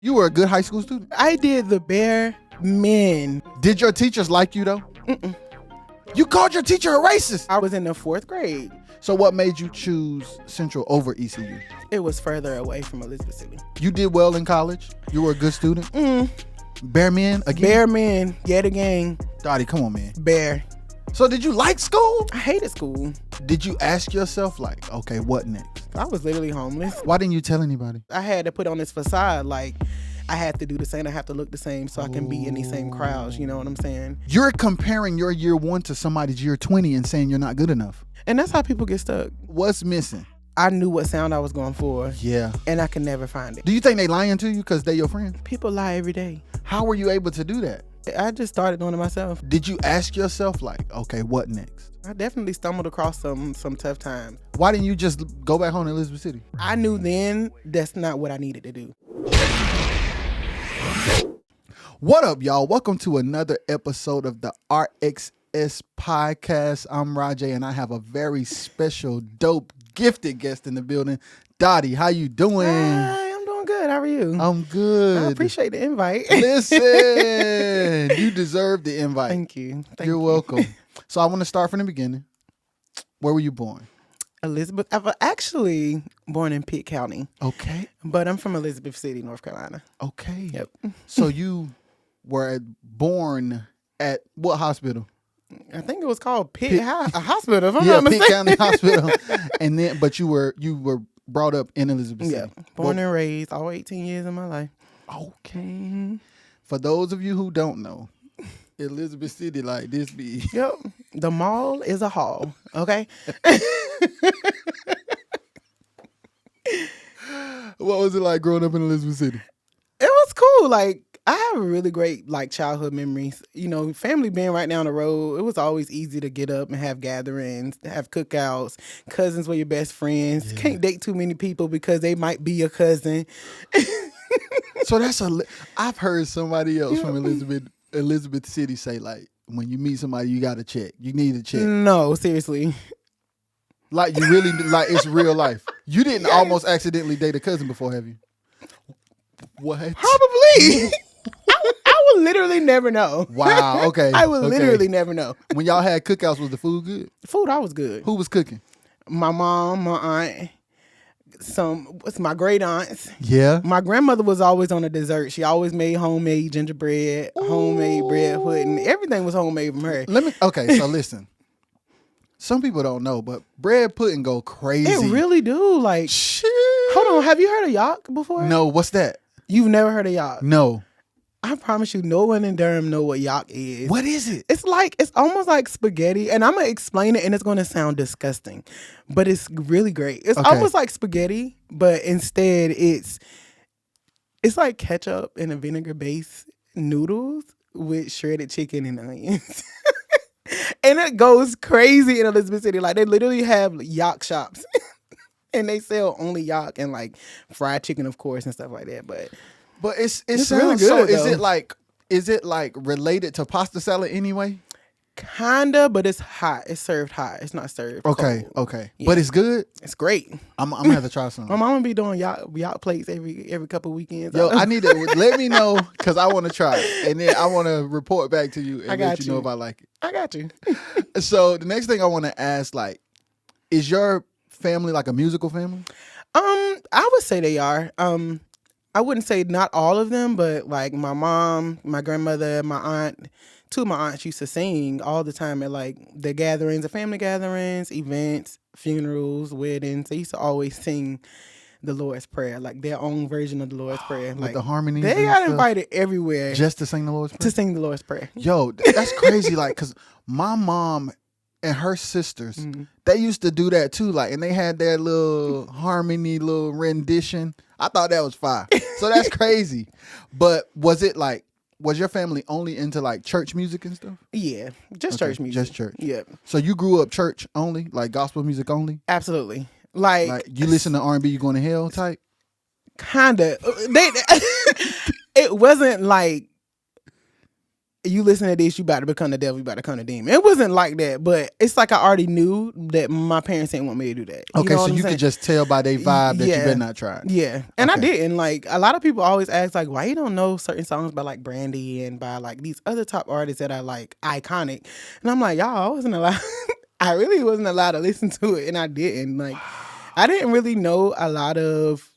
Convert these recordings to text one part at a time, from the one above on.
You were a good high school student? I did the bare men. Did your teachers like you though? Mm-mm. You called your teacher a racist. I was in the 4th grade. So what made you choose Central over ECU? It was further away from Elizabeth City. You did well in college? You were a good student? Bare men again? Bare men, yet again. Dottie, come on, man. Bare. So did you like school? I hated school. Did you ask yourself like, okay, what next? I was literally homeless. Why didn't you tell anybody? I had to put on this facade like I had to do the same. I have to look the same so I can be in these same crowds. You know what I'm saying? You're comparing your year 1 to somebody's year 20 and saying you're not good enough. And that's how people get stuck. What's missing? I knew what sound I was going for. Yeah. And I could never find it. Do you think they lying to you because they your friends? People lie every day. How were you able to do that? I just started doing it myself. Did you ask yourself like, okay, what next? I definitely stumbled across some tough times. Why didn't you just go back home to Elizabeth City? I knew then that's not what I needed to do. What up, y'all? Welcome to another episode of the RXS podcast. I'm Rajay, and I have a very special, dope, gifted guest in the building. Dottie, how you doing? Hi, I'm doing good. How are you? I'm good. I appreciate the invite. Listen, you deserve the invite. Thank you. You're welcome. So I want to start from the beginning. Where were you born? Elizabeth. I was actually born in Pitt County. Okay. But I'm from Elizabeth City, North Carolina. Okay. Yep. So you were born at what hospital? I think it was called Pitt Hospital, if I'm Yeah, not Pitt mistaken. County Hospital. And then, but you were brought up in Elizabeth City. Yeah. Born and raised all 18 years of my life. Okay. For those of you who don't know, Elizabeth City like this be. Yep. The mall is a hall. Okay. What was it like growing up in Elizabeth City? It was cool. Like, I have really great like childhood memories. You know, family being right down the road, it was always easy to get up and have gatherings, have cookouts. Cousins were your best friends. Yeah. Can't date too many people because they might be your cousin. So I've heard somebody else from Elizabeth City say like, when you meet somebody, you got to check. You need to check. No, seriously. Like you really, like it's real life. You didn't almost accidentally date a cousin before, have you? What? Probably. I would literally never know. Wow. Okay. I would literally never know. When y'all had cookouts, was the food good? Food always good. Who was cooking? My mom, my aunt, what's my great aunts. Yeah. My grandmother was always on a dessert. She always made homemade gingerbread, homemade bread pudding. Everything was homemade from her. Okay, so listen. Some people don't know, but bread pudding go crazy. It really do. Like, Shit. hold on. Have you heard of YACH before? No, what's that? You've never heard of YACH? No. I promise you, no one in Durham know what YACH is. What is it? It's almost like spaghetti, and I'm gonna explain it, and it's gonna sound disgusting, but it's really great. It's almost like spaghetti, but instead it's like ketchup and a vinegar-based noodles with shredded chicken and onions. And it goes crazy in Elizabeth City. Like, they literally have YACH shops, and they sell only YACH and like fried chicken, of course, and stuff like that. But it sounds really good, so. though. Is it like related to pasta salad anyway? Kinda, but it's hot. It's served hot. It's not served cold. Okay. Yeah. But it's good. It's great. I'm gonna have to try some. My mama be doing YACH plates every couple of weekends. Yo, I need to let me know because I want to try it, and then I want to report back to you and let you know if I like it. I got you. So the next thing I want to ask, like, is your family like a musical family? I would say they are. I wouldn't say not all of them, but like my mom, my grandmother, my aunt. Two of my aunts used to sing all the time at like the gatherings, the family gatherings, events, funerals, weddings. They used to always sing the Lord's Prayer, like their own version of the Lord's Prayer. With like the harmonies. They and got stuff? invited everywhere Just to sing the Lord's Prayer? to sing the Lord's Prayer. Yo, that's crazy. Like, because my mom and her sisters, they used to do that too. Like, and they had their little harmony, little rendition. I thought that was fire. So that's crazy. But was your family only into like church music and stuff? Yeah, just church music. Just church. Yeah, So you grew up church only, like gospel music only? absolutely. Like you listen to R&B, you going to hell type? kinda. It wasn't like you listen to this, you about to become the devil, you about to become the demon. It wasn't like that, but it's like I already knew that my parents didn't want me to do that. Okay, so you could just tell by their vibe that you better not try it. Yeah, and I didn't. Like, a lot of people always ask, like, why you don't know certain songs by like Brandy and by like these other top artists that are like iconic. And I'm like, y'all, I wasn't allowed. I really wasn't allowed to listen to it, and I didn't. Like, I didn't really know a lot of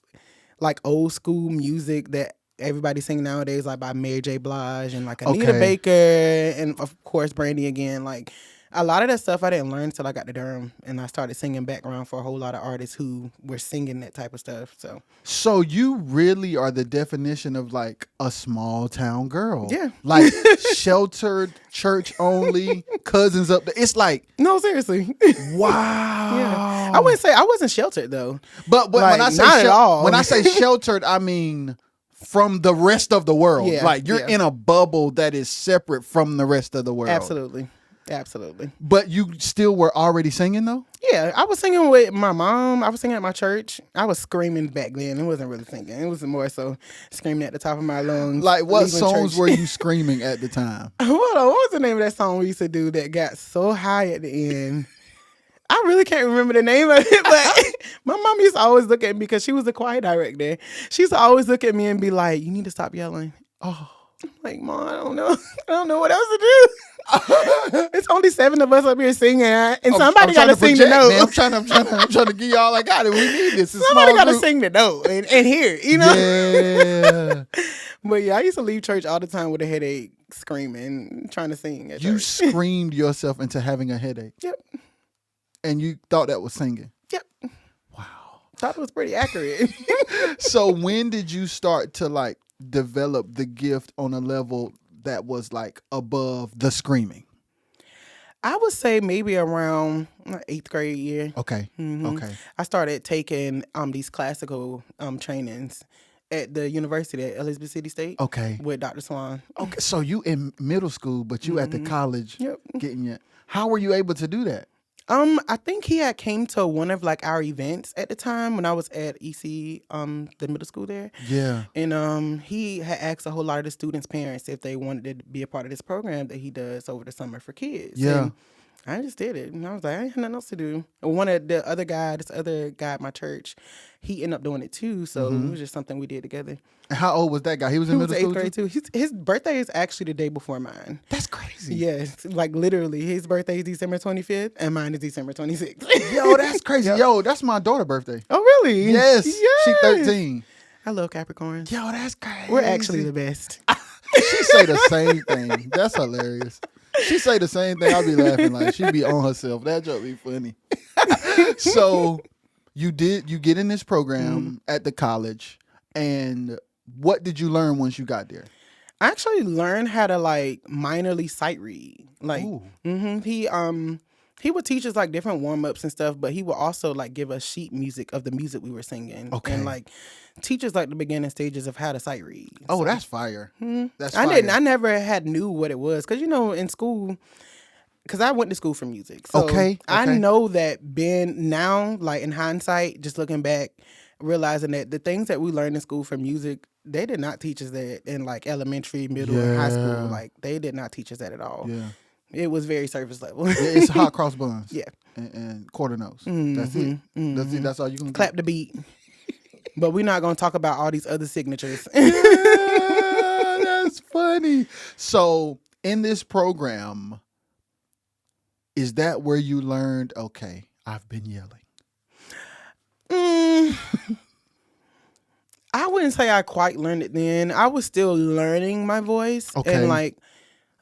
like old school music that everybody sing nowadays, like by Mary J. Blige and like Anita Baker and of course Brandy again. Like, a lot of that stuff I didn't learn until I got to Durham and I started singing background for a whole lot of artists who were singing that type of stuff. So you really are the definition of like a small town girl. Yeah. Like sheltered, church only, cousins up there. It's like, no, seriously. Wow. Yeah. I wouldn't say I wasn't sheltered though. But like, when I say not at all. When I say sheltered, I mean from the rest of the world. Yeah, like you're in a bubble that is separate from the rest of the world. Absolutely. But you still were already singing though? Yeah, I was singing with my mom. I was singing at my church. I was screaming back then. It wasn't really singing. It was more so screaming at the top of my lungs. Like, what songs were you screaming at the time? Hold on, what was the name of that song we used to do that got so high at the end? I really can't remember the name of it, but my mom used to always look at me because she was the choir director. She used to always look at me and be like, "You need to stop yelling." Oh, I'm like, Mom, I don't know. I don't know what else to do. It's only 7 of us up here singing, and somebody got to sing the note. Man. I'm trying to give you all I got, and we need this. Somebody got to sing the note and hear it, you know? Yeah. But yeah, I used to leave church all the time with a headache, screaming, trying to sing at You church. screamed yourself into having a headache. Yep. And you thought that was singing. Yep. Wow. Thought it was pretty accurate. So when did you start to like develop the gift on a level that was like above the screaming? I would say maybe around 8th grade year. Okay. Mm-hmm. Okay. I started taking these classical trainings at the university at Elizabeth City State. Okay. With Dr. Swan. Okay. So you in middle school, but you at the college. Yep. Getting it. How were you able to do that? I think he had came to one of like our events at the time when I was at EC, the middle school there. Yeah. And he had asked a whole lot of the students' parents if they wanted to be a part of this program that he does over the summer for kids. Yeah. And I just did it. And I was like, I had nothing else to do. And one of the other guy, this other guy at my church, he ended up doing it too. So it was just something we did together. And how old was that guy? He was in middle school 8th grade too. His birthday is actually the day before mine. That's crazy. Yes, like literally, his birthday is December 25th, and mine is December 26th. Yo, that's crazy. Yep. Yo, that's my daughter's birthday. Oh, really? Yes. She's 13. I love Capricorns. Yo, that's crazy. We're actually the best. She say the same thing. That's hilarious. She say the same thing. I'll be laughing like she be on herself. That joke be funny. So you get in this program at the college, and what did you learn once you got there? I actually learned how to like minorly sight read. Like, he would teach us like different warm ups and stuff, but he would also like give us sheet music of the music we were singing, and like teach us like the beginning stages of how to sight read. Oh, so, that's fire! That's fire. I never knew what it was because in school. Because I went to school for music. So I know that being now, like in hindsight, just looking back, realizing that the things that we learned in school for music, they did not teach us that in like elementary, middle, and high school. Like they did not teach us that at all. Yeah. It was very surface level. It's hot cross buns. Yeah. And quarter notes. That's it. That's all you can clap the beat. But we're not going to talk about all these other signatures. Yeah, that's funny. So in this program, is that where you learned, okay, I've been yelling? I wouldn't say I quite learned it then. I was still learning my voice and like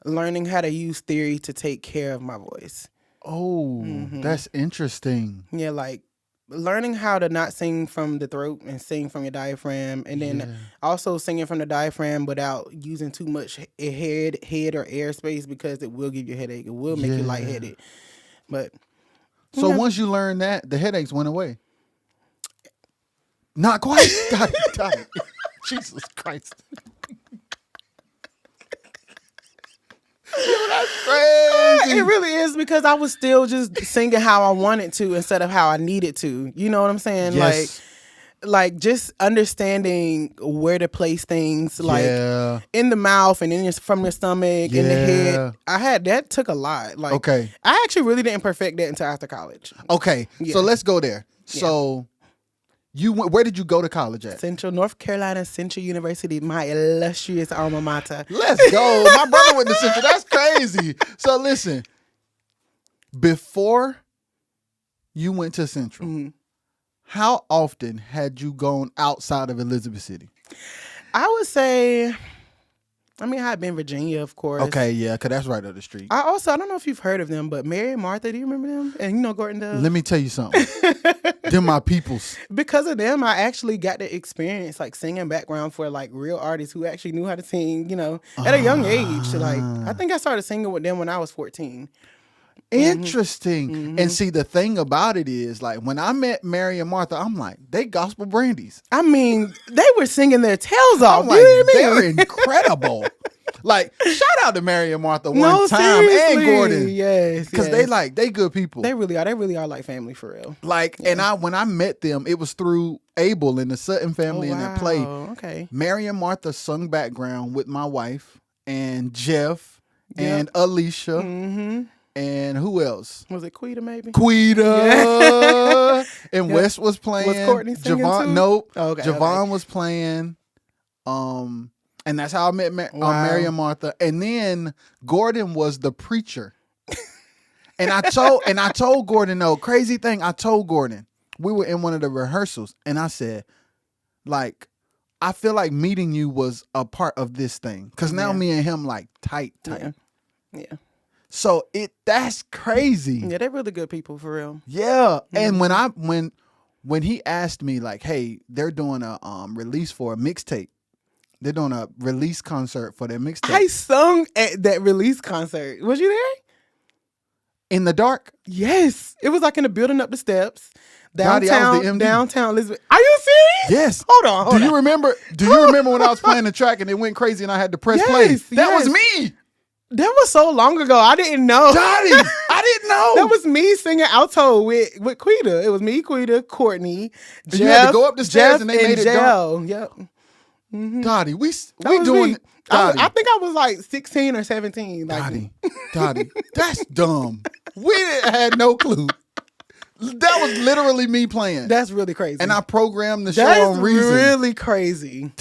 learning how to use theory to take care of my voice. Oh, that's interesting. Yeah, like learning how to not sing from the throat and sing from your diaphragm, and then also singing from the diaphragm without using too much head or air space because it will give you a headache. It will make you lightheaded. But so once you learn that, the headaches went away. Not quite. Got it. Jesus Christ. Yo, that's crazy. It really is because I was still just singing how I wanted to instead of how I needed to. You know what I'm saying? Yes. like just understanding where to place things, like Yeah. in the mouth and from the stomach, in the Yeah. head. That took a lot. Like, Okay. I actually really didn't perfect that until after college. Okay. Yeah. So let's go there. Yeah. So you went, where did you go to college at? Central North Carolina Central University, my illustrious alma mater. Let's go. My brother went to Central. That's crazy. So listen, before you went to Central, how often had you gone outside of Elizabeth City? I would say, I mean, I had been in Virginia, of course. Okay, yeah, because that's right up the street. I don't know if you've heard of them, but Mary and Martha, do you remember them? And you know Gordon Dove? Let me tell you something. They're my peoples. Because of them, I actually got to experience like singing background for like real artists who actually knew how to sing, at a young age. Like, I think I started singing with them when I was 14. Interesting. And see, the thing about it is, like, when I met Mary and Martha, I'm like, they gospel brandies. I mean, they were singing their tails off. I'm like, they're incredible. Like, shout out to Mary and Martha one time seriously. and Gordon. Yes. Because they good people. They really are. They really are like family for real. Like, and when I met them, it was through Abel and the Sutton family in that play. Okay. Mary and Martha sung background with my wife and Jeff and Alicia. And who else? Was it Quita maybe? Quita. And Wes was playing. Was Courtney singing too? Nope. Okay. Javon was playing. And that's how I met Mary and Martha. And then Gordon was the preacher. and I told Gordon, though, crazy thing, I told Gordon, we were in one of the rehearsals, and I said, like, I feel like meeting you was a part of this thing. Because now me and him, like, tight. Yeah. So that's crazy. Yeah, they're really good people for real. Yeah. And when he asked me, like, hey, they're doing a release for a mixtape. They're doing a release concert for their mixtape. I sung at that release concert. Was you there? In the dark? Yes. It was like in the building up the steps. Daddy, I was the MD. Downtown Elizabeth. Are you serious? Yes. Hold on. Do you remember when I was playing the track and it went crazy and I had to press play? That was me. That was so long ago. I didn't know. Daddy, I didn't know. That was me singing alto with Quita. It was me, Quita, Courtney, Jeff. You had to go up the stairs and they made it dark. Yep. Dottie, we doing. I think I was like 16 or 17. Dottie, that's dumb. We had no clue. That was literally me playing. That's really crazy. And I programmed the show on Reason. That's really crazy.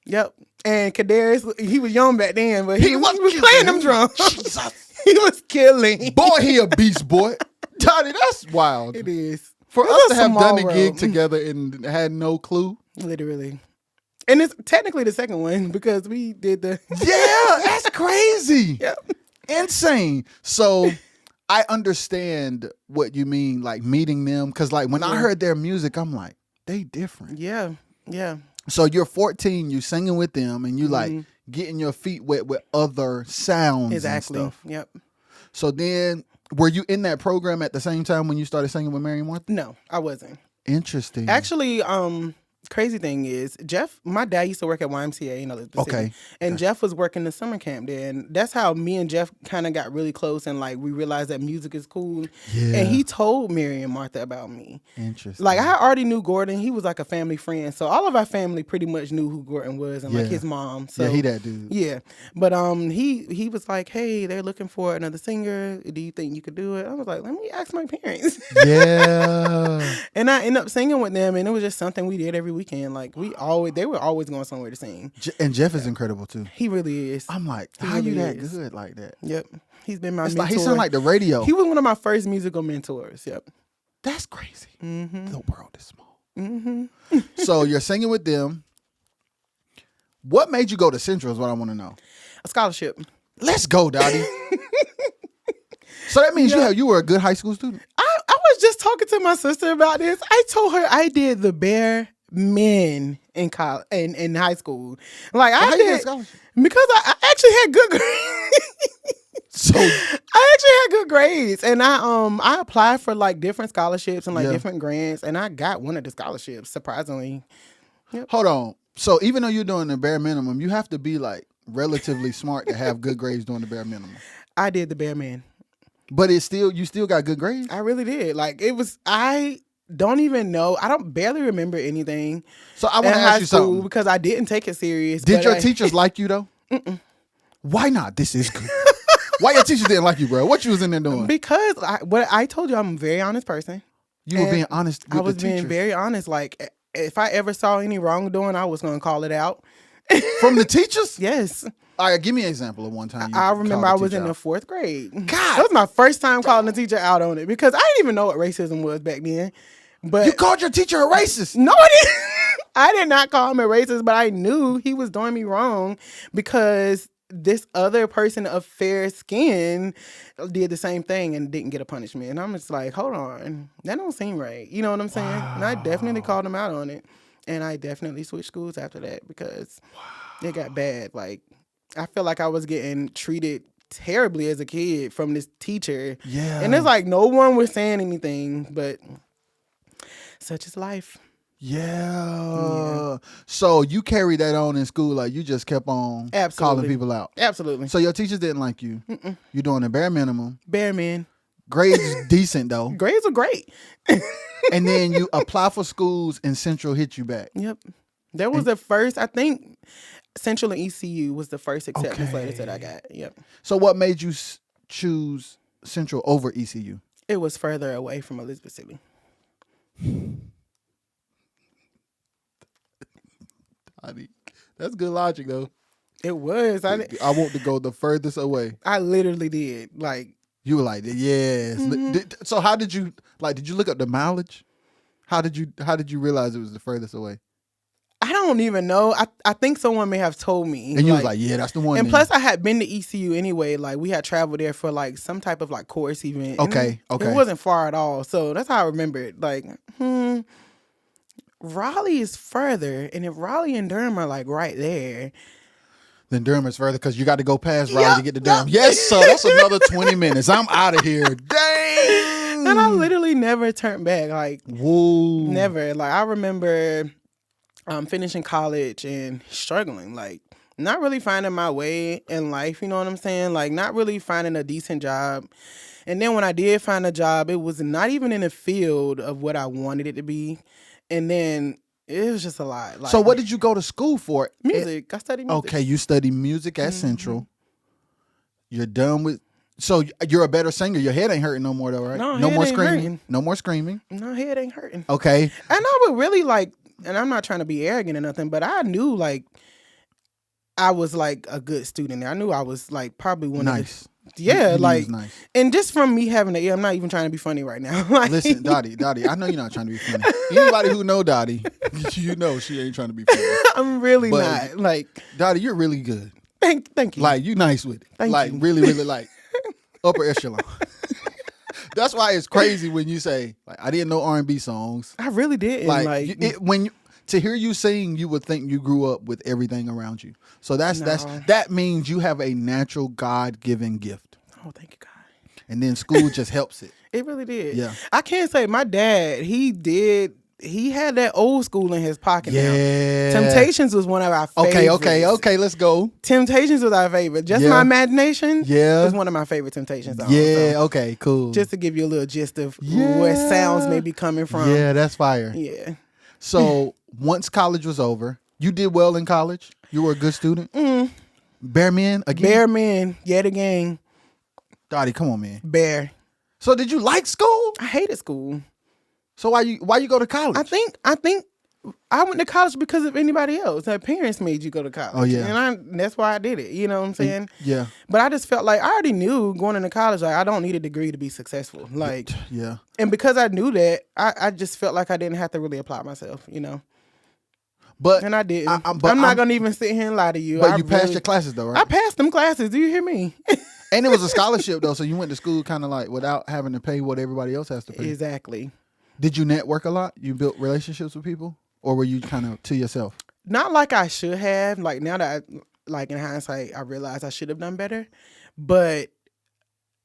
Yep. And Kadarius, he was young back then, but he was playing them drums. Jesus. He was killing. Boy, he a beast, boy. Dottie, that's wild. It is. For us to have done the gig together and had no clue. Literally. And it's technically the second one because we did the... Yeah, that's crazy. Yep. Insane. So I understand what you mean, like meeting them. Because like when I heard their music, I'm like, they different. Yeah. Yeah. So you're 14, you singing with them, and you like getting your feet wet with other sounds and stuff. Yep. So then, were you in that program at the same time when you started singing with Mary and Martha? No, I wasn't. Interesting. Actually, crazy thing is, Jeff, my dad used to work at YMCA in Elizabeth City. And Jeff was working the summer camp there. And that's how me and Jeff kind of got really close and like we realized that music is cool. Yeah. And he told Mary and Martha about me. Interesting. Like I already knew Gordon. He was like a family friend. So all of our family pretty much knew who Gordon was and like his mom. So he that dude. Yeah. But he was like, hey, they're looking for another singer. Do you think you could do it? I was like, let me ask my parents. Yeah. And I ended up singing with them and it was just something we did every weekend. Like they were always going somewhere to sing. And Jeff is incredible too. He really is. I'm like, how you that good like that? Yep. He's been my mentor. Like, he sound like the radio. He was one of my first musical mentors. Yep. That's crazy. The world is small. So you're singing with them. What made you go to Central is what I want to know. A scholarship. Let's go, Dottie. So that means you were a good high school student. I was just talking to my sister about this. I told her I did the bare men in college, in high school. Like I did because I actually had good grades. So I actually had good grades, and I applied for like different scholarships and like different grants, and I got one of the scholarships. Surprisingly. Yep. Hold on. So even though you're doing the bare minimum, you have to be like relatively smart to have good grades doing the bare minimum. I did the bare min. But you still got good grades? I really did. Like it was don't even know. I don't barely remember anything. So I want to ask you something because I didn't take it serious. Did your teachers like you though? Why not? This is good. Why your teachers didn't like you, bro? What you was in there doing? Because I told you, I'm a very honest person. You were being honest with the teachers. I was being very honest. Like, if I ever saw any wrongdoing, I was going to call it out. From the teachers? Yes. All right, give me an example of one time. I remember I was in the 4th grade. God. That was my first time calling the teacher out on it because I didn't even know what racism was back then. But you called your teacher a racist? No, I didn't. I did not call him a racist, but I knew he was doing me wrong because this other person of fair skin did the same thing and didn't get a punishment. And I'm just like, hold on, that don't seem right. You know what I'm saying? Wow. And I definitely called him out on it. And I definitely switched schools after that because it got bad. Like, I feel like I was getting treated terribly as a kid from this teacher. Yeah. And it's like no one was saying anything, but such is life. Yeah. So you carried that on in school, like you just kept on calling people out. Absolutely. So your teachers didn't like you. You're doing the bare minimum. Bare min. Grades decent though. Grades are great. And then you apply for schools and Central hit you back. Yep. There was the first, I think Central and ECU was the first acceptance letters that I got. Yep. So what made you choose Central over ECU? It was further away from Elizabeth City. That's good logic, though. It was. I want to go the furthest away. I literally did. Like, you were like, yes. So how did you Did you look up the mileage? How did you realize it was the furthest away? I don't even know. I think someone may have told me. And you was like, yeah, that's the one. And plus, I had been to ECU anyway. Like, we had traveled there for like some type of like course event. Okay. It wasn't far at all. So that's how I remember it. Like, Raleigh is further, and if Raleigh and Durham are like right there, then Durham is further because you got to go past Raleigh to get to Durham. Yes, so that's another 20 minutes. I'm out of here. Dang. And I literally never turned back. Like, whoa, never. Like, I remember finishing college and struggling, like not really finding my way in life. You know what I'm saying? Like, not really finding a decent job. And then when I did find a job, it was not even in the field of what I wanted it to be. And then it was just a lot. Like, so what did you go to school for? Music. I studied music. Okay, you study music at Central. You're done with... So you're a better singer. Your head ain't hurting no more though, right? No more screaming. Hurting. No more screaming. No, head ain't hurting. Okay. And I would really like... And I'm not trying to be arrogant or nothing, but I knew like I was like a good student there. I knew I was like probably one of the... Yeah, like, nice. And just from me having I'm not even trying to be funny right now. Like, listen, Dottie, I know you're not trying to be funny. Anybody who know Dottie, you know she ain't trying to be funny. I'm really not. Like, Dottie, you're really good. Thank you. Like, you nice with it. Thank you. Really, really like upper echelon. That's why it's crazy when you say, like, I didn't know R&B songs. I really did. Like to hear you sing, you would think you grew up with everything around you. So that means you have a natural God-given gift. Oh, thank you, God. And then school just helps it. It really did. Yeah. I can't say my dad, he had that old school in his pocket. Yeah. Now. Temptations was one of our favorites. Okay, let's go. Temptations was our favorite. Just My Imagination is one of my favorite Temptations songs. Yeah, so, okay, cool. Just to give you a little gist of where sounds may be coming from. Yeah, that's fire. Yeah. So once college was over, you did well in college? You were a good student? Bare men again? Bare men, yet again. Dottie, come on, man. Bare. So did you like school? I hated school. So why you go to college? I think I went to college because of anybody else. Her parents made you go to college. Oh, yeah. And that's why I did it. You know what I'm saying? Yeah. But I just felt like I already knew going into college, like I don't need a degree to be successful. Like, yeah. And because I knew that, I just felt like I didn't have to really apply myself, you know? And I didn't. I'm not going to even sit here and lie to you. But you passed your classes though, right? I passed them classes. Do you hear me? And it was a scholarship though, so you went to school kind of like without having to pay what everybody else has to pay. Exactly. Did you network a lot? You built relationships with people? Or were you kind of to yourself? Not like I should have. Like now that in hindsight, I realize I should have done better. But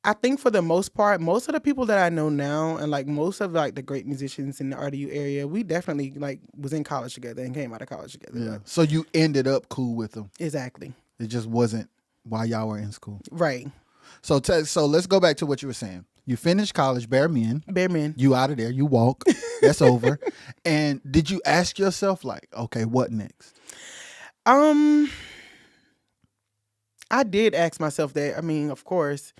I think for the most part, most of the people that I know now and like most of like the great musicians in the RDU area, we definitely like was in college together and came out of college together. Yeah. So you ended up cool with them. Exactly. It just wasn't while y'all were in school. Right. So let's go back to what you were saying. You finished college, bare men. Bare men. You out of there. You walk. That's over. And did you ask yourself, like, okay, what next? I did ask myself that. I mean, of course,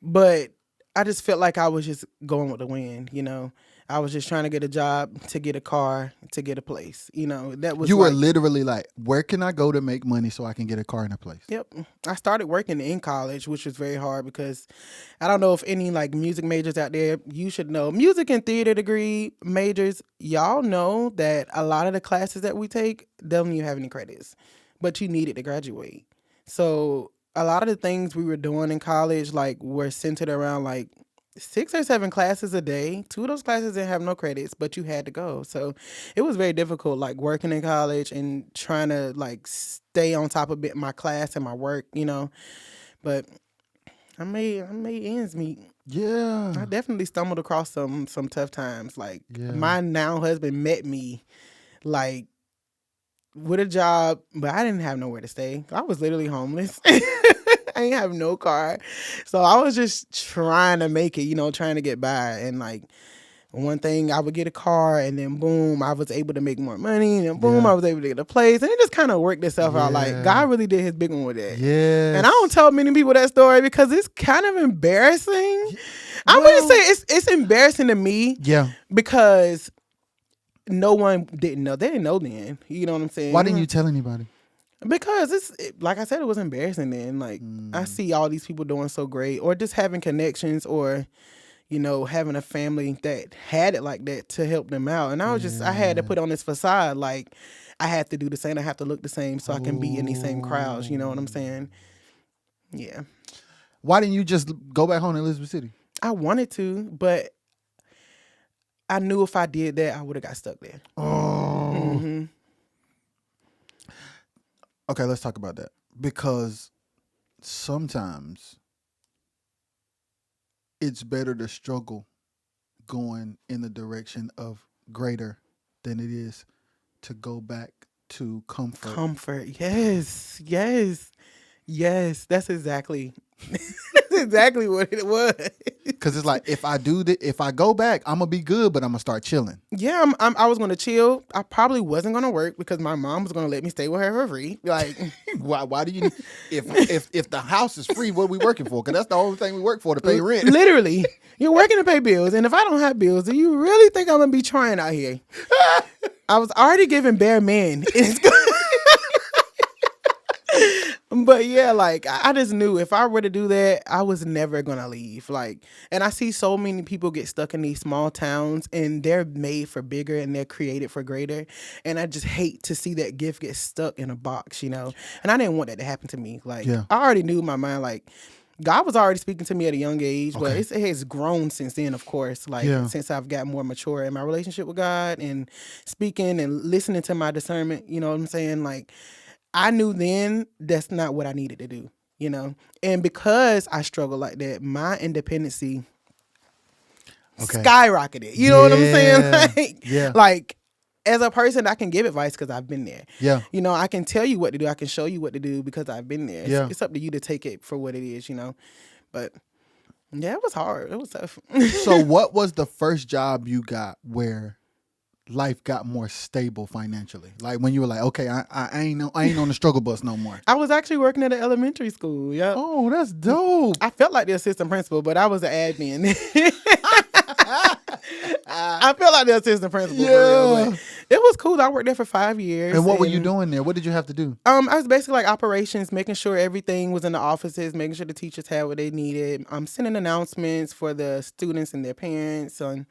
but I just felt like I was just going with the wind, you know. I was just trying to get a job, to get a car, to get a place. You know, that was You were literally like, where can I go to make money so I can get a car and a place? Yep. I started working in college, which was very hard because I don't know if any like music majors out there, you should know. Music and theater degree majors, y'all know that a lot of the classes that we take don't even have any credits, but you need it to graduate. So a lot of the things we were doing in college like were centered around like 6 or 7 classes a day. 2 of those classes didn't have no credits, but you had to go. So it was very difficult, like working in college and trying to like stay on top of my class and my work, you know. But I made ends meet. Yeah. I definitely stumbled across some tough times. Like my now husband met me like with a job, but I didn't have nowhere to stay. I was literally homeless. I ain't have no car. So I was just trying to make it, you know, trying to get by. And like one thing, I would get a car and then boom, I was able to make more money. And then boom, I was able to get a place. And it just kind of worked itself out. Like God really did his big one with that. Yeah. And I don't tell many people that story because it's kind of embarrassing. I wouldn't say it's embarrassing to me. Yeah. Because no one didn't know. They didn't know then. You know what I'm saying? Why didn't you tell anybody? Because like I said, it was embarrassing then. Like I see all these people doing so great, or just having connections, or you know, having a family that had it like that to help them out. And I was I had to put on this facade, like I had to do the same. I have to look the same so I can be in these same crowds. You know what I'm saying? Yeah. Why didn't you just go back home to Elizabeth City? I wanted to, but I knew if I did that, I would have got stuck there. Oh. Mm-hmm. Okay, let's talk about that. Because sometimes it's better to struggle going in the direction of greater than it is to go back to comfort. Comfort. Yes. Yes. Yes. That's exactly what it was. Because it's like, if I go back, I'm gonna be good, but I'm gonna start chilling. Yeah, I was gonna chill. I probably wasn't gonna work because my mom was gonna let me stay with her for free. Like, why do you? If the house is free, what are we working for? Because that's the only thing we work for, to pay rent. Literally, you're working to pay bills, and if I don't have bills, do you really think I'm gonna be trying out here? I was already giving bare men. But yeah, like I just knew if I were to do that, I was never gonna leave. Like, and I see so many people get stuck in these small towns, and they're made for bigger and they're created for greater. And I just hate to see that gift get stuck in a box, you know. And I didn't want that to happen to me. Like, I already knew in my mind, like God was already speaking to me at a young age, but it has grown since then, of course. Like since I've gotten more mature in my relationship with God and speaking and listening to my discernment, you know what I'm saying? Like, I knew then that's not what I needed to do, you know? And because I struggled like that, my independency skyrocketed. You know what I'm saying? Like, as a person, I can give advice because I've been there. Yeah. You know, I can tell you what to do. I can show you what to do because I've been there. It's up to you to take it for what it is, you know? But, yeah, it was hard. It was tough. So what was the first job you got where life got more stable financially? Like when you were like, okay, I ain't on the struggle bus no more. I was actually working at an elementary school. Yeah. Oh, that's dope. I felt like the assistant principal, but I was the admin. I felt like the assistant principal. Yeah. For real, it was cool. I worked there for 5 years. And what were you doing there? What did you have to do? I was basically like operations, making sure everything was in the offices, making sure the teachers had what they needed. Sending announcements for the students and their parents on.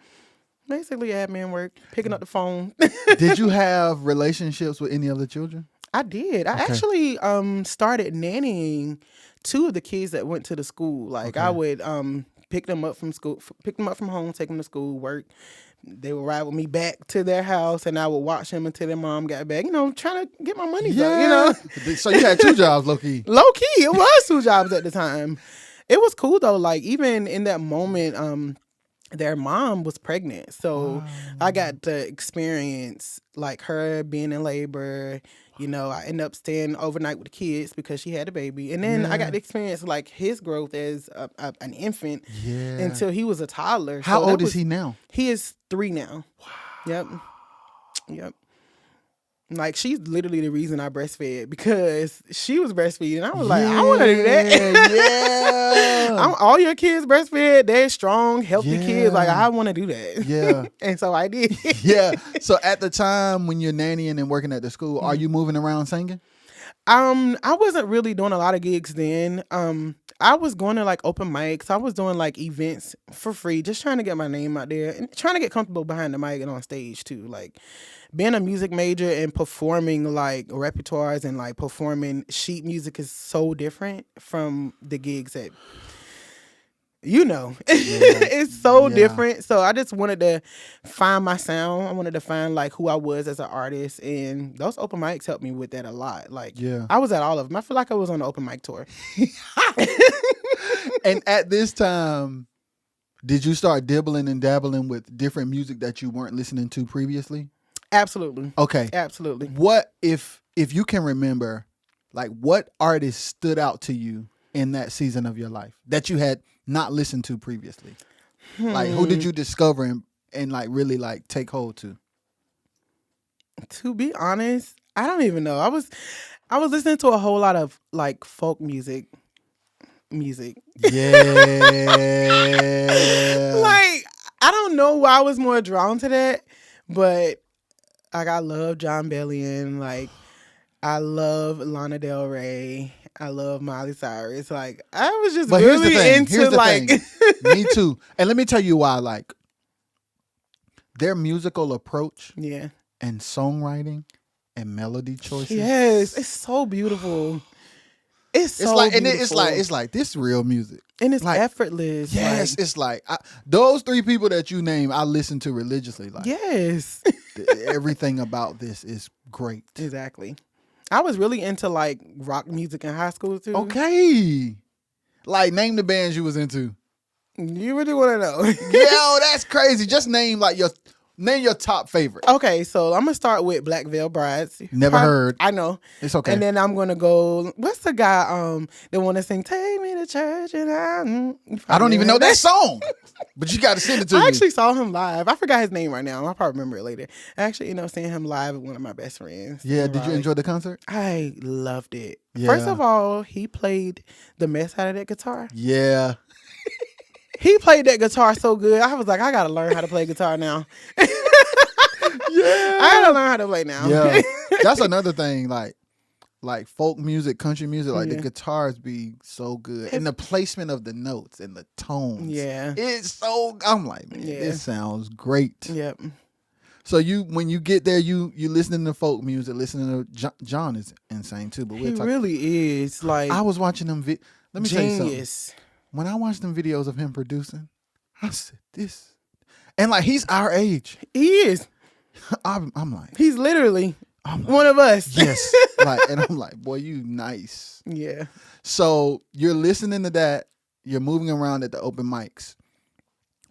Basically admin work, picking up the phone. Did you have relationships with any other children? I did. I actually started nannying 2 of the kids that went to the school. Like I would pick them up from school, pick them up from home, take them to school, work. They would ride with me back to their house, and I would watch them until their mom got back. You know, trying to get my money up, you know. So you had 2 jobs, low key. Low key, it was 2 jobs at the time. It was cool though. Like even in that moment, their mom was pregnant. So I got to experience like her being in labor, You know, I ended up staying overnight with the kids because she had a baby. And then I got to experience like his growth as an infant until he was a toddler. How old is he now? He is 3 now. Wow. Yep. Like, she's literally the reason I breastfed because she was breastfeeding. I was like, I want to do that. All your kids breastfed. They're strong, healthy kids. Like, I want to do that. Yeah. And so I did. Yeah. So at the time when you're nannying and working at the school, are you moving around singing? I wasn't really doing a lot of gigs then. I was going to like open mics. I was doing like events for free, just trying to get my name out there and trying to get comfortable behind the mic and on stage too. Like, being a music major and performing like repertoires and like performing sheet music is so different from the gigs that, you know, it's so different. So I just wanted to find my sound. I wanted to find like who I was as an artist, and those open mics helped me with that a lot. Like, I was at all of them. I feel like I was on an open mic tour. And at this time, did you start dibbling and dabbling with different music that you weren't listening to previously? Absolutely. Okay. Absolutely. What if you can remember, like, what artist stood out to you in that season of your life that you had not listened to previously? Like, who did you discover and like really like take hold to? To be honest, I don't even know. I was listening to a whole lot of like folk music. Yeah. Like, I don't know why I was more drawn to that, but like, I love John Bellion. Like, I love Lana Del Rey. I love Miley Cyrus. Like, I was just really into like. Me too. And let me tell you why. Like, their musical approach, and songwriting, and melody choices. Yes, it's so beautiful. It's so like, beautiful. And it's like this real music, and it's like, effortless. Yes, like, it's like those 3 people that you name, I listen to religiously. Like, yes, everything about this is great. Exactly. I was really into like rock music in high school too. Okay, like, name the bands you was into. You really want to know? Yo, that's crazy. Just name your top favorite. Okay, so I'm gonna start with Black Veil Brides. Never heard. I know. It's okay. And then I'm gonna go. What's the guy that want to sing "Take Me to Church"? And I don't even know that song, but you got to send it to me. I actually saw him live. I forgot his name right now. I'll probably remember it later. I actually ended up seeing him live with one of my best friends. Yeah, did you enjoy the concert? I loved it. Yeah. First of all, he played the mess out of that guitar. Yeah. He played that guitar so good. I was like, I gotta learn how to play guitar now. Yeah. I gotta learn how to play now. Yeah. That's another thing, like folk music, country music, like the guitars be so good. And the placement of the notes and the tones. Yeah. It's so, I'm like, man, this sounds great. Yep. So when you get there, you listening to folk music, listening to John is insane too. But he really is. Like, I was watching them. Let me tell you something. Genius. When I watched them videos of him producing, I said, this. And like, he's our age. He is. I'm like. He's literally one of us. Yes. Like, and I'm like, boy, you nice. Yeah. So you're listening to that. You're moving around at the open mics.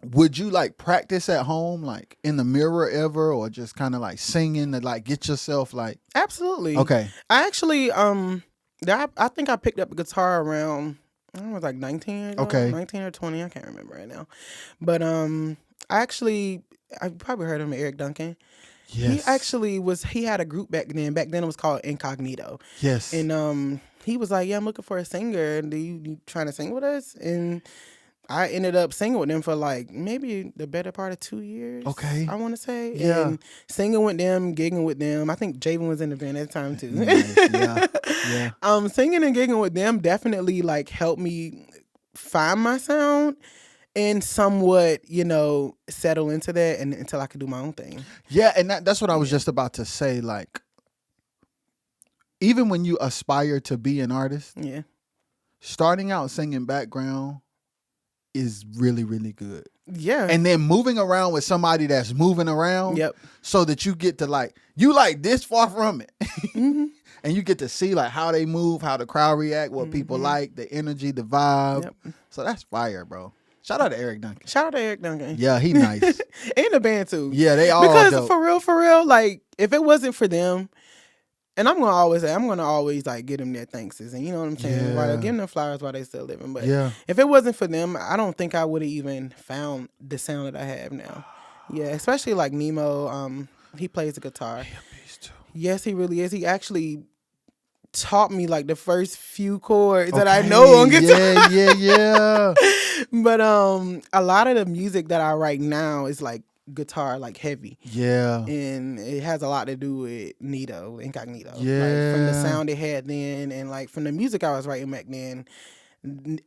Would you like practice at home, like in the mirror ever, or just kind of like singing to like get yourself like? Absolutely. Okay. I actually, I think I picked up a guitar around, I was like 19. Okay. 19 or 20. I can't remember right now. But I probably heard him, Eric Duncan. Yes. He actually he had a group back then. Back then it was called Incognito. Yes. And he was like, yeah, I'm looking for a singer. Do you trying to sing with us? And I ended up singing with them for like maybe the better part of 2 years. Okay. I want to say. Yeah. And singing with them, gigging with them. I think Javen was in the band at the time too. Nice. Yeah. Singing and gigging with them definitely like helped me find my sound and somewhat, settle into that and until I could do my own thing. Yeah, and that's what I was just about to say. Like, even when you aspire to be an artist, starting out singing background is really, really good. Yeah. And then moving around with somebody that's moving around, so that you get to like this far from it. Mm-hmm. And you get to see like how they move, how the crowd react, what people like, the energy, the vibe. Yep. So that's fire, bro. Shout out to Eric Duncan. Shout out to Eric Duncan. Yeah, he nice. And the band too. Yeah, they all because dope. for real, like if it wasn't for them, And I'm gonna always like give them their thanks, and you know what I'm saying. Yeah. Right, give them flowers while they still living. But Yeah. if it wasn't for them, I don't think I would have even found the sound that I have now. Yeah, especially like Nemo. He plays the guitar. He a beast too. Yes, he really is. He actually taught me like the first few chords that I know on guitar. Yeah. But a lot of the music that I write now is like guitar, like heavy. Yeah. And it has a lot to do with Incognito. Yeah. Like from the sound it had then, and like from the music I was writing back then.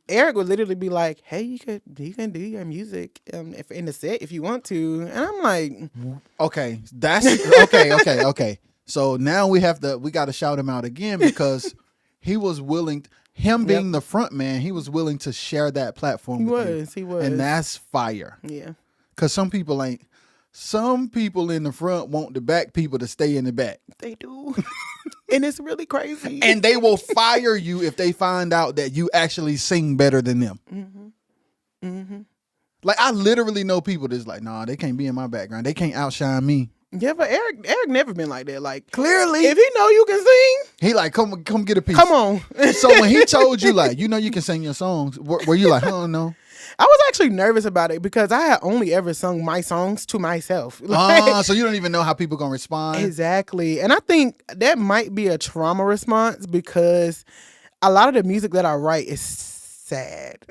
Eric would literally be like, "Hey, you can do your music if in the set if you want to," and I'm like, "Okay, that's okay." So now we got to shout him out again because he was willing. Him being the front man, he was willing to share that platform. He was, and that's fire. Yeah, because some people ain't. Some people in the front want the back people to stay in the back. They do. And it's really crazy. And they will fire you if they find out that you actually sing better than them. Mm-hmm. Mm-hmm. Like, I literally know people that's like, nah, they can't be in my background. They can't outshine me. Yeah, but Eric never been like that. Like, clearly, if he know you can sing, he like, come get a piece. Come on. So when he told you, like, you know you can sing your songs, were you like, oh, no? I was actually nervous about it because I had only ever sung my songs to myself. So you don't even know how people gonna respond. Exactly. And I think that might be a trauma response because a lot of the music that I write is sad.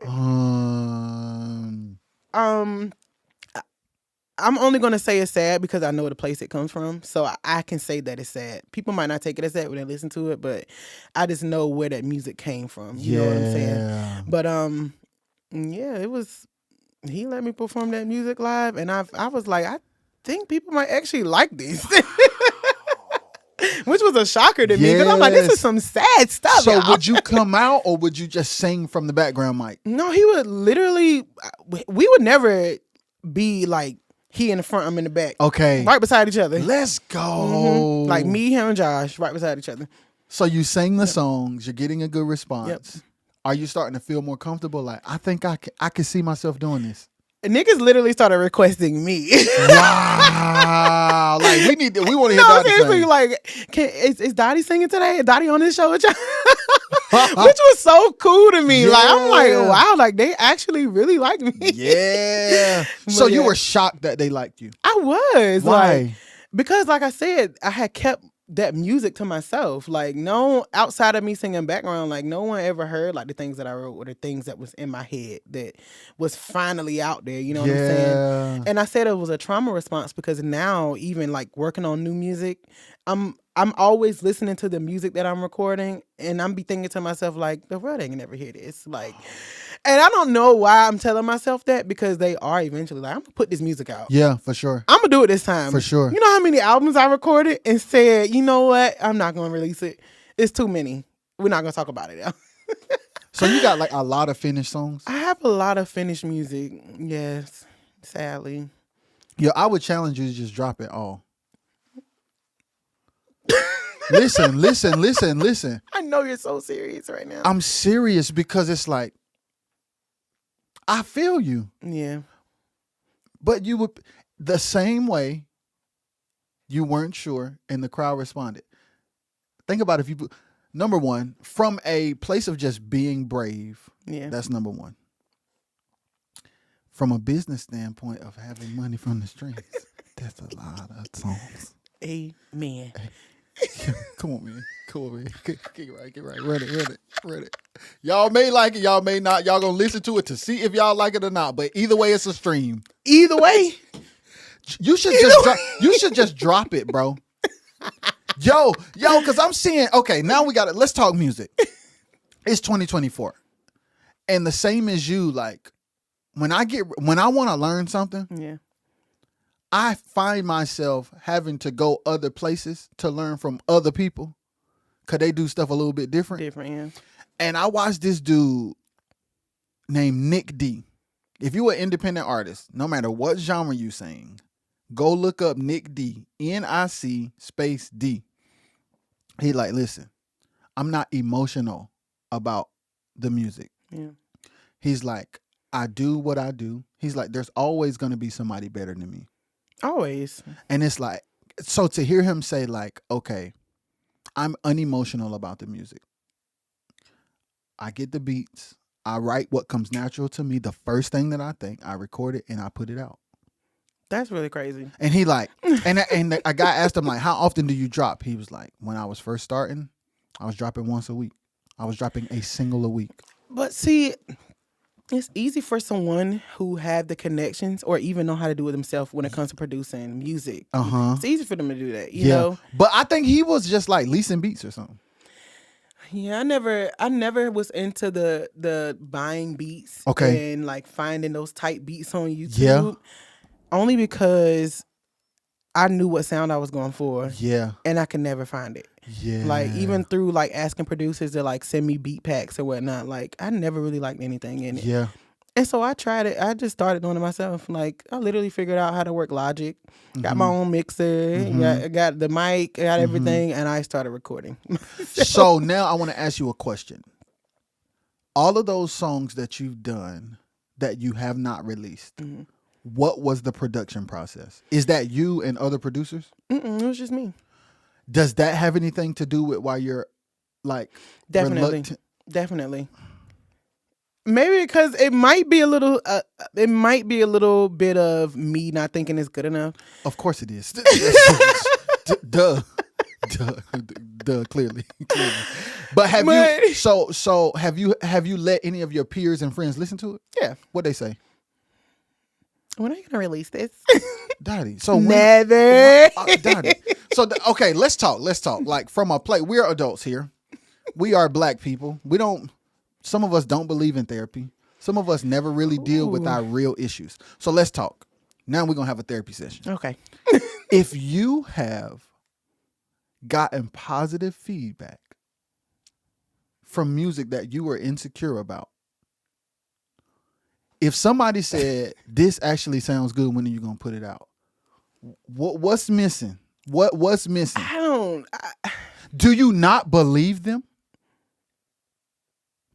I'm only going to say it's sad because I know the place it comes from. So I can say that it's sad. People might not take it as that when they listen to it, but I just know where that music came from. You know what I'm saying? But yeah, it was, he let me perform that music live, and I was like, I think people might actually like this. Which was a shocker to me because I'm like, this is some sad stuff. So y'all. Would you come out or would you just sing from the background mic? No, he would literally, we would never be like, he in the front, I'm in the back. Okay. Right beside each other. Let's go. Mm-hmm. Like me, him, and Josh, right beside each other. So you sang the songs, you're getting a good response. Yep. Are you starting to feel more comfortable? Like, I think I can see myself doing this. And niggas literally started requesting me. Wow. Like, we want to hear Dottie sing. Like, is Dottie singing today? Is Dottie on this show with y'all? Which was so cool to me. Yeah. Like, I'm like, wow, like they actually really like me. Yeah. So you were shocked that they liked you. I was. Why? Like, because like I said, I had kept that music to myself. Like, no, outside of me singing background, like no one ever heard like the things that I wrote or the things that was in my head that was finally out there. You know what I'm saying? And I said it was a trauma response because now even like working on new music, I'm always listening to the music that I'm recording, and I'm be thinking to myself like, the world ain't never hear this. Like, and I don't know why I'm telling myself that because they are eventually like, I'm gonna put this music out. Yeah, for sure. I'm gonna do it this time. For sure. You know how many albums I recorded and said, you know what? I'm not gonna release it. It's too many. We're not gonna talk about it now. So you got like a lot of finished songs? I have a lot of finished music. Yes, sadly. Yeah, I would challenge you to just drop it all. Listen. I know you're so serious right now. I'm serious because it's like, I feel you. Yeah. But you would, the same way you weren't sure and the crowd responded. Think about if you, number one, from a place of just being brave. Yeah. That's number one. From a business standpoint of having money from the streams, that's a lot of songs. Amen. Come on, man. Get right. Run it. Y'all may like it, y'all may not. Y'all gonna listen to it to see if y'all like it or not. But either way, it's a stream. Either way, you should just drop it, bro. Yo, because I'm seeing. Okay, now we got it. Let's talk music. It's 2024, and the same as you. Like when I want to learn something. Yeah. I find myself having to go other places to learn from other people because they do stuff a little bit different. Yeah. And I watched this dude named Nick D. If you're an independent artist, no matter what genre you sing, go look up Nick D. NIC space D. He like, listen, I'm not emotional about the music. Yeah. He's like, I do what I do. He's like, there's always going to be somebody better than me. Always. And it's like, so to hear him say like, okay, I'm unemotional about the music. I get the beats. I write what comes natural to me. The first thing that I think, I record it and I put it out. That's really crazy. And he like, and a guy asked him like, how often do you drop? He was like, when I was first starting, I was dropping once a week. I was dropping a single a week. But see, it's easy for someone who have the connections or even know how to do it themselves when it comes to producing music. It's easy for them to do that, you know? But I think he was just like leasing beats or something. Yeah, I never was into the buying beats and like finding those type beats on YouTube. Yeah. Only because I knew what sound I was going for. Yeah. And I could never find it. Yeah. Like even through like asking producers to like send me beat packs or whatnot, like I never really liked anything in it. Yeah. And so I tried it. I just started doing it myself. Like I literally figured out how to work Logic, got my own mixer, got the mic, got everything, and I started recording. So now I want to ask you a question. All of those songs that you've done that you have not released, what was the production process? Is that you and other producers? It was just me. Does that have anything to do with why you're like reluctant? Definitely. Maybe because it might be a little bit of me not thinking it's good enough. Of course it is. Duh. Clearly. But have you let any of your peers and friends listen to it? Yeah. What'd they say? When are you gonna release this? Daddy. So never. Daddy. So okay, let's talk. Like from a play, we're adults here. We are black people. Some of us don't believe in therapy. Some of us never really deal with our real issues. So let's talk. Now we're gonna have a therapy session. Okay. If you have gotten positive feedback from music that you were insecure about, if somebody said this actually sounds good, when are you gonna put it out? What's missing? What's missing? Do you not believe them?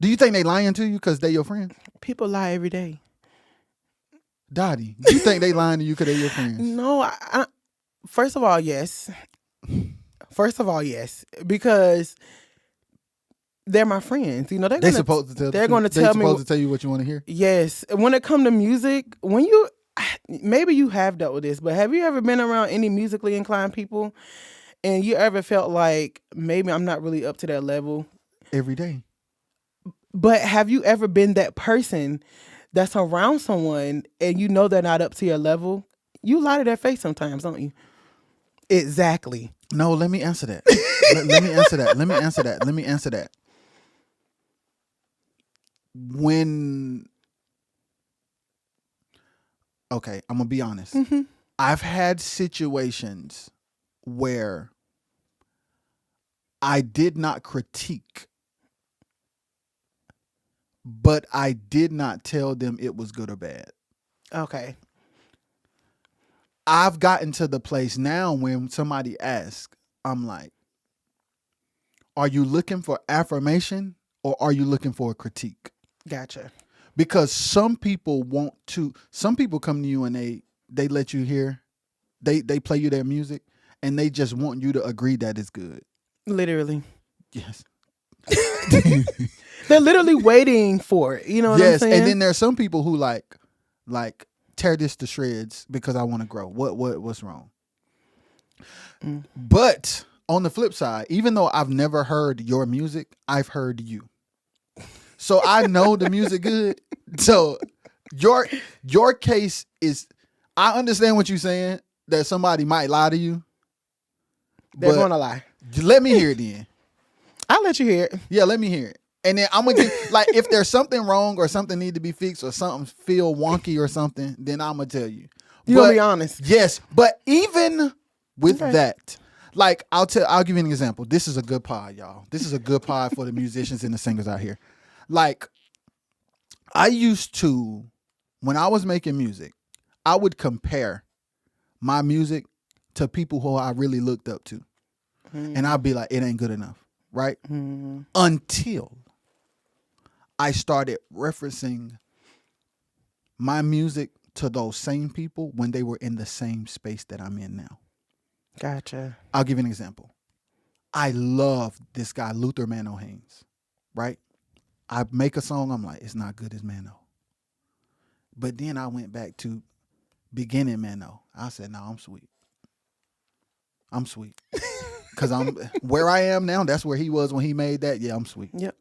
Do you think they lying to you because they your friend? People lie every day. Dottie, do you think they lying to you because they your friends? No, first of all, yes. Because they're my friends. You know, they're supposed to tell you what you want to hear. Yes. When it comes to music, maybe you have dealt with this, but have you ever been around any musically inclined people and you ever felt like maybe I'm not really up to that level? Every day. But have you ever been that person that's around someone and you know they're not up to your level? You lie to their face sometimes, don't you? Exactly. No, let me answer that. Let me answer that. Okay, I'm going to be honest. I've had situations where I did not critique, but I did not tell them it was good or bad. Okay. I've gotten to the place now when somebody asks, I'm like, are you looking for affirmation or are you looking for a critique? Gotcha. Because some people come to you and they let you hear, they play you their music and they just want you to agree that it's good. Literally. Yes. They're literally waiting for it. You know what I'm saying? And then there's some people who like tear this to shreds because I want to grow. What's wrong? But on the flip side, even though I've never heard your music, I've heard you. So I know the music good. So your case is, I understand what you're saying, that somebody might lie to you. They're going to lie. Let me hear it then. I'll let you hear it. Yeah, let me hear it. And then I'm going to give, like, if there's something wrong or something need to be fixed or something feel wonky or something, then I'm going to tell you. You're going to be honest. Yes. But even with that, like, I'll give you an example. This is a good pod, y'all. This is a good pod for the musicians and the singers out here. Like, I used to, when I was making music, I would compare my music to people who I really looked up to. And I'd be like, it ain't good enough, right? Until I started referencing my music to those same people when they were in the same space that I'm in now. Gotcha. I'll give you an example. I love this guy, Luther Mano Haynes, right? I make a song, I'm like, it's not good as Mano. But then I went back to beginning Mano. I said, no, I'm sweet. I'm sweet. Because I'm where I am now, that's where he was when he made that. Yeah, I'm sweet. Yep.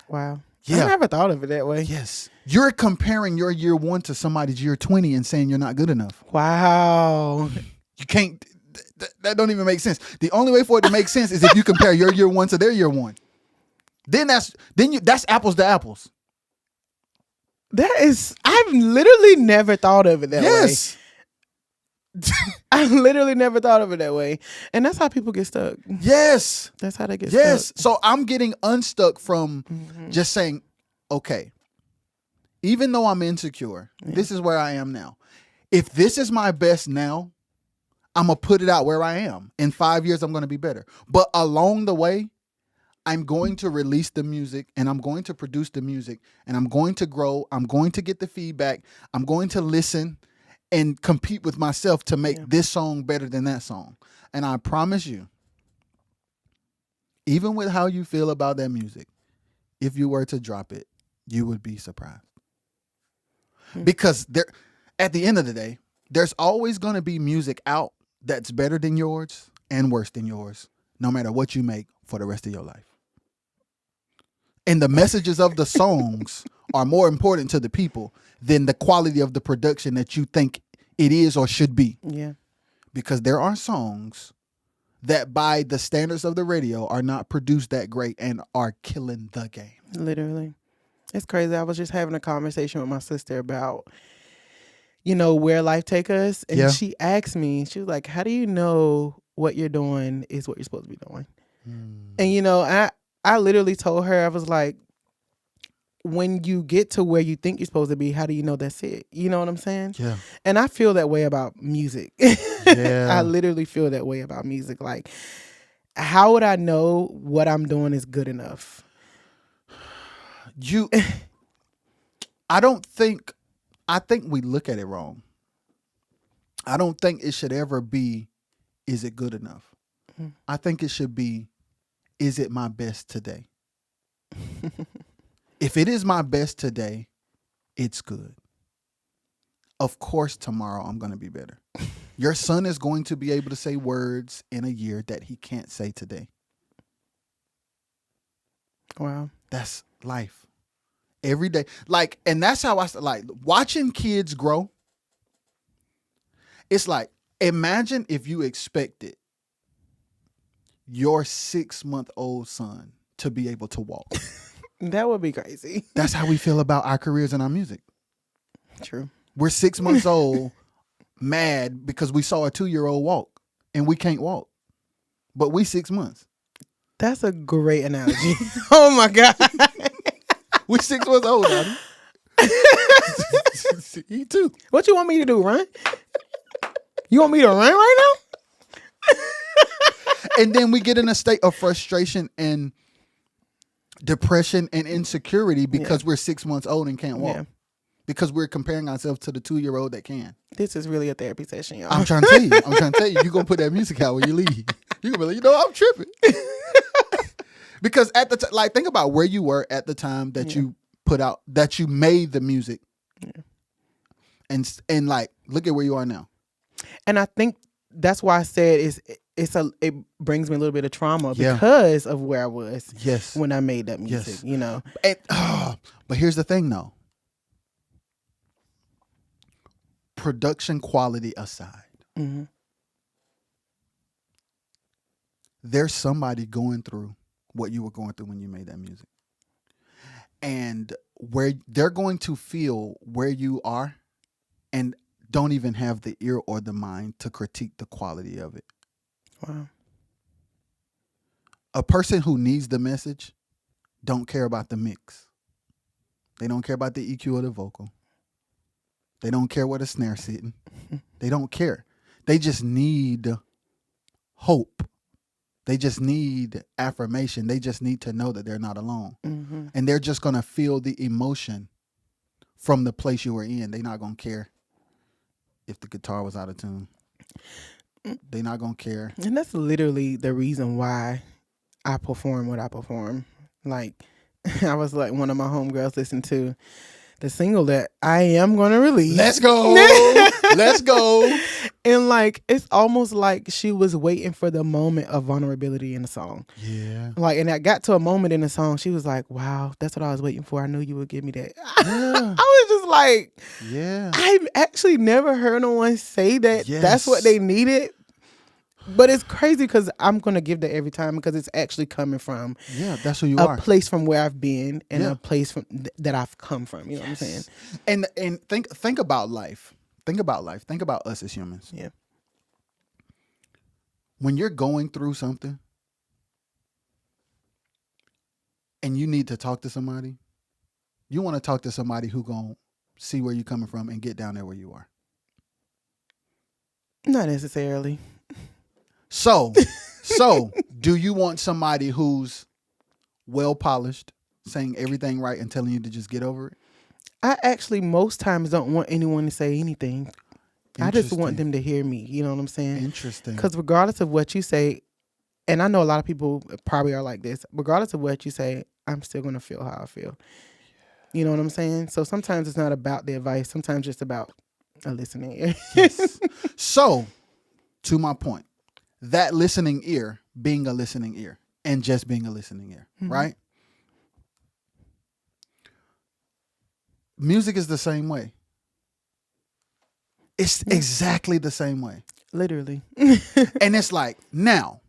Wow. Yeah. I never thought of it that way. Yes. You're comparing your year 1 to somebody's year 20 and saying you're not good enough. Wow. You can't, that don't even make sense. The only way for it to make sense is if you compare your year 1 to their year 1. Then that's apples to apples. I've literally never thought of it that way. Yes. I literally never thought of it that way. And that's how people get stuck. Yes. That's how they get Yes. stuck. So I'm getting unstuck from just saying, okay, even though I'm insecure, this is where I am now. If this is my best now, I'm going to put it out where I am. In 5 years, I'm going to be better. But along the way, I'm going to release the music and I'm going to produce the music and I'm going to grow. I'm going to get the feedback. I'm going to listen and compete with myself to make this song better than that song. And I promise you, even with how you feel about that music, if you were to drop it, you would be surprised. Because at the end of the day, there's always going to be music out that's better than yours and worse than yours, no matter what you make for the rest of your life. And the messages of the songs are more important to the people than the quality of the production that you think it is or should be. Yeah. Because there are songs that by the standards of the radio are not produced that great and are killing the game. Literally. It's crazy. I was just having a conversation with my sister about, where life take us. And she asked me, she was like, how do you know what you're doing is what you're supposed to be doing? And, I literally told her, I was like, when you get to where you think you're supposed to be, how do you know that's it? You know what I'm saying? Yeah. And I feel that way about music. Yeah. I literally feel that way about music. Like, how would I know what I'm doing is good enough? I think we look at it wrong. I don't think it should ever be, is it good enough? I think it should be, is it my best today? If it is my best today, it's good. Of course, tomorrow I'm going to be better. Your son is going to be able to say words in a year that he can't say today. Wow. That's life. Every day. And that's how I watching kids grow. It's like, imagine if you expected your 6-month-old son to be able to walk. That would be crazy. That's how we feel about our careers and our music. True. We're 6 months old, mad because we saw a 2-year-old walk and we can't walk. But we 6 months. That's a great analogy. Oh my God. We 6 months old, Daddy. He too. What you want me to do, run? You want me to run right now? And then we get in a state of frustration and depression and insecurity because we're 6 months old and can't walk. Yeah. Because we're comparing ourselves to the 2-year-old that can. This is really a therapy session, y'all. I'm trying to tell you. You're going to put that music out when you leave. You're going to be like, I'm tripping. Because at the time, think about where you were at the time that you put out, that you made the music. Yeah. And look at where you are now. And I think that's why I said it brings me a little bit of trauma because of where I was when I made that music, And, but here's the thing though. Production quality aside, there's somebody going through what you were going through when you made that music. And where they're going to feel where you are and don't even have the ear or the mind to critique the quality of it. Wow. A person who needs the message don't care about the mix. They don't care about the EQ or the vocal. They don't care where the snare's sitting. They don't care. They just need hope. They just need affirmation. They just need to know that they're not alone. Mm-hmm. And they're just going to feel the emotion from the place you were in. They're not going to care if the guitar was out of tune. They're not gonna care. And that's literally the reason why I perform what I perform. Like, I was like, one of my homegirls listened to the single that I am going to release. Let's go. Let's go. And like, it's almost like she was waiting for the moment of vulnerability in the song. Yeah. Like, and I got to a moment in the song, she was like, wow, that's what I was waiting for. I knew you would give me that. Yeah. I was just like, yeah. I've actually never heard no one say that that's what they needed. But it's crazy because I'm going to give that every time because it's actually coming from that's who you are. A place from where I've been and a place from that I've come from. You know what I'm saying? And think about life. Think about life. Think about us as humans. Yeah. When you're going through something and you need to talk to somebody, you want to talk to somebody who going to see where you're coming from and get down there where you are. Not necessarily. So do you want somebody who's well polished, saying everything right and telling you to just get over it? I actually most times don't want anyone to say anything. I just want them to hear me. You know what I'm saying? Interesting. Because regardless of what you say, and I know a lot of people probably are like this, regardless of what you say, I'm still going to feel how I feel. You know what I'm saying? So sometimes it's not about the advice. Sometimes it's about a listening ear. Yes. So, to my point, that listening ear being a listening ear and just being a listening ear, right? Music is the same way. It's exactly the same way. Literally. And it's like, now,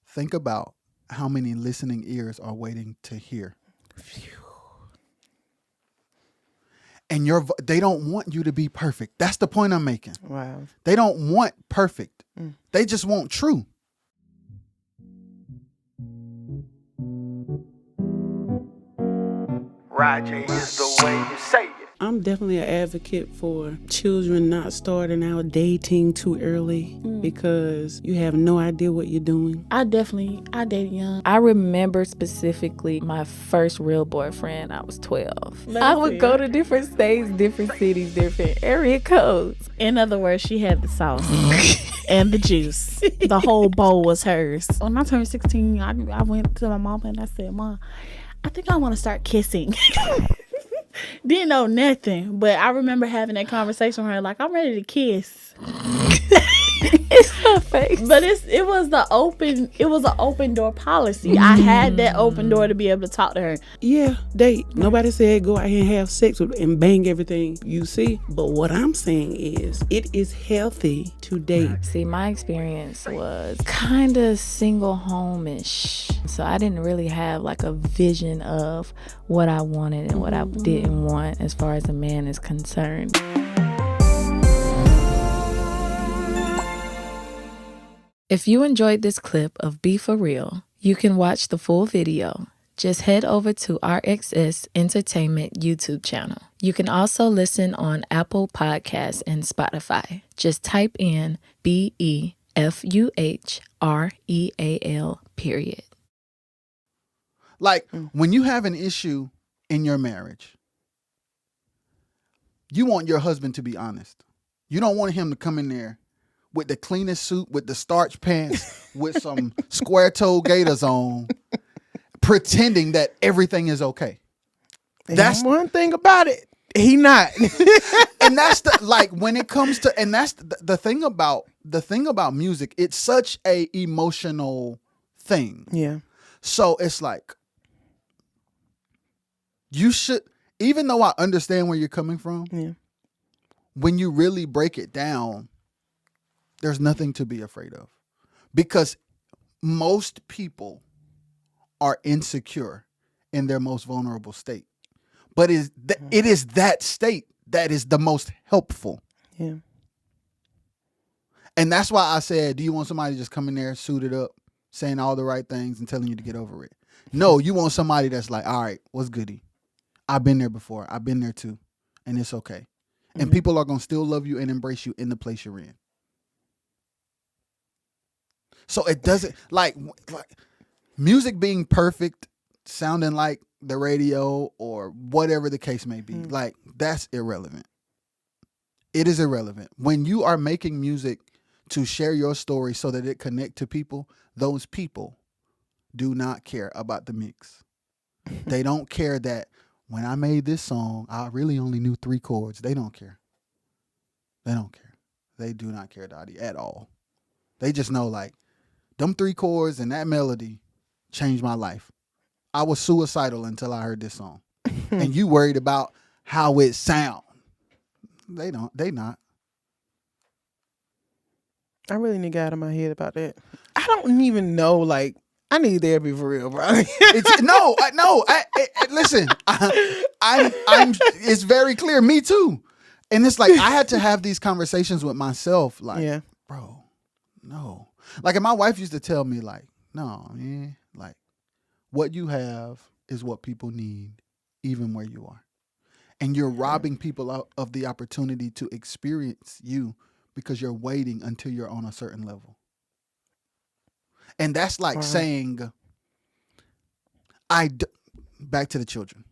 think about how many listening ears are waiting to hear. And they don't want you to be perfect. That's the point I'm making. Wow. They don't want perfect. They just want true. Roger is the way you say it. I'm definitely an advocate for children not starting out dating too early because you have no idea what you're doing. I dated young. I remember specifically my first real boyfriend. I was 12. I would go to different states, different cities, different area codes. In other words, she had the sauce and the juice. The whole bowl was hers. When I turned 16, I went to my mom and I said, Mom, I think I want to start kissing. Didn't know nothing, but I remember having that conversation with her, like, I'm ready to kiss. It's her face. But it was an open door policy. I had that open door to be able to talk to her. Yeah, date. Nobody said go out here and have sex and bang everything you see. But what I'm saying is it is healthy to date. See, my experience was kind of single home-ish. So I didn't really have like a vision of what I wanted and what I didn't want as far as a man is concerned. If you enjoyed this clip of Be For Real, you can watch the full video. Just head over to RXS Entertainment YouTube channel. You can also listen on Apple Podcasts and Spotify. Just type in BEFUHREAL. Like, when you have an issue in your marriage, you want your husband to be honest. You don't want him to come in there with the cleanest suit, with the starch pants, with some square-toe gaiters on, pretending that everything is okay. That's one thing about it. He not. And that's when it comes to, and that's the thing about music, it's such a emotional thing. Yeah. So it's like, you should, even though I understand where you're coming from, when you really break it down, there's nothing to be afraid of, because most people are insecure in their most vulnerable state. But it is that state that is the most helpful. Yeah. And that's why I said, do you want somebody just coming there suited up, saying all the right things and telling you to get over it? No, you want somebody that's like, all right, what's goody? I've been there before. I've been there too. And it's okay. And people are going to still love you and embrace you in the place you're in. So it doesn't, like music being perfect, sounding like the radio or whatever the case may be, like, that's irrelevant. It is irrelevant. When you are making music to share your story so that it connect to people, those people do not care about the mix. They don't care that when I made this song, I really only knew 3 chords. They don't care. They don't care. They do not care, Dottie, at all. They just know, like, them 3 chords and that melody changed my life. I was suicidal until I heard this song. And you worried about how it sound. They not. I really need to get out of my head about that. I don't even know, like, I need therapy for real, bro. Listen, I'm. It's very clear. Me too. And it's like I had to have these conversations with myself. Like, bro, no. Like, and my wife used to tell me, like, no, man, like, what you have is what people need, even where you are, and you're robbing people out of the opportunity to experience you because you're waiting until you're on a certain level. And that's like saying, back to the children,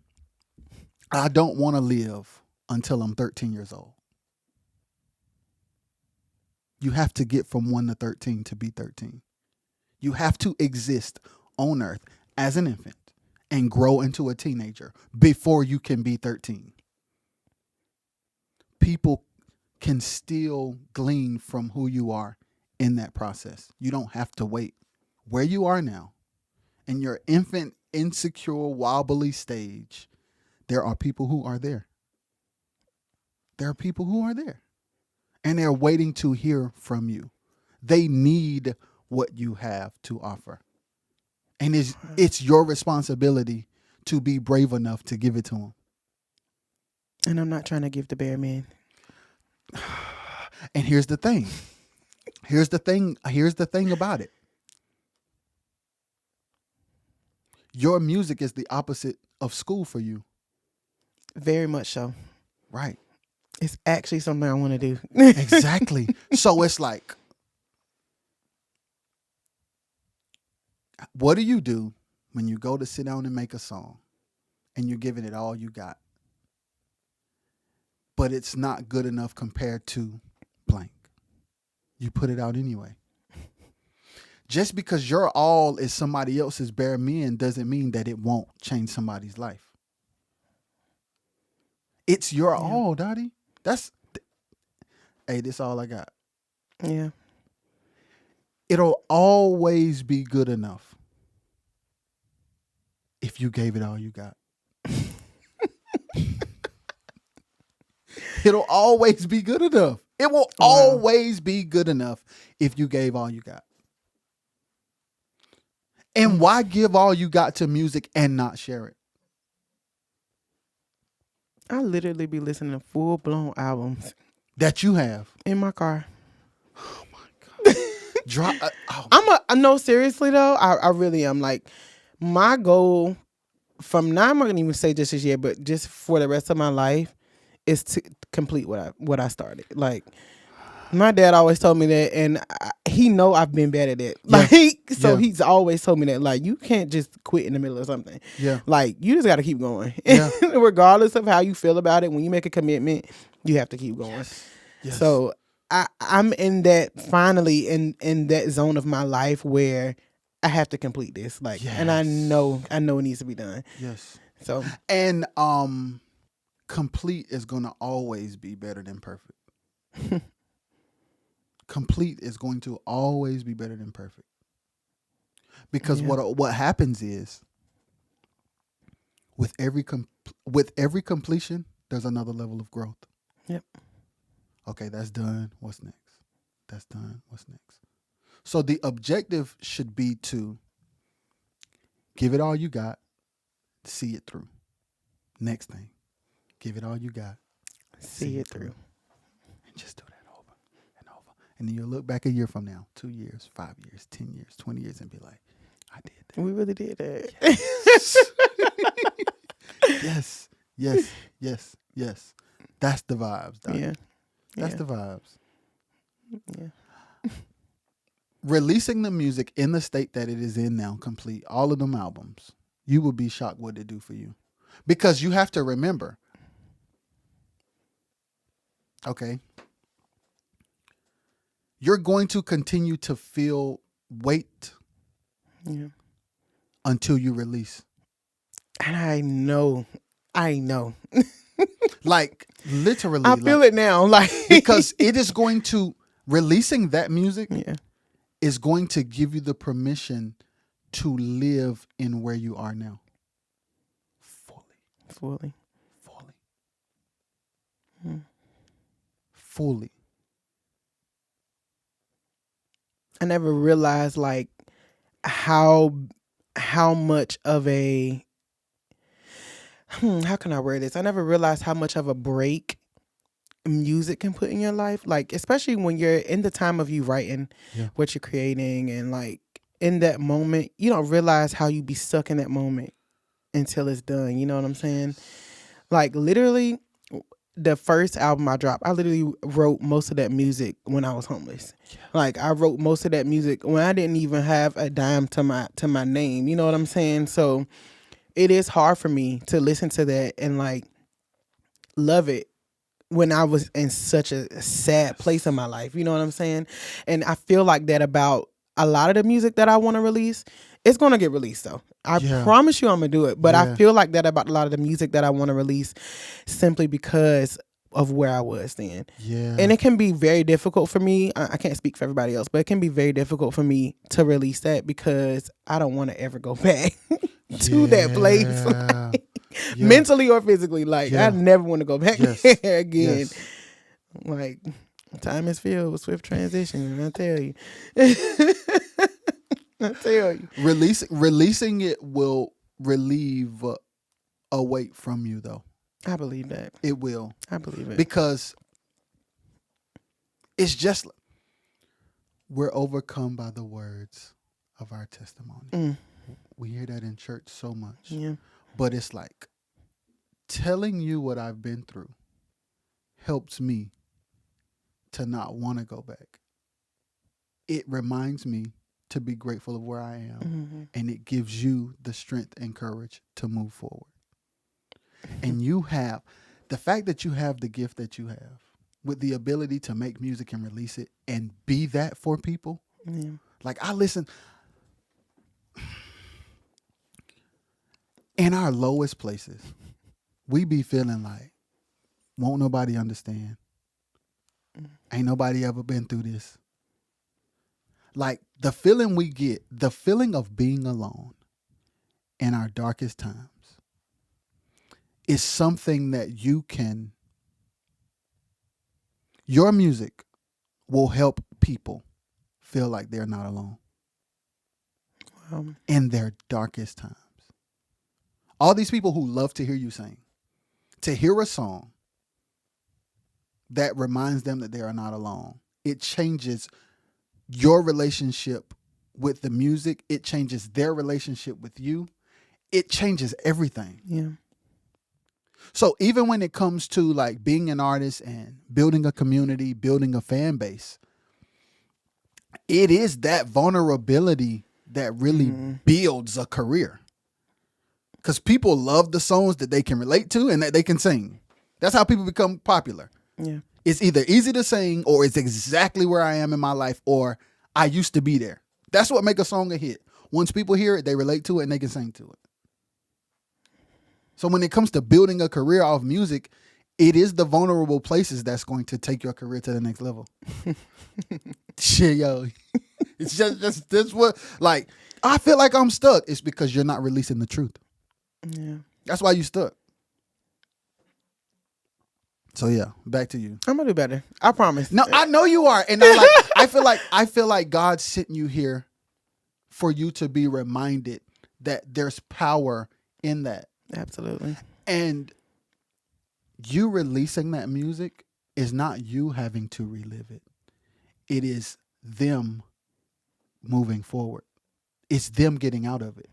I don't want to live until I'm 13 years old. You have to get from 1 to 13 to be 13. You have to exist on earth as an infant and grow into a teenager before you can be 13. People can still glean from who you are in that process. You don't have to wait. Where you are now, in your infant, insecure, wobbly stage, there are people who are there. There are people who are there. And they're waiting to hear from you. They need what you have to offer. And it's your responsibility to be brave enough to give it to them. And I'm not trying to give the bare man. And here's the thing. Here's the thing about it. Your music is the opposite of school for you. Very much so. Right. It's actually something I want to do. Exactly. So it's like, what do you do when you go to sit down and make a song and you're giving it all you got, but it's not good enough compared to blank? You put it out anyway. Just because your all is somebody else's bare min doesn't mean that it won't change somebody's life. It's your all, Dottie. This all I got. Yeah. It'll always be good enough if you gave it all you got. It'll always be good enough. It will always be good enough if you gave all you got. And why give all you got to music and not share it? I literally be listening to full-blown albums. That you have. In my car. Oh, my God. No, seriously, though, I really am. Like, my goal from now, I'm not going to even say just this year, but just for the rest of my life, is to complete what I started. Like, my dad always told me that, and he know I've been bad at it. Like, he's always told me that, like, you can't just quit in the middle of something. Yeah. Like, you just got to keep going. Yeah. Regardless of how you feel about it, when you make a commitment, you have to keep going. Yes. So I'm in that, finally in that zone of my life where I have to complete this. Like, and I know it needs to be done. Yes. So, and complete is going to always be better than perfect. Complete is going to always be better than perfect. Because what happens is, with every completion, there's another level of growth. Yep. Okay, that's done. What's next? That's done. What's next? So the objective should be to give it all you got, see it through. Next thing, give it all you got, see it through. And just do that over and over. And then you'll look back a year from now, 2 years, 5 years, 10 years, 20 years, and be like, I did that. We really did that. Yes. Yes. Yes. Yes. That's the vibes, Dottie. Yeah. That's the vibes. Yeah. Releasing the music in the state that it is in now, complete, all of them albums, you will be shocked what it do for you. Because you have to remember, okay, you're going to continue to feel weight until you release. And I know. Like literally. I feel it now. Like because it is going to, releasing that music yeah. is going to give you the permission to live in where you are now. Fully. Fully. I never realized like how much of a how can I word this? I never realized how much of a break music can put in your life. Like, especially when you're in the time of you writing what you're creating, and like in that moment, you don't realize how you be stuck in that moment until it's done. You know what I'm saying? Like literally the first album I dropped, I literally wrote most of that music when I was homeless. Yeah. Like I wrote most of that music when I didn't even have a dime to my name. You know what I'm saying? So it is hard for me to listen to that and like love it when I was in such a sad place in my life. You know what I'm saying? And I feel like that about a lot of the music that I want to release. It's going to get released though. I promise you I'm going to do it. But I feel like that about a lot of the music that I want to release simply because of where I was then. Yeah. And it can be very difficult for me. I can't speak for everybody else, but it can be very difficult for me to release that because I don't want to ever go back to that place. Like, mentally or physically. Like I never want to go back there again. Yes. Like time is filled with swift transition, and I tell you. I tell you. Releasing it will relieve a weight from you, though. I believe that. It will. I believe it. Because it's just, we're overcome by the words of our testimony. Mm. We hear that in church so much. Yeah. But it's like, telling you what I've been through helps me to not want to go back. It reminds me to be grateful of where I am, and it gives you the strength and courage to move forward. And you have, the fact that you have the gift that you have, with the ability to make music and release it and be that for people. Yeah. Like I listen, in our lowest places, we be feeling like, won't nobody understand. Ain't nobody ever been through this. Like the feeling we get, the feeling of being alone in our darkest times is something that your music will help people feel like they're not alone in their darkest times. All these people who love to hear you sing, to hear a song that reminds them that they are not alone, it changes your relationship with the music. It changes their relationship with you. It changes everything. Yeah. So even when it comes to like being an artist and building a community, building a fan base, it is that vulnerability that really builds a career. Because people love the songs that they can relate to and that they can sing. That's how people become popular. Yeah. It's either easy to sing, or it's exactly where I am in my life, or I used to be there. That's what make a song a hit. Once people hear it, they relate to it and they can sing to it. So when it comes to building a career off music, it is the vulnerable places that's going to take your career to the next level. Shit, yo. It's just this what, like, I feel like I'm stuck. It's because you're not releasing the truth. Yeah. That's why you stuck. So yeah, back to you. I'm gonna do better. I promise. No, I know you are, and I feel like God sent you here for you to be reminded that there's power in that. Absolutely. And you releasing that music is not you having to relive it. It is them moving forward. It's them getting out of it.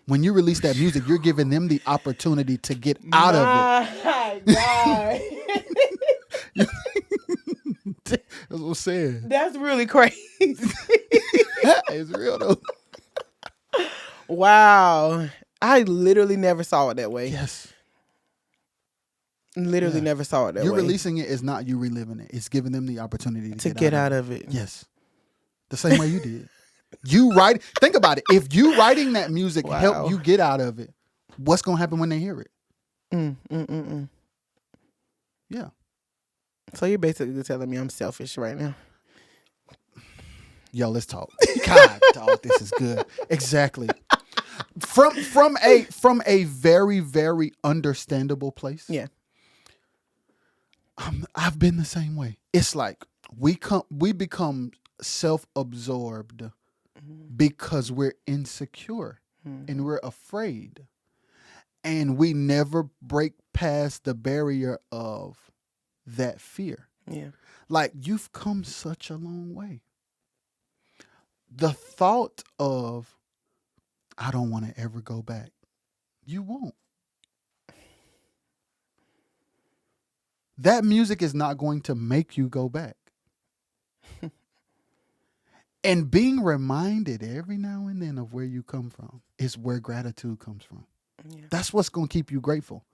When you release that music, you're giving them the opportunity to get out of it. God. That's what I'm saying. That's really crazy. It's real though. Wow. I literally never saw it that way. Yes. Literally never saw it that you way. releasing it is not you reliving it. It's giving them the opportunity to get out of it. Yes. The same way you did. You write. Think about it. If you writing that music help you get out of it, what's going to happen when they hear it? Yeah. So you're basically telling me I'm selfish right now. Yo, let's talk. God, dog, this is good. Exactly. From a very, very understandable place. Yeah. I've been the same way. It's like we become self-absorbed because we're insecure and we're afraid. And we never break past the barrier of that fear. Yeah. Like, you've come such a long way. The thought of, I don't want to ever go back. You won't. That music is not going to make you go back. And being reminded every now and then of where you come from is where gratitude comes from. Yeah. That's what's going to keep you grateful.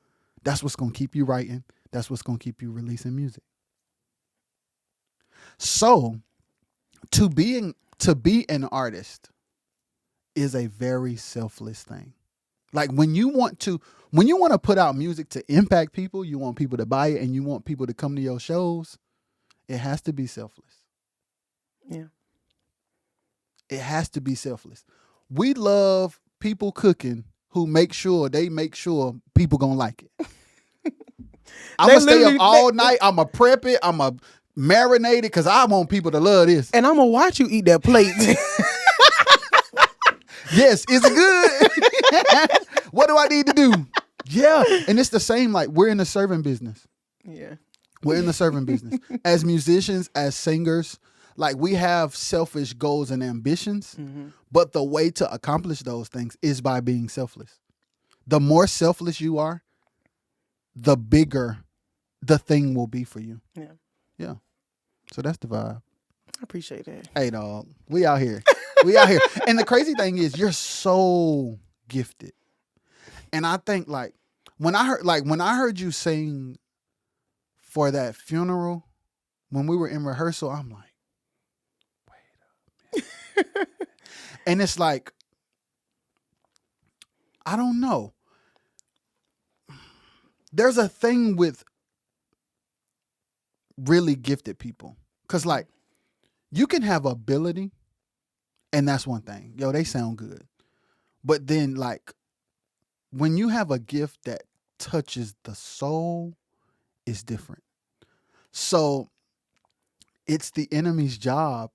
That's what's going to keep you writing. That's what's going to keep you releasing music. So, to be an artist is a very selfless thing. Like when you want to put out music to impact people, you want people to buy it and you want people to come to your shows, it has to be selfless. Yeah. It has to be selfless. We love people cooking who make sure people gonna like it. I'm gonna stay up all night. I'm gonna prep it. I'm gonna marinate it because I want people to love this. And I'm gonna watch you eat that plate. Yes, is it good? What do I need to do? Yeah. And it's the same, like we're in the serving business. Yeah. We're in the serving business. As musicians, as singers, like we have selfish goals and ambitions, but the way to accomplish those things is by being selfless. The more selfless you are, the bigger the thing will be for you. Yeah. Yeah. So that's the vibe. I appreciate that. Hey, dog. We out here. We out here. And the crazy thing is you're so gifted. And I think when I heard you sing for that funeral, when we were in rehearsal, I'm like, wait a minute. And it's like, I don't know. There's a thing with really gifted people. Because like, you can have ability, and that's one thing. Yo, they sound good. But then like, when you have a gift that touches the soul, it's different. So it's the enemy's job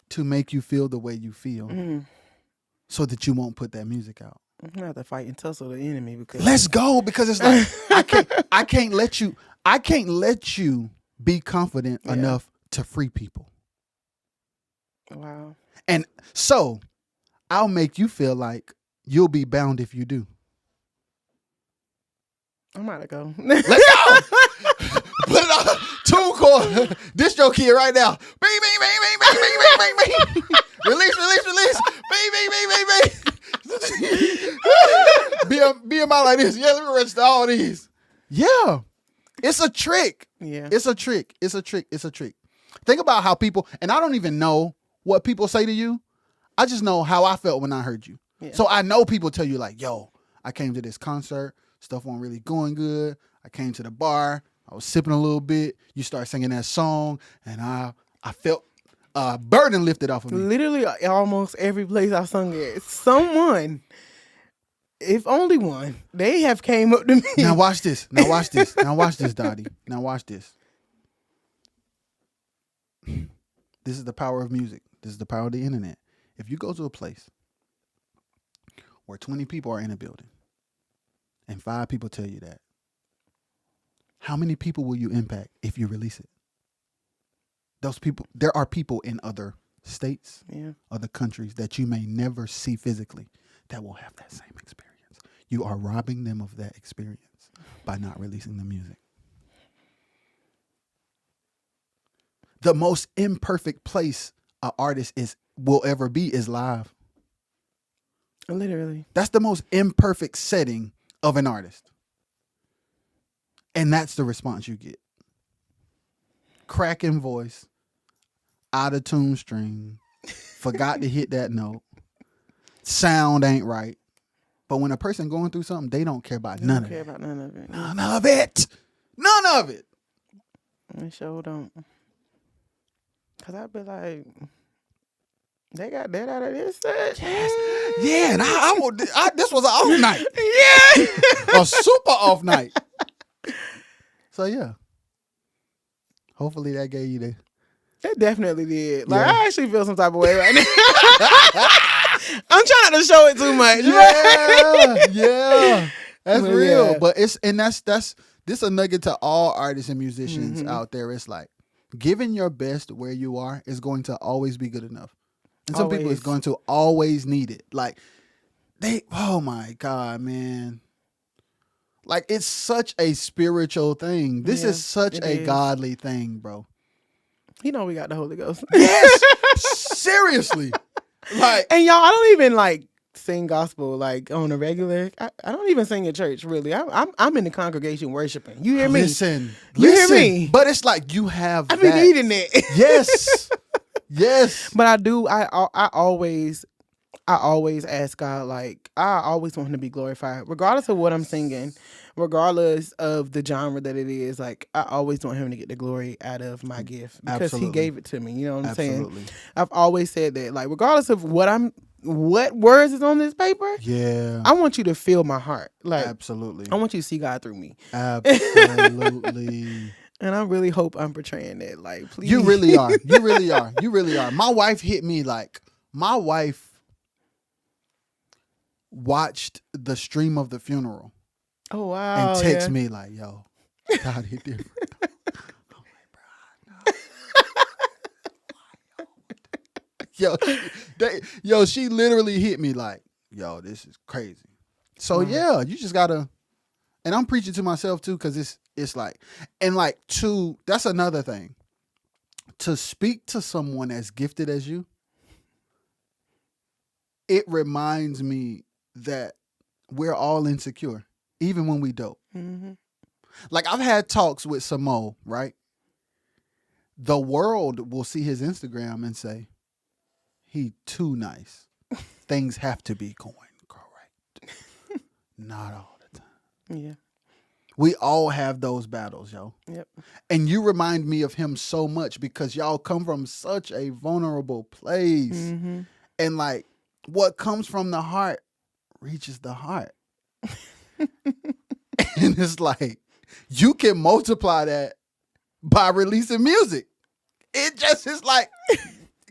to make you feel the way you feel so that you won't put that music out. I'm gonna have to fight and tussle the enemy because let's go, because it's like I can't let you be confident enough to free people. Wow. And so I'll make you feel like you'll be bound if you do. I'm about to go. Let's go. Put it on. TuneCore. This your kid right now. Bing, bing, bing, bing, bing, bing, bing, bing, bing. Release. Bing, bing, bing, bing, bing. Be about like this. Yeah, let me register all these. Yeah. It's a trick. Yeah. It's a trick. Think about how people, and I don't even know what people say to you. I just know how I felt when I heard you. Yeah. So I know people tell you like, yo, I came to this concert. Stuff wasn't really going good. I came to the bar. I was sipping a little bit. You start singing that song, and I felt a burden lifted off of me. Literally, almost every place I sung at, someone, if only one, they have came up to me. Now watch this. Now watch this, Dottie. Now watch this. This is the power of music. This is the power of the internet. If you go to a place where 20 people are in a building and 5 people tell you that, how many people will you impact if you release it? Those people, there are people in other states, other countries that you may never see physically that will have that same experience. You are robbing them of that experience by not releasing the music. The most imperfect place an artist will ever be is live. Literally. That's the most imperfect setting of an artist. And that's the response you get. Cracking voice, out of tune string, forgot to hit that note, sound ain't right. But when a person going through something, they don't care about none of it. None of it. None of it. None of it. They sure don't. Cause I'd be like, they got that out of this set. Yes. Yeah, and this was an off night. Yeah. A super off night. So yeah. Hopefully that gave you the. It definitely did. Like, Yeah. I actually feel some type of way right now. I'm trying not to show it too much. Yeah. That's But real. yeah. But that's this a nugget to all artists and musicians out there. It's like giving your best where you are is going to always be good enough. And some people is going to always need it. Like oh my God, man. Like it's such a spiritual thing. This is such a godly thing, bro. You know we got the Holy Ghost. Yes. Seriously. Like, and y'all, I don't even like sing gospel like on a regular. I don't even sing in church really. I'm in the congregation worshiping. You hear me? Listen. You hear me? But it's like you have. I be needing it. Yes. Yes. But I do. I always ask God, like, I always want him to be glorified, regardless of what I'm singing, regardless of the genre that it is. Like, I always want him to get the glory out of my gift because he gave it to me. You know what I'm saying? I've always said that, like, regardless of what words is on this paper, I want you to feel my heart. Like, absolutely. I want you to see God through me. Absolutely. And I really hope I'm portraying that. Like, please. You really are. You really are. You really are. My wife hit me like, my wife watched the stream of the funeral. Oh, wow. And text me like, yo, God hit different. I'm like, bro, no. She literally hit me like, yo, this is crazy. So yeah, you just gotta, and I'm preaching to myself too, because it's like, and like that's another thing. To speak to someone as gifted as you, it reminds me that we're all insecure, even when we dope. Mm-hmm. Like I've had talks with Samo, right? The world will see his Instagram and say, he too nice. Things have to be going correct. Not all the time. Yeah. We all have those battles, yo. Yep. And you remind me of him so much because y'all come from such a vulnerable place. Mm-hmm. And like what comes from the heart reaches the heart. And it's like, you can multiply that by releasing music. It just is like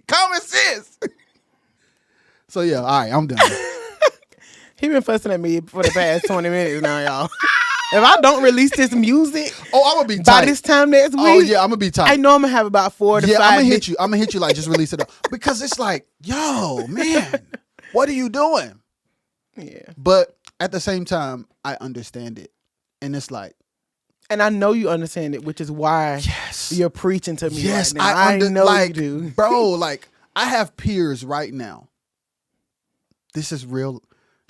common sense. So yeah, all right, I'm done. He been fussing at me for the past 20 minutes now, y'all. If I don't release this music, I'm gonna be tight. By this time next week. Oh yeah, I'm gonna be tight. I know I'm gonna have about 4 to 5. I'm gonna hit you like just release it up. Because it's like, yo, man, what are you doing? Yeah. But at the same time, I understand it. And it's like, and I know you understand it, which is why you're preaching to me right now. I know like, you do. Bro, like, I have peers right now. This is real.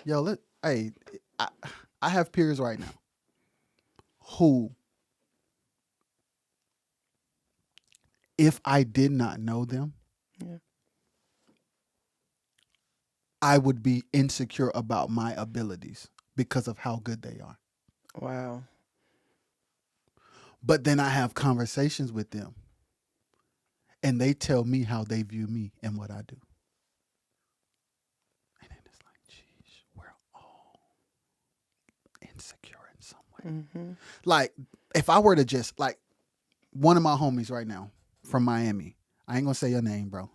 Yo, I have peers right now who, if I did not know them, I would be insecure about my abilities because of how good they are. Wow. But then I have conversations with them and they tell me how they view me and what I do. And then it's like, geez, we're all insecure in some way. Mm-hmm. Like, if I were to just, like, one of my homies right now from Miami, I ain't gonna say your name, bro.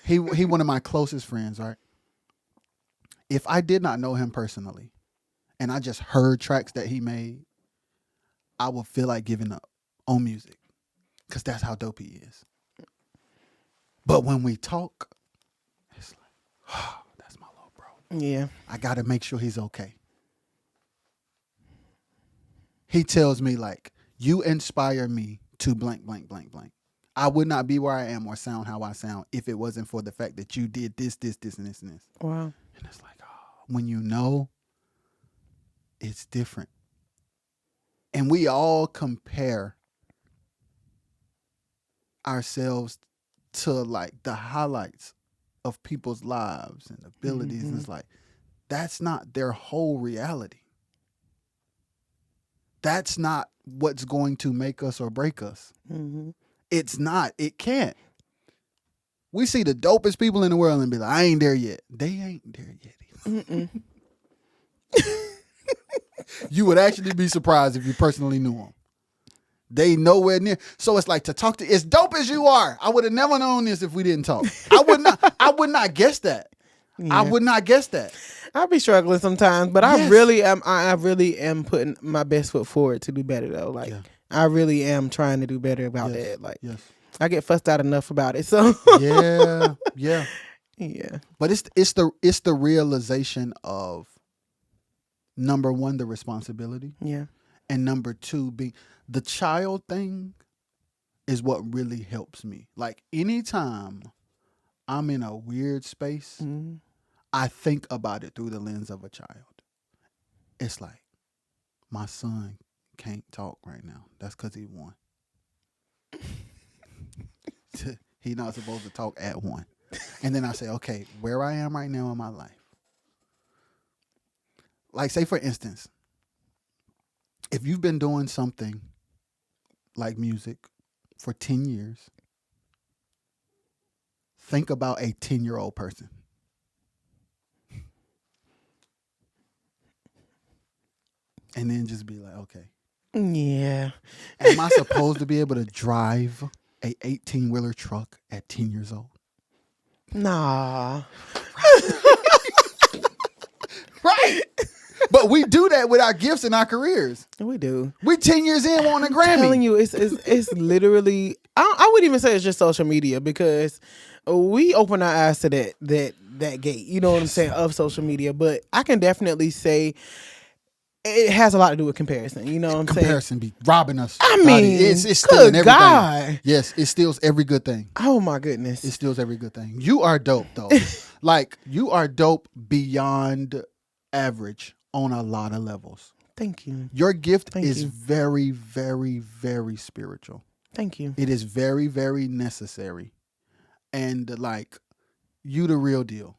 He one of my closest friends, right? If I did not know him personally and I just heard tracks that he made, I would feel like giving up on music because that's how dope he is. But when we talk, it's like, oh, that's my little bro. Yeah. I got to make sure he's okay. He tells me like, you inspire me to blank, blank, blank, blank. I would not be where I am or sound how I sound if it wasn't for the fact that you did this, this, this, and this, and this. Wow. And it's like, oh, when you know, it's different. And we all compare ourselves to like the highlights of people's lives and abilities. And it's like, that's not their whole reality. That's not what's going to make us or break us. It's not. It can't. We see the dopest people in the world and be like, I ain't there yet. They ain't there yet either. You would actually be surprised if you personally knew them. They nowhere near. So it's like, to talk to, as dope as you are, I would have never known this if we didn't talk. I would not guess that. Yeah. I would not guess that. I'll be struggling sometimes, but yes. I really am putting my best foot forward to do better though. Like I really am trying to do better about that. Like I get fussed out enough about it. So yeah. But it's the realization of, number one, the responsibility. Yeah. And number two, being the child thing is what really helps me. Like anytime I'm in a weird space, I think about it through the lens of a child. It's like, my son can't talk right now. That's because he won. He's not supposed to talk at 1. And then I say, okay, where I am right now in my life. Like, say, for instance, if you've been doing something like music for 10 years, think about a 10-year-old person. And then just be like, okay. Yeah. Am I supposed to be able to drive a 18-wheeler truck at 10 years old? Nah. Right. But we do that with our gifts and our careers. We do. We 10 years in wanting a Grammy. I'm telling you, it's literally, I wouldn't even say it's just social media, because we open our eyes to that gate, you know what I'm saying, of social media. But I can definitely say it has a lot to do with comparison. You know what I'm saying? Comparison be robbing us. I mean, it's stealing everything. God. Yes, it steals every good thing. Oh my goodness. It steals every good thing. You are dope though. Like, you are dope beyond average on a lot of levels. Thank you. Your gift is very, very, very spiritual. Thank you. It is very, very necessary. And like, you the real deal.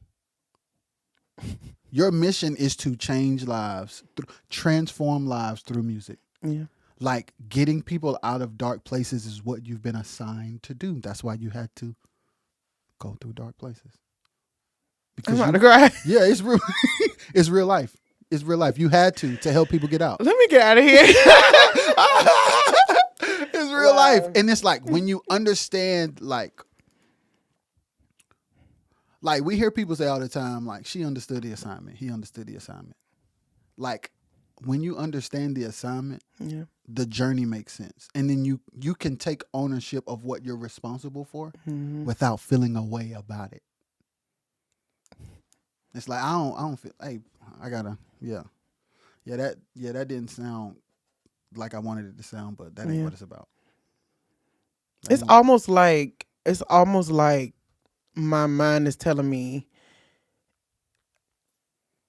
Your mission is to change lives, transform lives through music. Yeah. Like, getting people out of dark places is what you've been assigned to do. That's why you had to go through dark places. Because I'm about to cry. Yeah, it's real. It's real life. It's real life. You had to help people get out. Let me get out of here. It's real life. And it's like, when you understand, like we hear people say all the time, like, she understood the assignment. He understood the assignment. Like, when you understand the assignment, the journey makes sense. And then you can take ownership of what you're responsible for without feeling a way about it. It's like, I don't feel, hey, I gotta, that didn't sound like I wanted it to sound, but that ain't what it's about. It's almost like my mind is telling me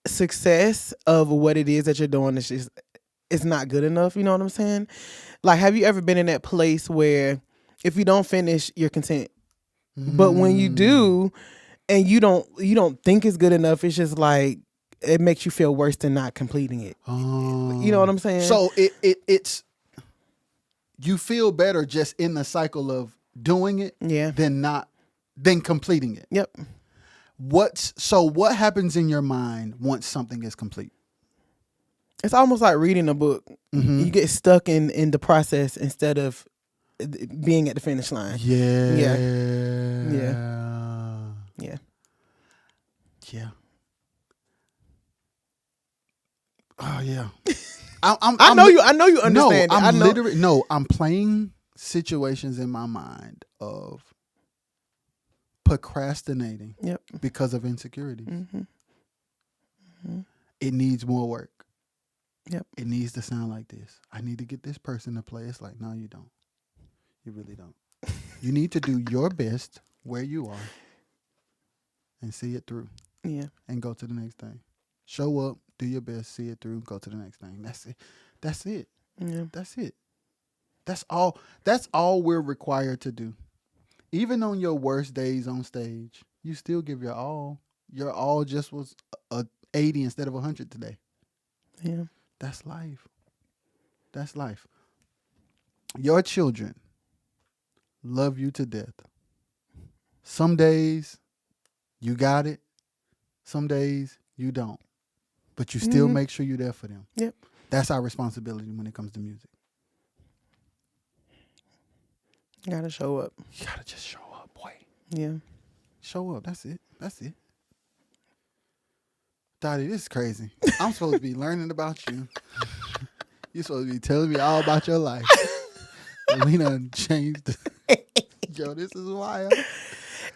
success of what it is that you're doing is just, it's not good enough. You know what I'm saying? Like, have you ever been in that place where if you don't finish, you're content, but when you do, and you don't think it's good enough, it's just like, it makes you feel worse than not completing it. You know what I'm saying? So it's you feel better just in the cycle of doing it than completing it. Yep. What happens in your mind once something is complete? It's almost like reading a book. You get stuck in the process instead of being at the finish line. Yeah. Oh yeah. I know you understand. I'm playing situations in my mind of procrastinating because of insecurities. It needs more work. It needs to sound like this. I need to get this person to play. It's like, no, you don't. You really don't. You need to do your best where you are and see it through. Yeah. And go to the next thing. Show up, do your best, see it through, go to the next thing. That's it. Yeah. That's it. That's all we're required to do. Even on your worst days on stage, you still give your all. Your all just was a 80 instead of 100 today. Yeah. That's life. That's life. Your children love you to death. Some days you got it. Some days you don't. But you still make sure you're there for them. Yep. That's our responsibility when it comes to music. You gotta show up. You gotta just show up, boy. Yeah. Show up. That's it. That's it. Dottie, this is crazy. I'm supposed to be learning about you. You're supposed to be telling me all about your life. And we done changed. Yo, this is wild.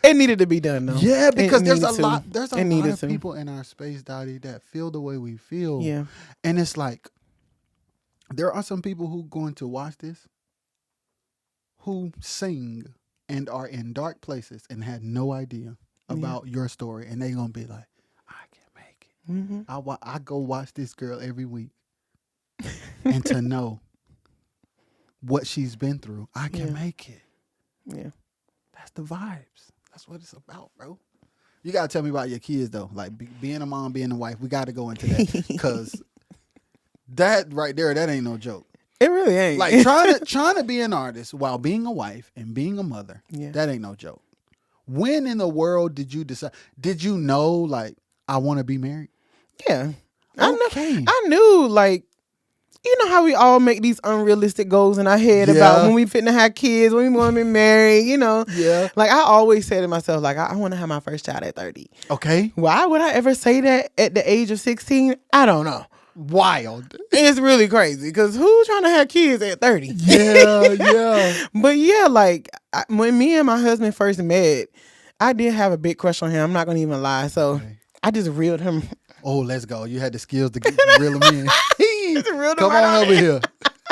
It needed to be done, though. Yeah, because there's a to. lot of to. people in our space, Dottie, that feel the way we feel. Yeah. And it's like, there are some people who going to watch this who sing and are in dark places and had no idea about your story. And they going to be like, I can make it. Mm-hmm. I go watch this girl every week. And to know what she's been through, I can make it. Yeah. That's the vibes. That's what it's about, bro. You got to tell me about your kids, though. Like, being a mom, being a wife, we got to go into that. Because that right there, that ain't no joke. It really ain't. Like, trying to be an artist while being a wife and being a mother, that ain't no joke. When in the world did you decide? Did you know, like, I want to be married? Yeah. Okay. I knew, like, you know how we all make these unrealistic goals in our head about when we finna have kids, when we want to be married, you know? Yeah. Like, I always say to myself, like, I want to have my first child at 30. Okay. Why would I ever say that at the age of 16? I don't know. Wild. It's really crazy because who's trying to have kids at 30? Yeah. But yeah, like, when me and my husband first met, I did have a big crush on him. I'm not going to even lie. So I just reeled him. Oh, let's go. You had the skills to reel him in. Come right on over here.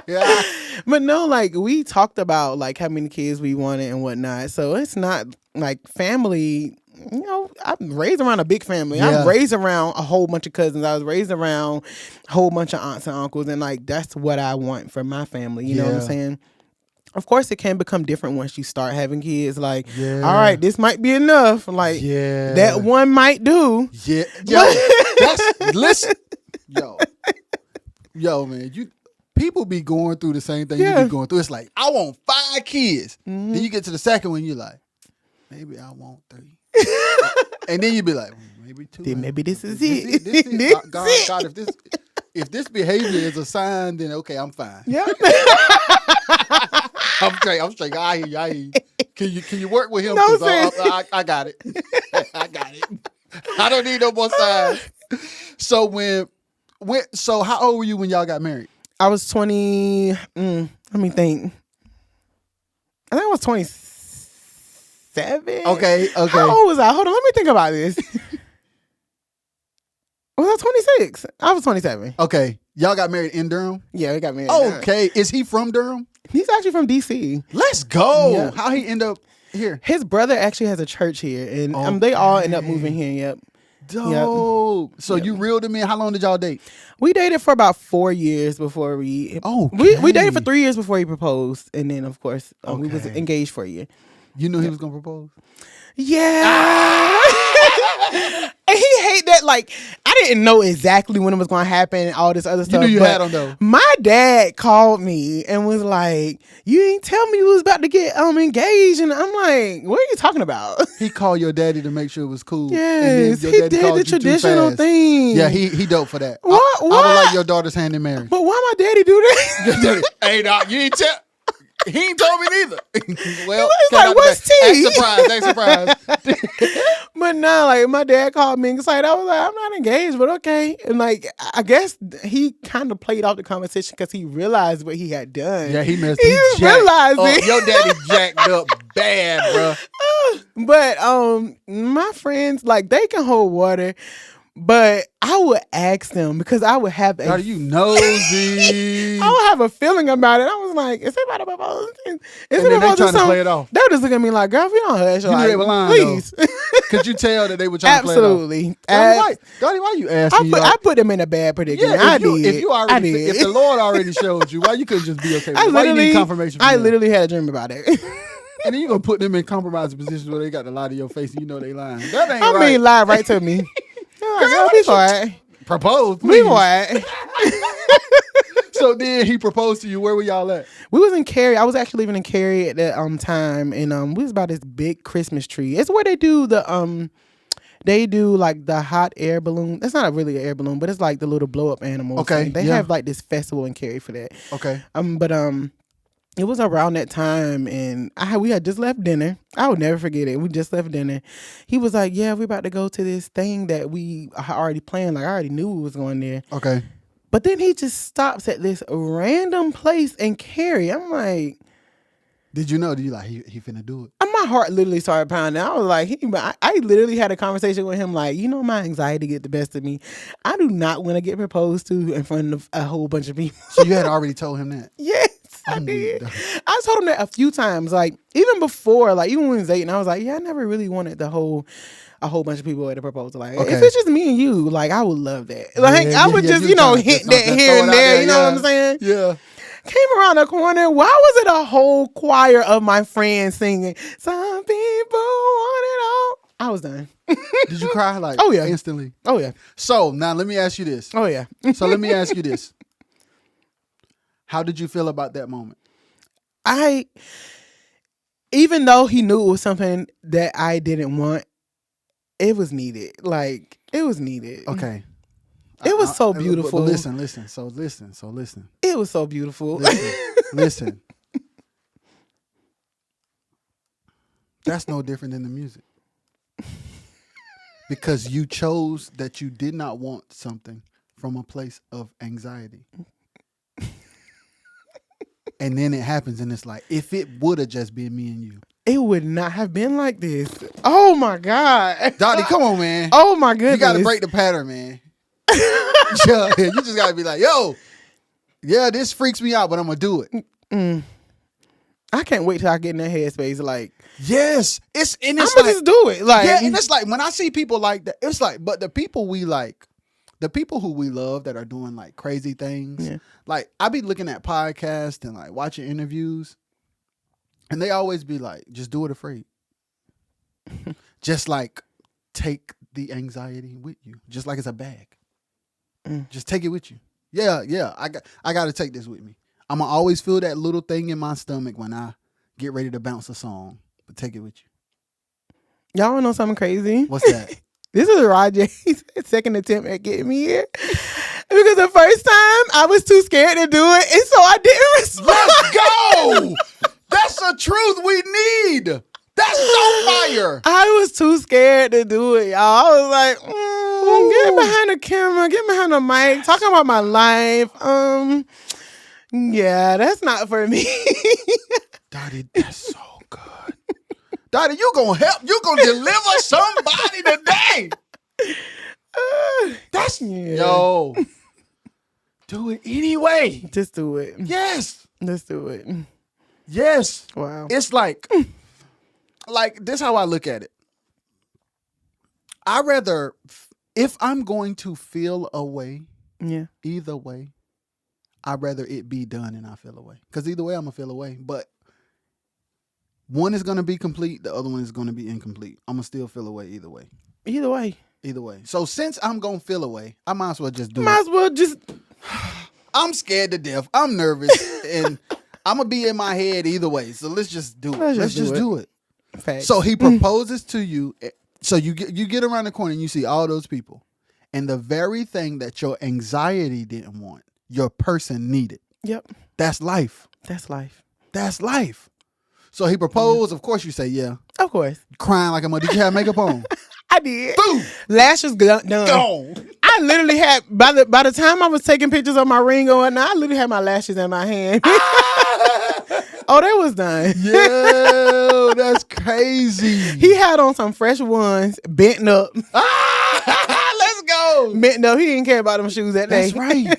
Yeah. But no, like, we talked about, like, how many kids we wanted and whatnot. So it's not, like, family. You know, I'm raised around a big family. Yeah. I'm raised around a whole bunch of cousins. I was raised around a whole bunch of aunts and uncles. And, like, that's what I want for my family. You know what I'm saying? Of course, it can become different once you start having kids. Like, all right, this might be enough. Like, that one might do. Yeah. Yo, listen. Yo, man, people be going through the same thing you be going through. It's like, I want 5 kids. Then you get to the second one, you're like, maybe I want 3. And then you be like, maybe 2. Then maybe this is it. This is God, if this behavior is a sign, then okay, I'm fine. Yeah. I'm straight. I hear you. Can you work with him? No, I got it. I got it. I don't need no more signs. So so how old were you when y'all got married? I was 20. Let me think. I think I was 27. Okay. How old was I? Hold on. Let me think about this. Was I 26? I was 27. Okay. Y'all got married in Durham? Yeah, we got married. Okay. Is he from Durham? He's actually from D.C. Let's go. Yeah. How he end up here? His brother actually has a church here, and they all end up moving here. Yep. Dope. Yep. So you reeled him in. How long did y'all date? We dated for about 4 years before we. Okay. We dated for 3 years before he proposed, and then of course we was engaged for a year. You knew he was gonna propose? Yeah. And he hate that. Like, I didn't know exactly when it was going to happen and all this other stuff. You knew you had him, though. My dad called me and was like, you ain't tell me you was about to get engaged. And I'm like, what are you talking about? He called your daddy to make sure it was cool. Yes, he did the traditional thing. Yeah, he dope for that. What? I would like your daughter's hand in marriage. But why my daddy do that? Hey, dog, you ain't tell. He ain't told me neither. Well, he's like, what's tea? Act surprised. But no, like, my dad called me excited. I was like, I'm not engaged, but okay. And like, I guess he kind of played off the conversation because he realized what he had done. Yeah, he messed. He realized it. Your daddy jacked up bad, bro. But my friends, like, they can hold water. But I would ask them because I would have Are you nosy? I would have a feeling about it. I was like, is it about to propose? And then they trying to play it off. They were just looking at me like, girl, if you don't hush. You like, knew they were lying, please. Could you tell that they were trying to play it off? Absolutely. Daddy, why you asking me? I put them in a bad predicament. Yeah, if if the Lord already showed you, why you couldn't just be okay with it? Why you need confirmation from I them? literally had a dream about it. And then you're going to put them in compromising positions where they got to lie to your face and you know they lying. That ain't I right. mean, lie right to me. Girl, be quiet. Propose, please. Be quiet. So then he proposed to you. Where were y'all at? We was in Cary. I was actually living in Cary at that time, and we was by this big Christmas tree. It's where they do the like the hot air balloon. It's not really an air balloon, but it's like the little blow up animals. Okay, They have like this festival in Cary for that. Okay. It was around that time, and we had just left dinner. I would never forget it. We just left dinner. He was like, "Yeah, we're about to go to this thing that we already planned. Like I already knew we was going there." Okay. But then he just stops at this random place in Cary. I'm like, did you know? Did you like he finna do it? my heart literally started pounding. I was like, I literally had a conversation with him like, you know, my anxiety get the best of me. I do not want to get proposed to in front of a whole bunch of people. So you had already told him that? Yes, I did. I told him that a few times, like even before, like even when we was dating, I was like, yeah, I never really wanted a whole bunch of people at a proposal. Like, if it's just me and you, like, I would love that. Like, I would just, hint that here and there. You know what I'm saying? Yeah. Came around the corner. Why was it a whole choir of my friends singing? Some people want it all. I was done. Did you cry like? Oh yeah, instantly. Oh yeah. So now let me ask you this. Oh yeah. So let me ask you this. How did you feel about that moment? Even though he knew it was something that I didn't want, it was needed. Like, it was needed. Okay. It was so beautiful. But listen. It was so beautiful. Listen. That's no different than the music. Because you chose that you did not want something from a place of anxiety. And then it happens and it's like, if it would have just been me and you. It would not have been like this. Oh my God. Dottie, come on, man. Oh my goodness. You got to break the pattern, man. You just got to be like, yo, yeah, this freaks me out, but I'm going to do it. I can't wait till I get in that headspace. Like, yes. I'm going to just do it. Like, yeah, and it's like, when I see people like that, it's like, but the people we like, the people who we love that are doing like crazy things, like I be looking at podcasts and like watching interviews, and they always be like, just do it afraid. Just like take the anxiety with you, just like it's a bag. Just take it with you. Yeah. I got to take this with me. I'm gonna always feel that little thing in my stomach when I get ready to bounce a song, but take it with you. Y'all wanna know something crazy? What's that? This is Raj's second attempt at getting me here. Because the first time I was too scared to do it, and so I didn't respond. Let's go! That's the truth we need. That's so fire. I was too scared to do it, y'all. I was like, get behind the camera, get behind the mic, talking about my life. Yeah, that's not for me. Dottie, that's so good. Dottie, you gonna help. You gonna deliver somebody today. That's yo. Do it anyway. Just do it. Yes. Just do it. Yes. Wow. It's like this how I look at it. I rather, if I'm going to feel a way, either way, I'd rather it be done and I feel away. Because either way, I'm going to feel away. But one is going to be complete. The other one is going to be incomplete. I'm going to still feel away either way. Either way. Either way. So since I'm going to feel away, I might as well just do it. Might as well just. I'm scared to death. I'm nervous. And I'm going to be in my head either way. So let's just do it. Let's just do it. Facts. So he proposes to you. So you get around the corner and you see all those people. And the very thing that your anxiety didn't want, your person needed. Yep. That's life. That's life. That's life. So he proposed. Of course you say yeah. Of course. Crying like a mother. Did you have makeup on? I did. Boom. Lashes done. Gone. I literally had, by the time I was taking pictures of my ring or whatnot, I literally had my lashes in my hand. Oh, that was done. Yo, that's crazy. He had on some fresh ones, bent up. Let's go. No, he didn't care about them shoes that day. That's right.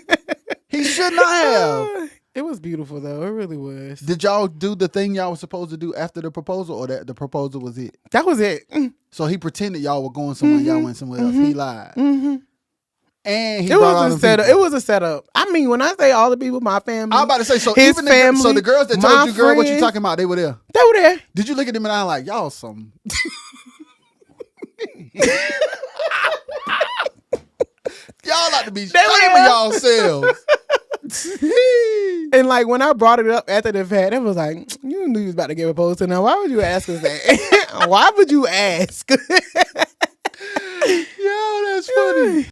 He should not have. It was beautiful though. It really was. Did y'all do the thing y'all was supposed to do after the proposal, or that the proposal was it? That was it. So he pretended y'all were going somewhere, y'all went somewhere else. He lied. Mm-hmm. And he It brought all was a them setup. people. It was a setup. I mean, when I say all the people, my family, I'm about to say, so his even family, so the girls that my told you, girl, what you friends, talking about, they were there. they were there. Did you look at them and I like, y'all some y'all like to be shaming y'all selves. And like when I brought it up after the fact, it was like, you knew you was about to get proposed to. Now, why would you ask us that? Why would you ask? Yo, that's funny.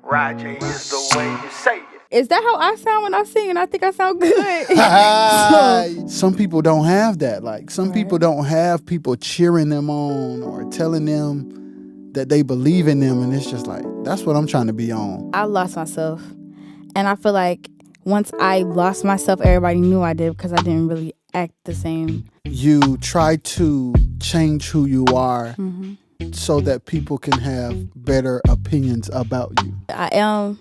Roger is the way you say it. Is that how I sound when I sing? And I think I sound good. Some people don't have that. Like some people don't have people cheering them on or telling them that they believe in them, and it's just like, that's what I'm trying to be on. I lost myself. And I feel like once I lost myself, everybody knew I did because I didn't really act the same. You try to change who you are so that people can have better opinions about you. I am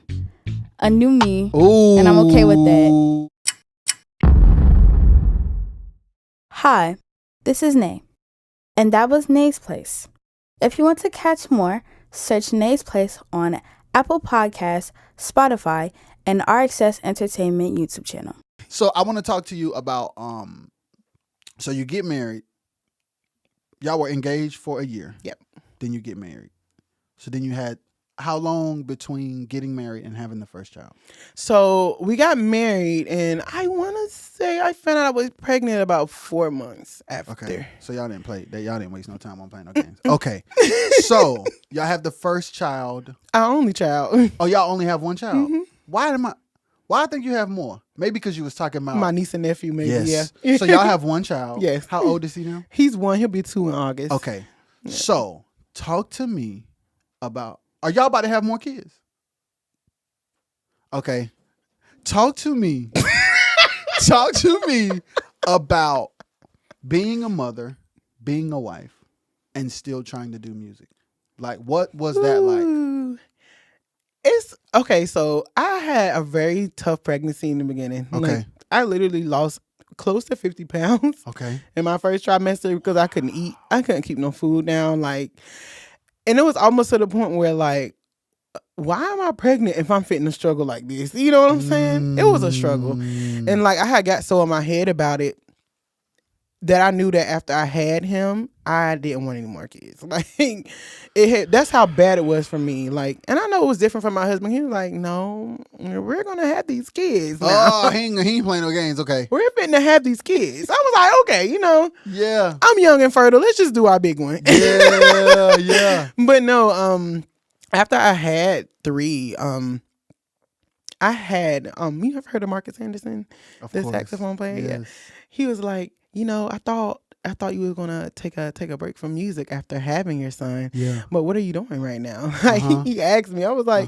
a new me, Ooh. and I'm okay with that. Hi, this is Nay, and that was Nay's Place. If you want to catch more, search Nay's Place on Apple Podcasts, Spotify, and RXS Entertainment YouTube channel. So I want to talk to you about, so you get married. Y'all were engaged for a year. Yep. Then you get married. So then you had, how long between getting married and having the first child? So we got married, and I want to say I found out I was pregnant about 4 months after. Okay. So y'all didn't play, y'all didn't waste no time on playing no games. Okay. So y'all have the first child. Our only child. Oh, y'all only have one child. Why I think you have more? Maybe because you was talking about My niece and nephew, maybe. Yes. Yeah. So y'all have one child. Yes. How old is he now? He's 1. He'll be 2 in August. Okay. Yeah. So talk to me about, are y'all about to have more kids? Okay. Talk to me. Talk to me about being a mother, being a wife, and still trying to do music. Like, what was that like? It's okay. So I had a very tough pregnancy in the beginning. Okay. Like, I literally lost close to 50 pounds. Okay. In my first trimester because I couldn't eat. I couldn't keep no food down. Like, and it was almost to the point where like, why am I pregnant if I'm fitting to struggle like this? You know what I'm saying? It was a struggle. And like I had got so in my head about it that I knew that after I had him, I didn't want any more kids. Like that's how bad it was for me. Like, and I know it was different from my husband. He was like, no, we're going to have these kids now. Oh, he ain't playing no games. Okay. We're fitting to have these kids. I was like, okay, you know, Yeah. I'm young and fertile. Let's just do our big one. Yeah. Yeah. But no, after I had 3, I had you ever heard of Marcus Anderson, the saxophone player? Yes. Yeah. He was like, you know, I thought you were gonna take a break from music after having your son. Yeah. But what are you doing right now? Like he asked me. I was like,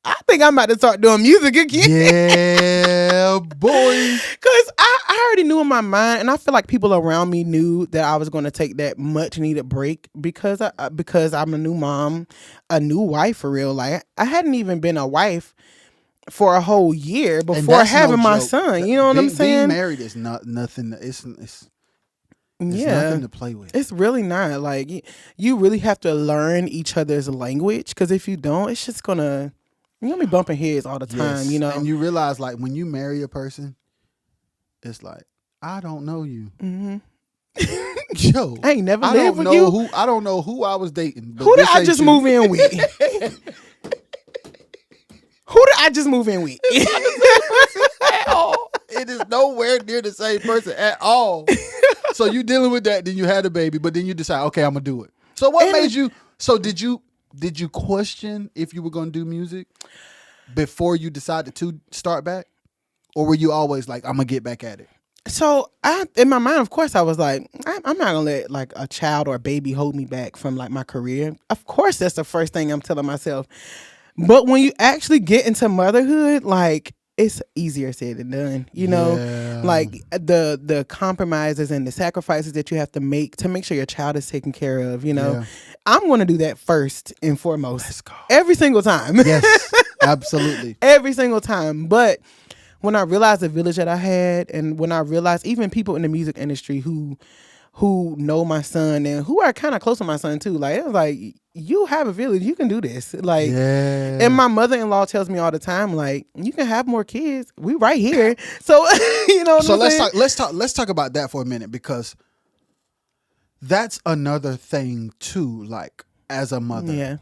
I think I'm about to start doing music again. Yeah, boy. Cause I already knew in my mind, and I feel like people around me knew that I was going to take that much needed break because I'm a new mom, a new wife for real. Like I hadn't even been a wife for a whole year before having my son. You know what I'm saying? Being married is not nothing. It's nothing to play with. It's really not. Like you really have to learn each other's language, because if you don't, it's just you're gonna be bumping heads all the time. Yes. You know, and you realize like when you marry a person, it's like, I don't know you. Mm-hmm. Yo, I ain't never lived with you. I don't know who I was dating. But who did I just move in with? Who did I just move in with? At all. It is nowhere near the same person at all. So you dealing with that, then you had a baby, but then you decide, okay, I'm gonna do it. So what made you? So did you question if you were gonna do music before you decided to start back, or were you always like, I'm gonna get back at it? So in my mind, of course, I was like, I'm not gonna let like a child or a baby hold me back from like my career. Of course, that's the first thing I'm telling myself. But when you actually get into motherhood, like it's easier said than done, you know. Yeah. Like the compromises and the sacrifices that you have to make sure your child is taken care of, you know. Yeah. I'm going to do that first and foremost. Let's go. Every single time. Yes, absolutely. Every single time. But when I realized the village that I had, and when I realized even people in the music industry who know my son and who are kind of close to my son too, like, it was like, you have a village, you can do this. Like, yeah. And my mother-in-law tells me all the time, like, you can have more kids. We right here. So, you know what I'm saying? Let's talk about that for a minute, because that's another thing too, like, as a mother. Yeah.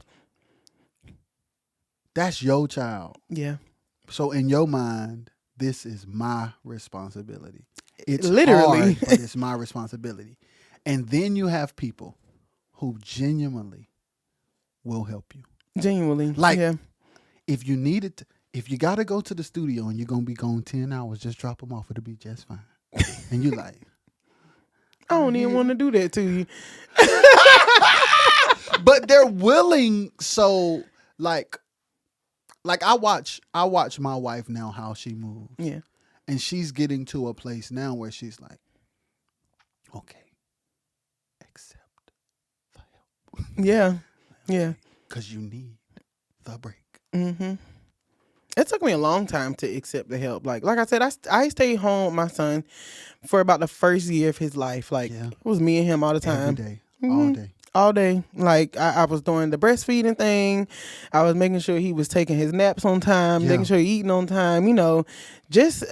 That's your child. Yeah. So in your mind, this is my responsibility. It's literally hard, but it's my responsibility. And then you have people who genuinely will help you. Genuinely. Like, yeah. if you need it, if you got to go to the studio and you're going to be gone 10 hours, just drop them off. It'll be just fine. And you like, I don't even want to do that to you. but they're willing. So like I watch my wife now, how she moves. Yeah. And she's getting to a place now where she's like, okay, accept the help. Yeah. Yeah. Because you need the break. Mm-hmm. It took me a long time to accept the help. Like I said, I stayed home with my son for about the first year of his life. Like, It was me and him all the time. Every day. All day. All day. Like, I was doing the breastfeeding thing. I was making sure he was taking his naps on time, making sure he eating on time, you know, just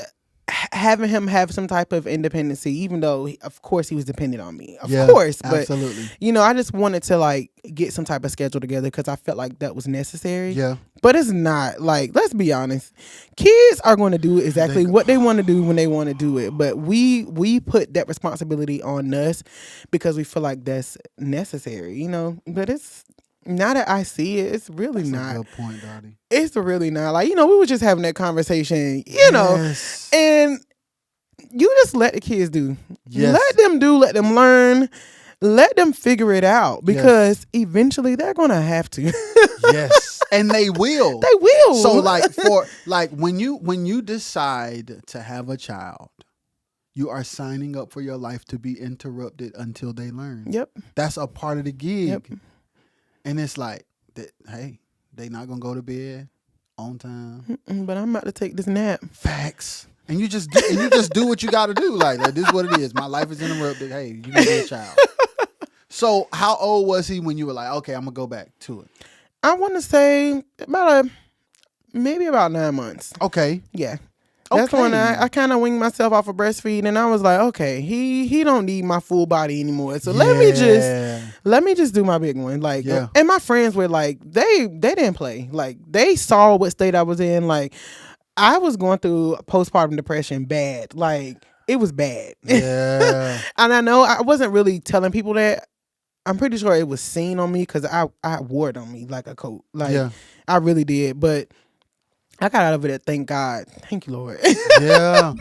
having him have some type of independency, even though, of course, he was dependent on me. Of course. But, absolutely. you know, I just wanted to, like, get some type of schedule together because I felt like that was necessary. Yeah. But it's not. Like, let's be honest. Kids are going to do exactly what they want to do when they want to do it. But we put that responsibility on us because we feel like that's necessary, you know. But it's, now that I see it, it's really That's not. a good point, Dottie. It's really not. Like, you know, we were just having that conversation, you know, and you just let the kids do. Yes. Let them do, let them learn, let them figure it out, because eventually they're going to have to. Yes. And they will. They will. So when you decide to have a child, you are signing up for your life to be interrupted until they learn. Yep. That's a part of the gig. Yep. And it's like, hey, they not going to go to bed on time. But I'm about to take this nap. Facts. And you just do what you got to do. Like, this is what it is. My life is interrupted. Hey, you can be a child. So how old was he when you were like, okay, I'm going to go back to it? I want to say maybe about 9 months. Okay. Yeah. That's when I kind of winged myself off of breastfeeding, and I was like, okay, he don't need my full body anymore. So let me just do my big one. Like, and my friends were like, they didn't play. Like, they saw what state I was in. Like, I was going through postpartum depression bad. Like, it was bad. Yeah. And I know I wasn't really telling people that. I'm pretty sure it was seen on me because I wore it on me like a coat. Like, I really did. But I got out of it, thank God. Thank you, Lord. Yeah.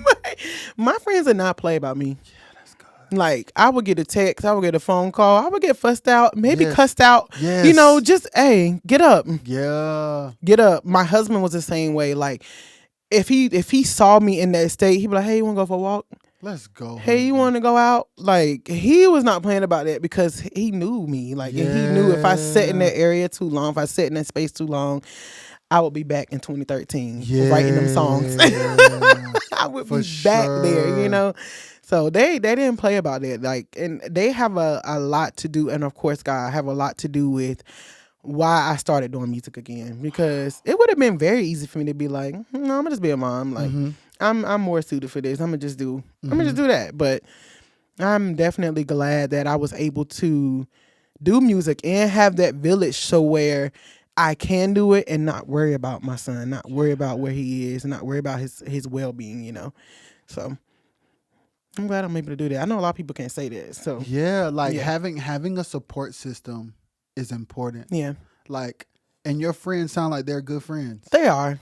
My friends did not play about me. Yeah, that's good. Like, I would get a text, I would get a phone call, I would get fussed out, maybe cussed out. Yes. You know, just, hey, get up. Yeah. Get up. My husband was the same way. Like, if he saw me in that state, he'd be like, hey, you want to go for a walk? Let's go. Hey, you want to go out? Like, he was not playing about that because he knew me. Like, and he knew if I sat in that area too long, if I sat in that space too long, I would be back in 2013 writing them songs. I would be back there, you know. So they didn't play about it. Like, and they have a lot to do, and of course, God have a lot to do with why I started doing music again. Because it would have been very easy for me to be like, no, I'm gonna just be a mom. Like, I'm more suited for this. I'm gonna just do that. But I'm definitely glad that I was able to do music and have that village, so where I can do it and not worry about my son, not worry about where he is, not worry about his well-being, you know. So I'm glad I'm able to do that. I know a lot of people can't say that. So having a support system is important. Yeah. Like, and your friends sound like they're good friends. They are.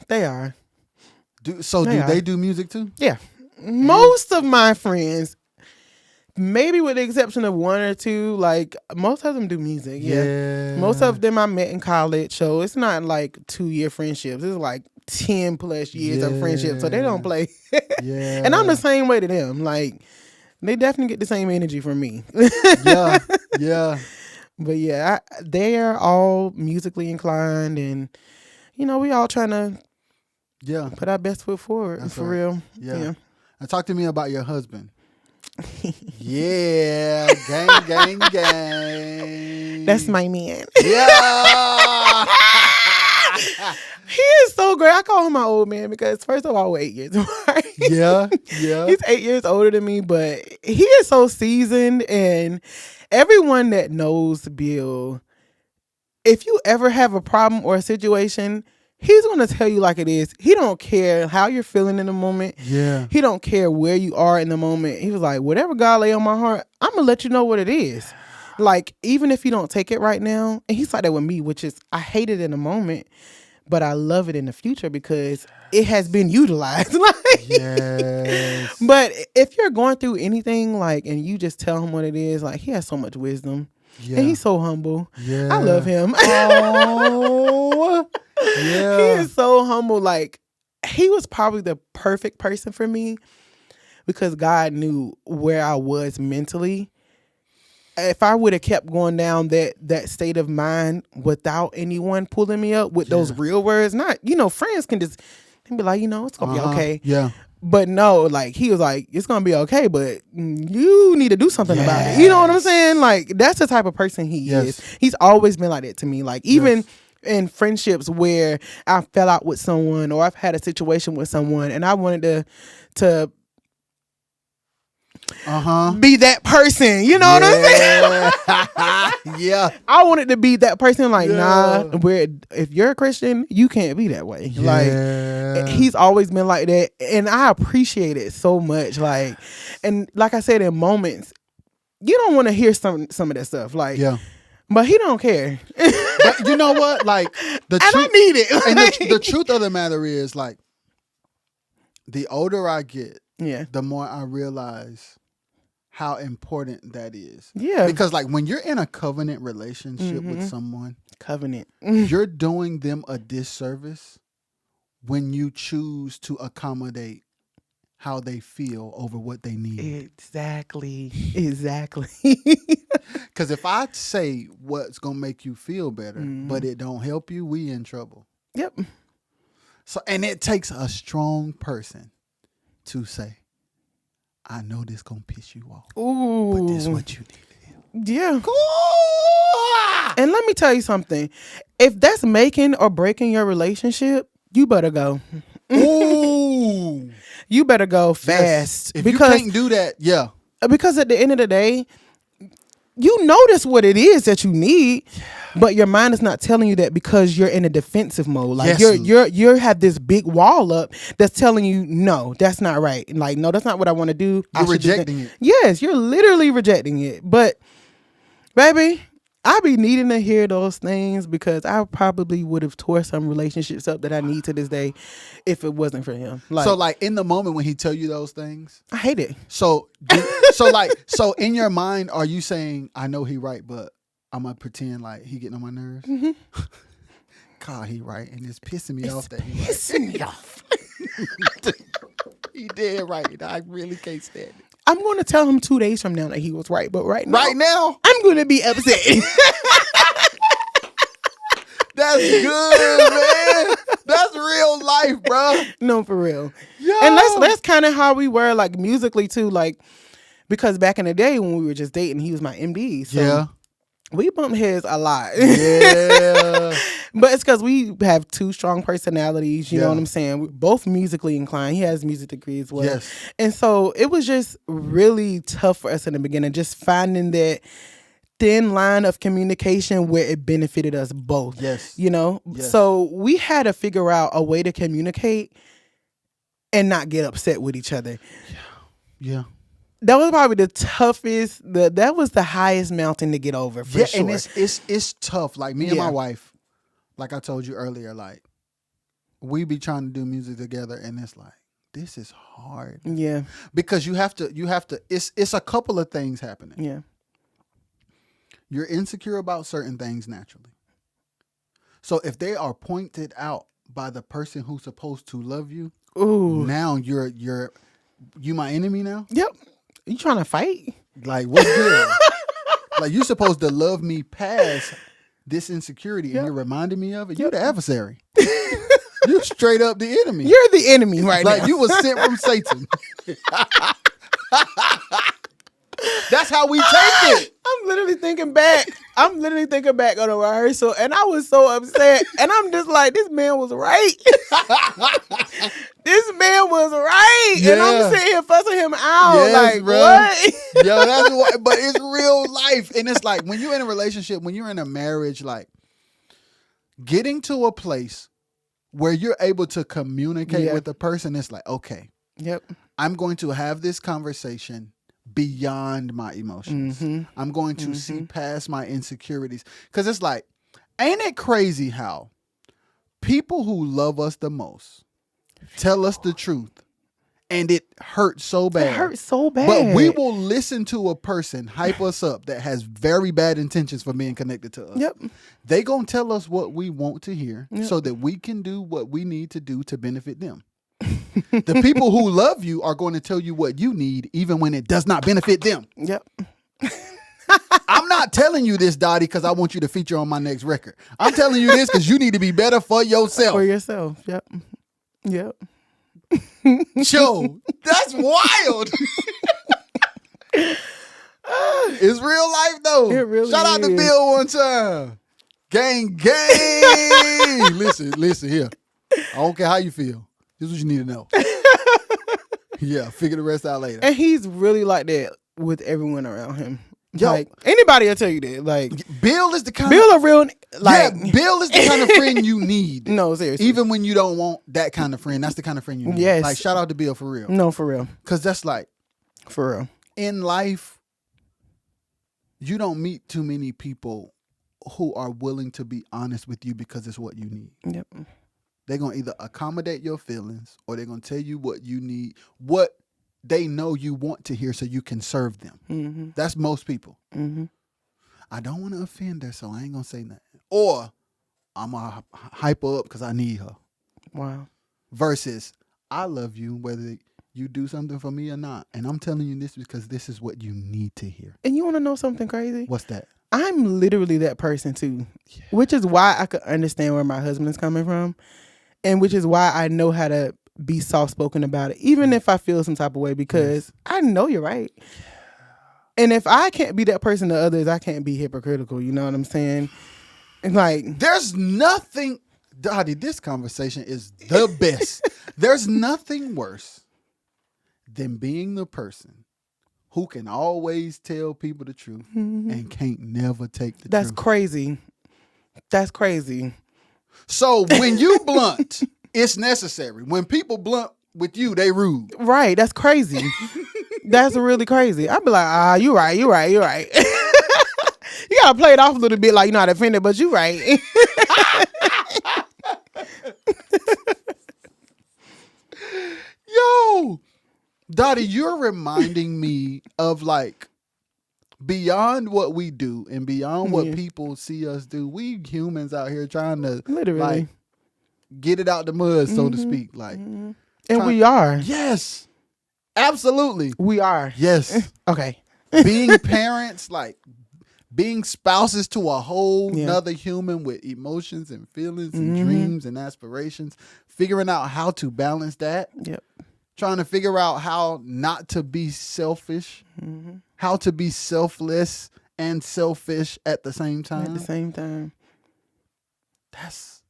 Do they do music too? Yeah. Most of my friends, maybe with the exception of one or two, like, most of them do music. Yeah. Most of them I met in college, so it's not like 2-year friendships. It's like 10 plus years of friendship, so they don't play. Yeah. And I'm the same way to them. Like, they definitely get the same energy from me. Yeah. But yeah, they are all musically inclined, and we all trying to put our best foot forward. That's for right. real. Yeah. And talk to me about your husband. Yeah, gang. That's my man. Yeah. He is so great. I call him my old man because first of all, we're 8 years apart. Yeah. He's 8 years older than me, but he is so seasoned. And everyone that knows Bill, if you ever have a problem or a situation, he's going to tell you like it is. He don't care how you're feeling in the moment. Yeah. He don't care where you are in the moment. He was like, whatever God lay on my heart, I'm going to let you know what it is. Like, even if you don't take it right now. And he's like that with me, which is, I hate it in the moment, but I love it in the future because it has been utilized. Yes. But if you're going through anything, like, and you just tell him what it is, like, he has so much wisdom. Yeah. And he's so humble. Yeah. I love him. Oh. Yeah. He is so humble. Like, he was probably the perfect person for me because God knew where I was mentally. If I would have kept going down that state of mind without anyone pulling me up with those real words, not, friends can just be like, it's going to be okay. Yeah. But no, like, he was like, it's going to be okay, but you need to do something about it. You know what I'm saying? Like, that's the type of person he is. He's always been like that to me. Like, even in friendships where I fell out with someone or I've had a situation with someone and I wanted to be that person, you know what I'm saying? Yeah. I wanted to be that person, like, nah, if you're a Christian, you can't be that way. Like, he's always been like that, and I appreciate it so much. Like, and like I said, in moments, you don't want to hear some of that stuff, like, but he don't care. But you know what? Like, I need it. And the truth of the matter is, like, the older I get, the more I realize how important that is. Yeah. Because, like, when you're in a covenant relationship with someone, you're doing them a disservice when you choose to accommodate how they feel over what they need. Exactly. Because if I say what's going to make you feel better, but it don't help you, we in trouble. Yep. So, and it takes a strong person to say, I know this gonna piss you off. Ooh. But this is what you need to hear. Yeah. Cool. And let me tell you something. If that's making or breaking your relationship, you better go. Ooh. You better go fast. If you can't do that, because at the end of the day, you notice what it is that you need, but your mind is not telling you that because you're in a defensive mode. Like, you have this big wall up that's telling you, no, that's not right. Like, no, that's not what I want to do. You're rejecting it. Yes, you're literally rejecting it. But, baby, I be needing to hear those things because I probably would have tore some relationships up that I need to this day if it wasn't for him. Like, so, like, in the moment when he tell you those things, I hate it. So in your mind, are you saying, I know he right, but I'm gonna pretend like he getting on my nerves? Mm-hmm. God, he right, and it's pissing me off that he right. Pissing me off. He dead right. I really can't stand it. I'm going to tell him 2 days from now that he was right, but right now, I'm going to be upset. That's good, man. That's real life, bro. No, for real. Yo. And that's kind of how we were, like, musically too, like, because back in the day when we were just dating, he was my MD. So we bumped heads a lot. Yeah. But it's because we have two strong personalities, you know what I'm saying? We're both musically inclined. He has music degree as well. Yes. And so it was just really tough for us in the beginning, just finding that thin line of communication where it benefited us both. Yes. You know? Yes. So we had to figure out a way to communicate and not get upset with each other. Yeah. That was probably the toughest, that was the highest mountain to get over, for sure. And it's tough. Like, me and my wife, like I told you earlier, like, we be trying to do music together, and it's like, this is hard. Yeah. Because you have to, it's a couple of things happening. Yeah. You're insecure about certain things naturally. So if they are pointed out by the person who's supposed to love you, Ooh. now you my enemy now? Yep. You trying to fight? Like, what's good? Like, you supposed to love me past this insecurity, and you're reminding me of it. You're the adversary. You straight up the enemy. You're the enemy right now. Like, you was sent from Satan. That's how we take it. I'm literally thinking back on the rehearsal, and I was so upset. And I'm just like, this man was right. This man was right. Yeah. And I'm sitting here fussing him out. Yes, like, bro. what? Yo, that's what, but it's real life. And it's like, when you're in a relationship, when you're in a marriage, like, getting to a place where you're able to communicate with the person, it's like, okay, yep, I'm going to have this conversation beyond my emotions. I'm going to see past my insecurities. Because it's like, ain't it crazy how people who love us the most tell us the truth, and it hurts so bad. It hurts so bad. But we will listen to a person hype us up that has very bad intentions for being connected to us. Yep. They gonna tell us what we want to hear so that we can do what we need to do to benefit them. The people who love you are going to tell you what you need, even when it does not benefit them. Yep. I'm not telling you this, Dottie, because I want you to feature on my next record. I'm telling you this because you need to be better for yourself. For yourself. Yep. Yep. Yo, that's wild. It's real life though. It really Shout out to is. Bill one time. Gang, gang. listen here. I don't care how you feel. This is what you need to know. Yeah, figure the rest out later. And he's really like that with everyone around him. Yo. Like, anybody will tell you that. Like, Bill is the kind Bill a real, like, Bill is the kind of friend you need. No, seriously. Even when you don't want that kind of friend, that's the kind of friend you need. Yes. Like, shout out to Bill for real. No, for real. Because that's like, For real. in life, you don't meet too many people who are willing to be honest with you because it's what you need. Yep. They're going to either accommodate your feelings or they're going to tell you what you need, what they know you want to hear so you can serve them. Mm-hmm. That's most people. Mm-hmm. I don't want to offend her, so I ain't going to say nothing. Or I'm going to hype her up because I need her. Wow. Versus, I love you whether you do something for me or not. And I'm telling you this because this is what you need to hear. And you want to know something crazy? What's that? I'm literally that person too, which is why I could understand where my husband is coming from, and which is why I know how to be soft-spoken about it, even if I feel some type of way, because I know you're right. And if I can't be that person to others, I can't be hypocritical. You know what I'm saying? And like, there's nothing, Dottie, this conversation is the best. There's nothing worse than being the person who can always tell people the truth and can't never take the that's truth. crazy. That's crazy. So when you blunt, it's necessary. When people blunt with you, they rude. Right. That's crazy. That's really crazy. I'd be like, you right. You gotta play it off a little bit like you're not offended, but you right. Yo, Dottie, you're reminding me of like beyond what we do and beyond what people see us do. We humans out here trying to Literally. like get it out the mud, so to speak. Like, And we are. yes, absolutely, We are. yes. Okay. Being parents, like being spouses to a whole nother human with emotions and feelings and dreams and aspirations, figuring out how to balance that. Yep. Trying to figure out how not to be selfish, how to be selfless and selfish at the same time. At the same time. That's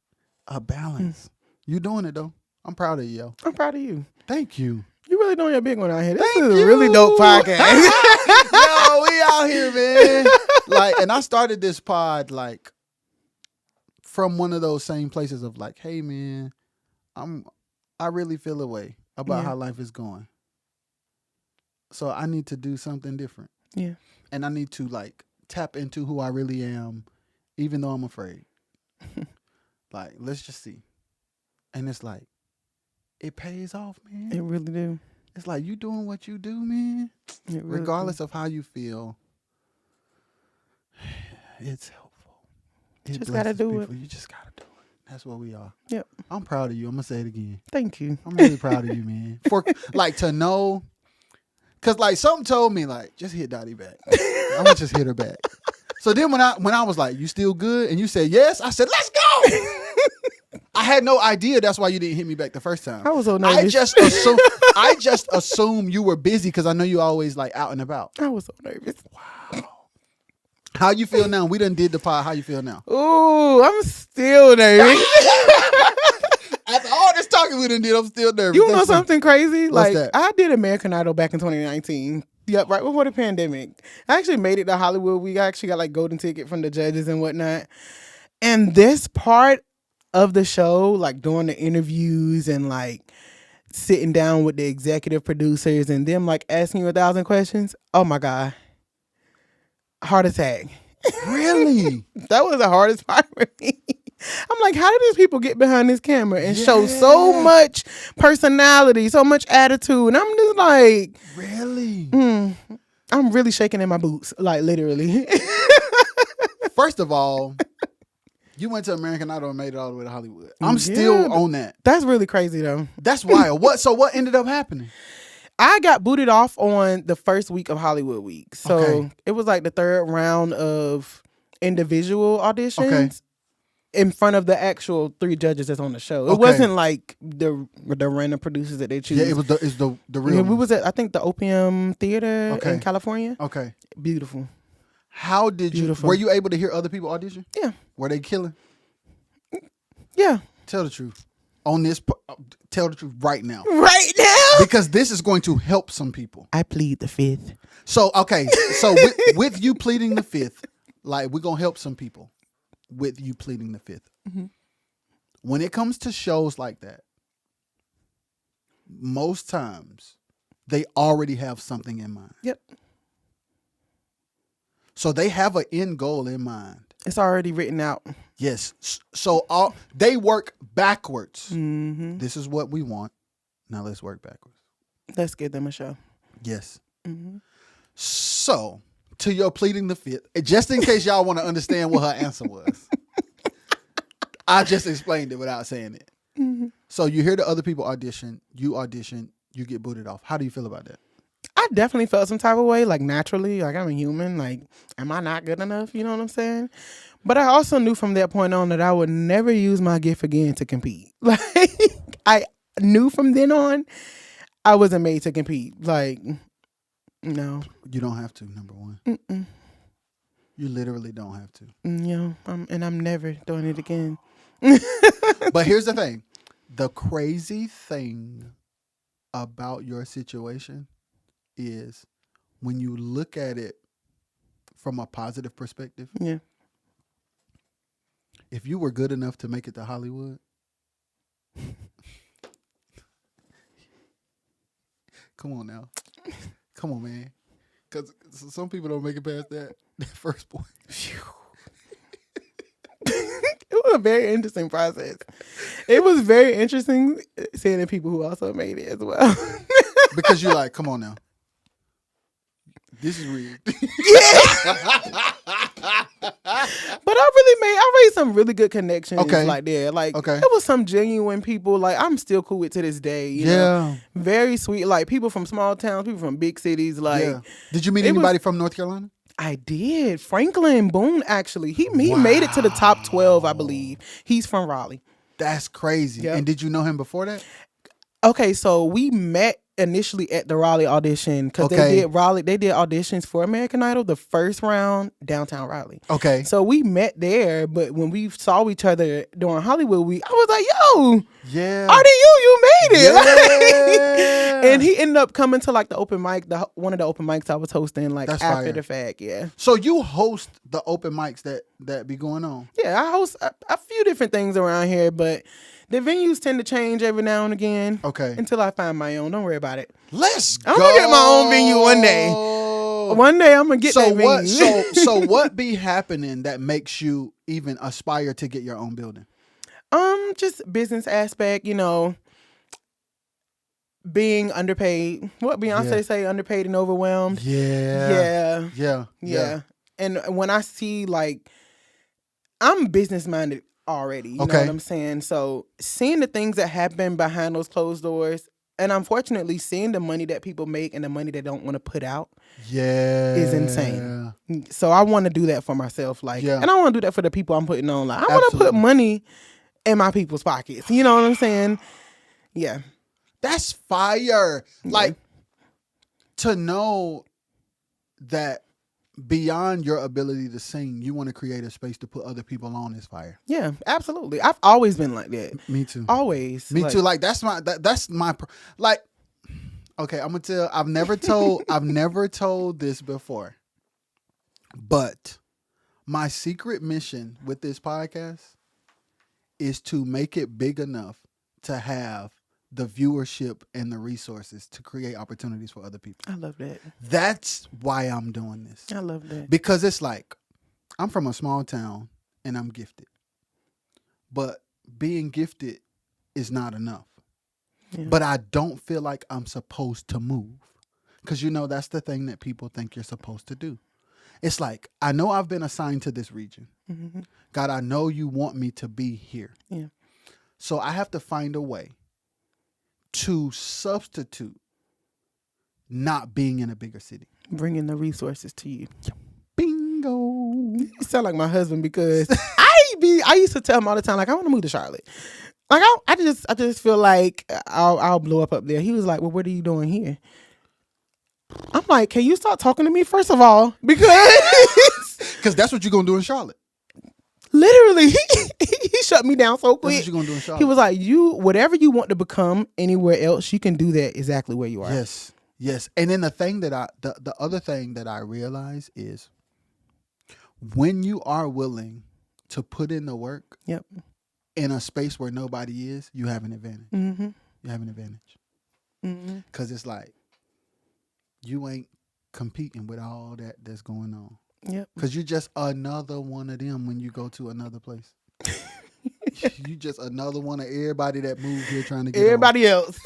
a balance. You doing it though. I'm proud of you, yo. I'm proud of you. Thank you. You really doing your big one out here. This Thank is you. a really dope podcast. Yo, we out here, man. Like, and I started this pod like from one of those same places of like, hey man, I really feel a way about how life is going. So I need to do something different. Yeah. And I need to like tap into who I really am, even though I'm afraid. Like, let's just see. And it's like, it pays off, man. It really do. It's like you doing what you do, man. It really Regardless of how you feel, it's helpful. It Just gotta blesses do people. it. You just gotta do it. That's what we are. Yep. I'm proud of you. I'm gonna say it again. Thank you. I'm really proud of you, man. For like to know, cause like something told me like just hit Dottie back. I'm gonna just hit her back. So then when I was like, you still good? And you said yes, I said, let's go. I had no idea that's why you didn't hit me back the first time. I was so nervous. I just assumed you were busy because I know you always like out and about. I was so nervous. Wow. How you feel now? We done did the pod. How you feel now? Ooh, I'm still nervous. After all this talking we done did, I'm still nervous. You know something crazy? What's Like that? I did American Idol back in 2019. Yep, right before the pandemic. I actually made it to Hollywood. We actually got like golden ticket from the judges and whatnot. And this part of the show, like doing the interviews and like sitting down with the executive producers and them like asking you 1,000 questions. Oh my God. Heart attack. Really? That was the hardest part for me. I'm like, how do these people get behind this camera and show so much personality, so much attitude? And I'm just like, really? I'm really shaking in my boots, like literally. First of all, you went to American Idol and made it all the way to Hollywood. I'm still on that. That's really crazy though. That's wild. So what ended up happening? I got booted off on the first week of Hollywood Week. So Okay. it was like the third round of individual auditions in front of the actual 3 judges that's on the show. It Okay. wasn't like the random producers that they choose. Yeah, it's the real. Yeah, we one. was at, I think, the Opium Theater in California. Okay. Beautiful. How did Beautiful. you? Were you able to hear other people audition? Yeah. Were they killing? Yeah. Tell the truth. On this, tell the truth right now. Right now? Because this is going to help some people. I plead the 5th. So, okay. So with you pleading the 5th, like we're going to help some people with you pleading the 5th. Mm-hmm. When it comes to shows like that, most times they already have something in mind. Yep. So they have an end goal in mind. It's already written out. Yes. So they work backwards. Mm-hmm. This is what we want. Now let's work backwards. Let's give them a show. Yes. Mm-hmm. So to your pleading the 5th, just in case y'all want to understand what her answer was, I just explained it without saying it. Mm-hmm. So you hear the other people audition, you get booted off. How do you feel about that? I definitely felt some type of way, like naturally, like I'm a human, like am I not good enough? You know what I'm saying? But I also knew from that point on that I would never use my gift again to compete. Like I knew from then on I wasn't made to compete. Like, no. You don't have to, number one. Mm-mm. You literally don't have to. You know, I'm never doing it again. But here's the thing. The crazy thing about your situation is when you look at it from a positive perspective. Yeah. If you were good enough to make it to Hollywood, come on now. Come on, man. Because some people don't make it past that first point. It was a very interesting process. It was very interesting seeing the people who also made it as well. Because you're like, come on now. This is rigged. But I made some really good connections Okay. like there. Like Okay. it was some genuine people like I'm still cool with to this day. You know? Very sweet. Like people from small towns, people from big cities. Like Did you meet anybody from North Carolina? I did. Franklin Boone actually. He made it to the top 12, I believe. He's from Raleigh. That's crazy. Yep. And did you know him before that? Okay, so we met initially at the Raleigh audition because they did auditions for American Idol the first round downtown Raleigh. Okay. So we met there, but when we saw each other during Hollywood Week, I was like, "Yo, Yeah. Artie, you made it!" Yeah. And he ended up coming to like the open mic, one of the open mics I was hosting, like That's after fire. the fact. Yeah, So you host the open mics that be going on? yeah. I host a few different things around here, but the venues tend to change every now and again. Okay. Until I find my own. Don't worry about it. Let's go. I'm gonna get my own venue one day. One day I'm gonna get that venue. So what be happening that makes you even aspire to get your own building? Just business aspect, you know, being underpaid. What Beyonce say, underpaid and overwhelmed. Yeah. Yeah. And when I see like, I'm business minded already. You know what I'm saying? So seeing the things that happen behind those closed doors, and unfortunately seeing the money that people make and the money they don't want to put out is insane. So I want to do that for myself. Like, and I want to do that for the people I'm putting on. Like, I want to put money in my people's pockets. You know what I'm saying? Yeah. That's fire. Like, to know that beyond your ability to sing, you want to create a space to put other people on is fire. Yeah, absolutely. I've always been like that. Me too. Always. Me too. Like, that's my like, okay, I'm gonna tell, I've never told this before, but my secret mission with this podcast is to make it big enough to have the viewership and the resources to create opportunities for other people. I love that. That's why I'm doing this. I love that. Because it's like, I'm from a small town and I'm gifted. But being gifted is not enough. Yeah. But I don't feel like I'm supposed to move. Because, that's the thing that people think you're supposed to do. It's like, I know I've been assigned to this region. Mm-hmm. God, I know you want me to be here. Yeah. So I have to find a way to substitute not being in a bigger city. Bringing the resources to you. Bingo. You sound like my husband because I used to tell him all the time, like, I want to move to Charlotte. Like, I just feel like I'll blow up there. He was like, well, what are you doing here? I'm like, can you start talking to me first of all? Because that's what you're going to do in Charlotte. Literally, he shut me down so quick. That's what you're going to do in Charlotte. He was like, whatever you want to become anywhere else, you can do that exactly where you are. Yes. And then the other thing that I realize is when you are willing to put in the work in a space where nobody is, you have an advantage. Mm-hmm. You have an advantage. Because it's like, you ain't competing with all that's going on. Yep. Because you're just another one of them when you go to another place. You just another one of everybody that moved here trying to get everybody else.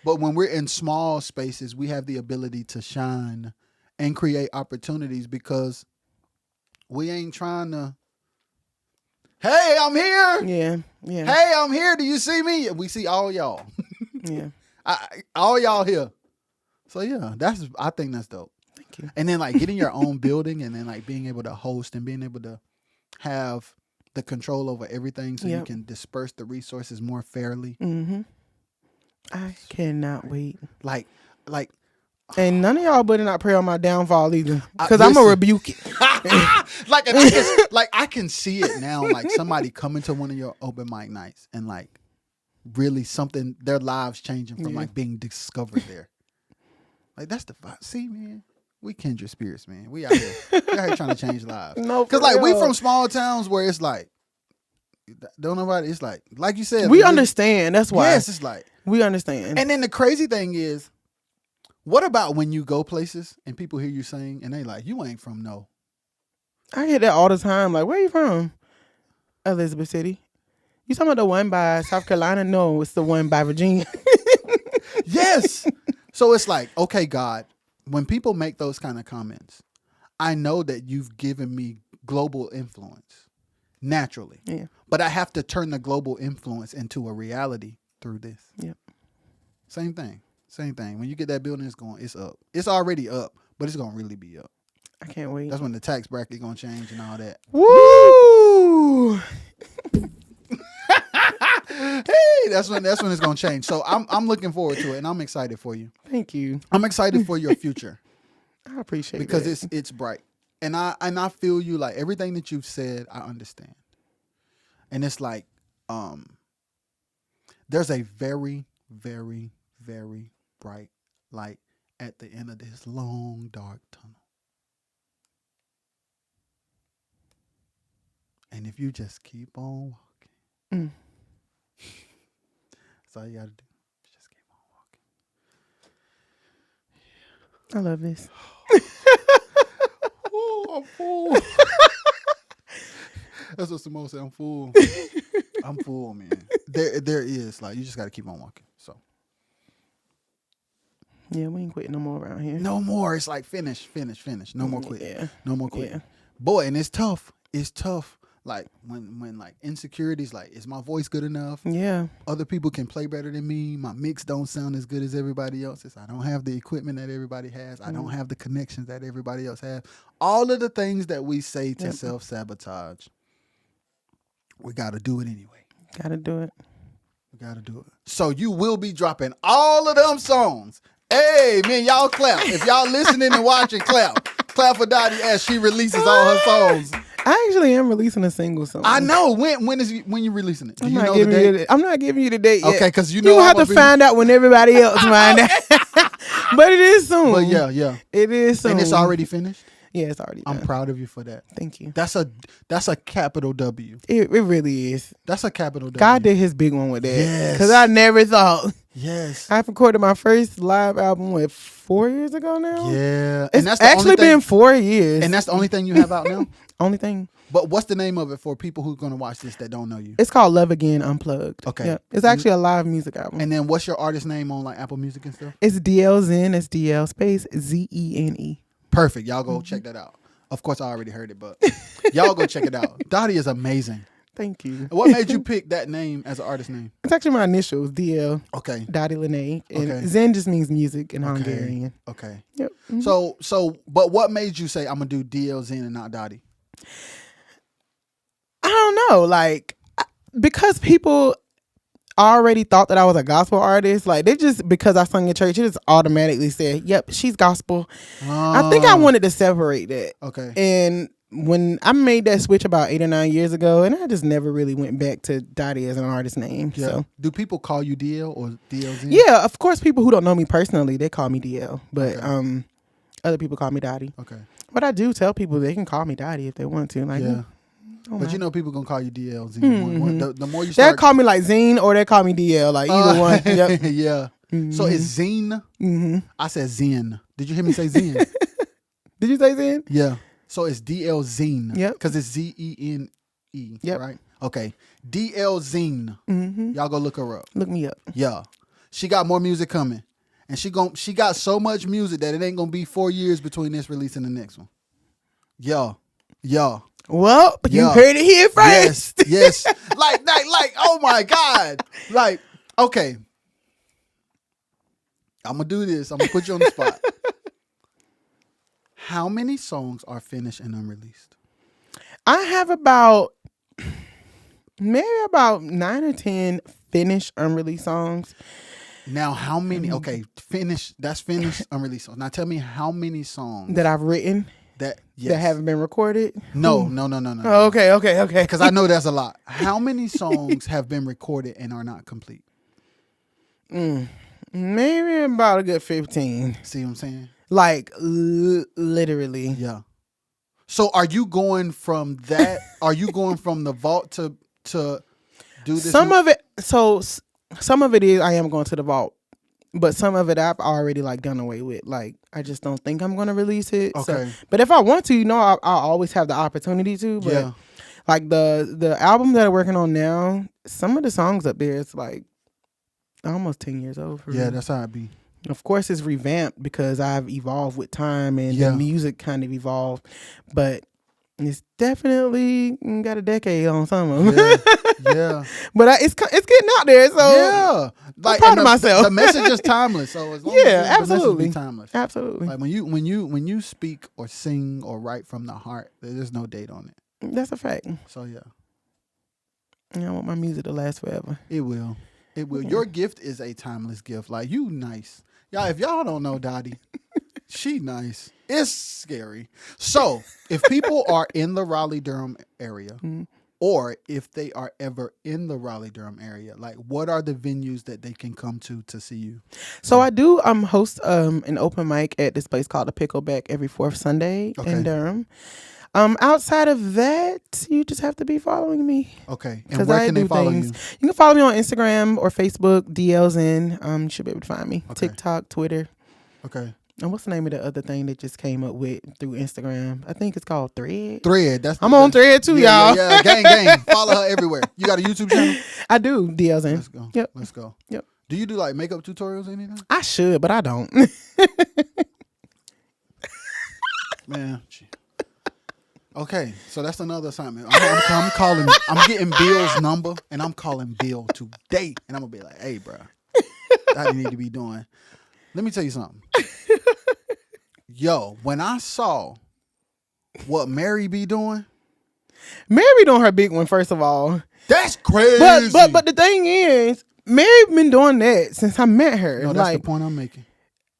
But when we're in small spaces, we have the ability to shine and create opportunities because we ain't trying to, hey, I'm here. Yeah. Hey, I'm here. Do you see me? We see all y'all. Yeah. All y'all here. So I think that's dope. Thank you. And then like getting your own building and then like being able to host and being able to have the control over everything so you can disperse the resources more fairly. Mm-hmm. I cannot wait. Like, and none of y'all better not pray on my downfall either, because I'm gonna rebuke it. I can see it now. Like somebody coming to one of your open mic nights and like really something, their lives changing from like being discovered there. Like that's the vibe. See, man, we kindred spirits, man. We out here trying to change lives. No, because like we from small towns where it's like don't nobody. It's like you said, we understand. That's why. Yes, it's like we understand. And then the crazy thing is, what about when you go places and people hear you sing and they like, you ain't from no. I get that all the time. Like, where you from? Elizabeth City. You talking about the one by South Carolina? No, it's the one by Virginia. Yes. So it's like, okay, God, when people make those kind of comments, I know that you've given me global influence naturally. Yeah. But I have to turn the global influence into a reality through this. Yep. Same thing. When you get that building, it's up. It's already up, but it's going to really be up. I can't wait. That's when the tax bracket going to change and all that. Woo! Hey, that's when it's going to change. So I'm looking forward to it, and I'm excited for you. Thank you. I'm excited for your future. I appreciate it. Because it's bright. And I feel you, like everything that you've said, I understand. And it's like there's a very, very, very bright light at the end of this long, dark tunnel. And if you just keep on walking, that's all you got to do. Just keep on walking. I love this. Ooh, I'm full. That's what Simone said. I'm full. I'm full, man. There is, like, you just got to keep on walking. So. Yeah, we ain't quitting no more around here. No more. It's like finish. No more quitting. Yeah. No more quitting. Yeah. Boy, and it's tough. it's tough. Like when like insecurities, like, is my voice good enough? Yeah. Other people can play better than me. My mix don't sound as good as everybody else's. I don't have the equipment that everybody has. I don't have the connections that everybody else has. All of the things that we say to self-sabotage, we got to do it anyway. Got to do it. We got to do it. So you will be dropping all of them songs. Hey, man, y'all clap. If y'all listening and watching, clap. Clap for Dottie as she releases all her songs. I actually am releasing a single song. I know. When you releasing it? Do I'm you not know the giving date? you I'm not giving you the date yet. Okay, because you know you have to find out when everybody else find out. But it is soon. But yeah. It is soon. And it's already finished? Yeah, it's already done. I'm proud of you for that. Thank you. That's a capital W. It really is. That's a capital W. God did his big one with that. Yes. Because I never thought. Yes. I recorded my first live album, 4 years ago now? Yeah. It's and that's the actually only thing, been 4 years. And that's the only thing you have out now? Only thing. But what's the name of it for people who are going to watch this that don't know you? It's called Love Again Unplugged. Okay. Yeah. It's actually a live music album. And then what's your artist name on like Apple Music and stuff? It's DL Zene. It's DL space Zene. Perfect. Y'all go check that out. Of course, I already heard it, but y'all go check it out. Dottie is amazing. Thank you. What made you pick that name as an artist name? It's actually my initials, DL. Okay. Dottie Lene. And Okay. Zen just means music in Hungarian. Okay. Yep. But what made you say I'm gonna do DL Zene and not Dottie? I don't know. Like, because people already thought that I was a gospel artist. Like, they just, because I sung in church, it just automatically said, yep, she's gospel. I think I wanted to separate that. Okay. And when I made that switch about 8 or 9 years ago, and I just never really went back to Dottie as an artist name. Yeah. So, Do people call you DL or DL Zene? yeah, of course, people who don't know me personally, they call me DL. But Okay. other people call me Dottie. Okay. But I do tell people they can call me Dottie if they want to. Like, Yeah. don't But mind. you know people gonna call you DL Zene. The more you They'll start, call me like Zene or they call me DL. Like, either one. Yep. Yeah. So it's Zene. Mm-hmm. I said Zen. Did you hear me say Zen? Did you say Zene? Yeah. So it's DL Zene. Yep. Because it's Zene. Yep. Right. Okay. DL Zene. Mm-hmm. Y'all go look her up. Look me up. Yeah. She got more music coming. And she got so much music that it ain't gonna be 4 years between this release and the next one. Yeah. Well, you Yeah. heard it here first. Yes. like, oh my God. Like, okay. I'm gonna do this. I'm gonna put you on the spot. How many songs are finished and unreleased? I have maybe about 9 or 10 finished unreleased songs. Now, how many? Okay, finished. That's finished unreleased songs. Now, tell me how many songs That I've written that that haven't been recorded. No. Oh, okay. Because I know there's a lot. How many songs have been recorded and are not complete? Maybe about a good 15. See what I'm saying? Like, literally. Yeah. So are you going from that? Are you going from the vault to do this? Some of it is I am going to the vault. But some of it I've already like done away with. Like, I just don't think I'm going to release it. Okay. But if I want to, I'll always have the opportunity to. But Yeah. like the album that I'm working on now, some of the songs up there, it's like almost 10 years old. For Yeah, me. that's how it be. Of course, it's revamped because I've evolved with time and Yeah. the music kind of evolved. But it's definitely got a decade on some of them. Yeah. But it's getting out there. So Yeah. Like, proud and of myself. The message is timeless. So as long Yeah, as the message absolutely. be timeless. Absolutely. Like when you speak or sing or write from the heart, there's no date on it. That's a fact. So yeah. I want my music to last forever. It will. It will. Your gift is a timeless gift. Like, you nice. Y'all, if y'all don't know Dottie, she nice. It's scary. So, if people are in the Raleigh-Durham area, or if they are ever in the Raleigh-Durham area, like, what are the venues that they can come to see you? So I do host an open mic at this place called the Pickleback every fourth Sunday in Durham. Outside of that, you just have to be following me. Okay. And where can they follow you? You can follow me on Instagram or Facebook, DLZN. You should be able to find me. Okay. TikTok, Twitter. Okay. And what's the name of the other thing that just came up with through Instagram? I think it's called Thread. Thread. I'm on Thread too, y'all. Yeah. Gang. Follow her everywhere. You got a YouTube channel? I do, DLZN. Let's go. Yep. Let's go. Yep. Do you do like makeup tutorials or anything? I should, but I don't. Man. Okay, so that's another assignment. I'm getting Bill's number, and I'm calling Bill today, and I'm gonna be like, "Hey, bro, that you need to be doing." Let me tell you something. Yo, when I saw what Mary be doing, Mary doing her big one, first of all. that's crazy. But the thing is, Mary been doing that since I met her. No, that's the point I'm making.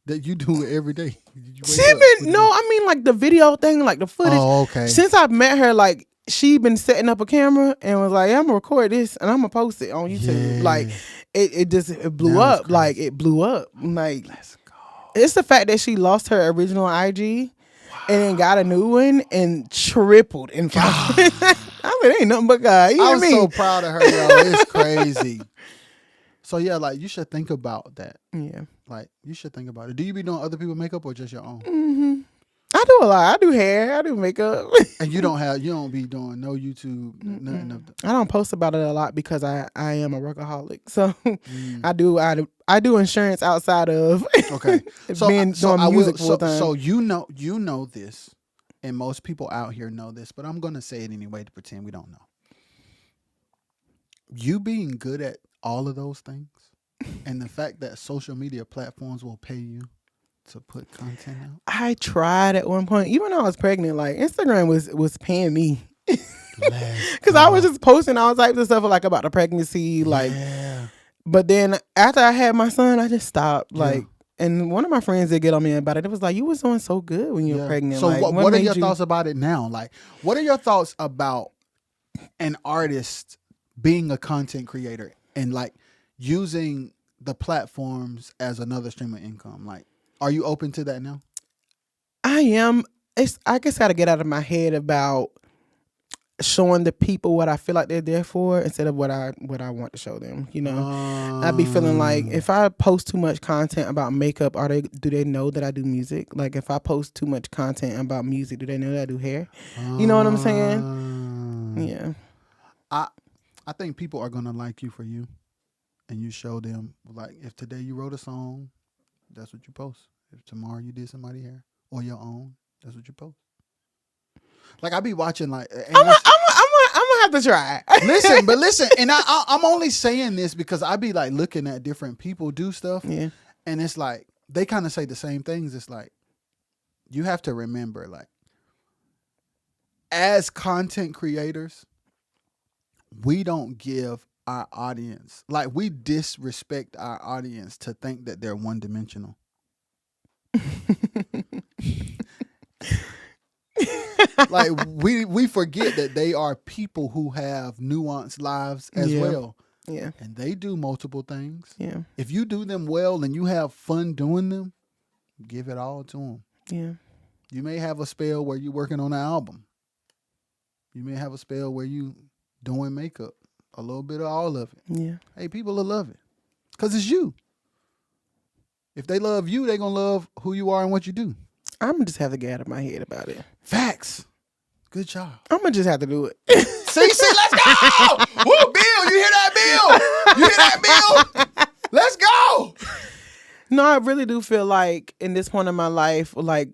That you do it every day. I mean like the video thing, like the footage. Oh, okay. Since I met her, like she been setting up a camera and was like, I'm gonna record this and I'm gonna post it on YouTube. Yeah. Like it blew up. Like it blew up. Like Let's go. it's the fact that she lost her original IG and then got a new one and tripled in followers. I mean, ain't nothing but God. You know I'm what I mean? so proud of her, yo. It's crazy. So yeah, like you should think about that. Yeah. Like you should think about it. Do you be doing other people's makeup or just your own? Mm-hmm. I do a lot. I do hair. I do makeup. And you don't be doing no YouTube, nothing of that. I don't post about it a lot because I am a workaholic. So I do insurance outside of Okay. doing music full time. So you know this, and most people out here know this, but I'm gonna say it anyway to pretend we don't know. You being good at all of those things, and the fact that social media platforms will pay you to put content out. I tried at one point, even though I was pregnant, like Instagram was paying me. Because I was just posting all types of stuff like about the pregnancy, like. Yeah. But then after I had my son, I just stopped. Like, and one of my friends did get on me about it. It was like, you was doing so good when you were pregnant. So like, what are your thoughts about it now? Like, what are your thoughts about an artist being a content creator and like using the platforms as another stream of income? Like, are you open to that now? I am. I just got to get out of my head about showing the people what I feel like they're there for instead of what I want to show them. You know, I be feeling like if I post too much content about makeup, do they know that I do music? Like if I post too much content about music, do they know that I do hair? You know what I'm saying? Yeah. I think people are gonna like you for you, and you show them like if today you wrote a song, that's what you post. If tomorrow you did somebody hair or your own, that's what you post. Like I be watching like I'm gonna have to try. listen, and I'm only saying this because I be like looking at different people do stuff, and it's like they kind of say the same things. It's like you have to remember, like as content creators, we don't give our audience, like we disrespect our audience to think that they're one-dimensional. Like we forget that they are people who have nuanced lives as well. Yeah. And they do multiple things. Yeah. If you do them well and you have fun doing them, give it all to them. Yeah. You may have a spell where you're working on an album. You may have a spell where you doing makeup. A little bit of all of it. Yeah. Hey, people will love it. Because it's you. If they love you, they're going to love who you are and what you do. I'm going to just have to get out of my head about it. Facts. Good job. I'm going to just have to do it. See, let's go. Woo, Bill, you hear that, Bill? You hear that, Bill? Let's go. No, I really do feel like in this point in my life, like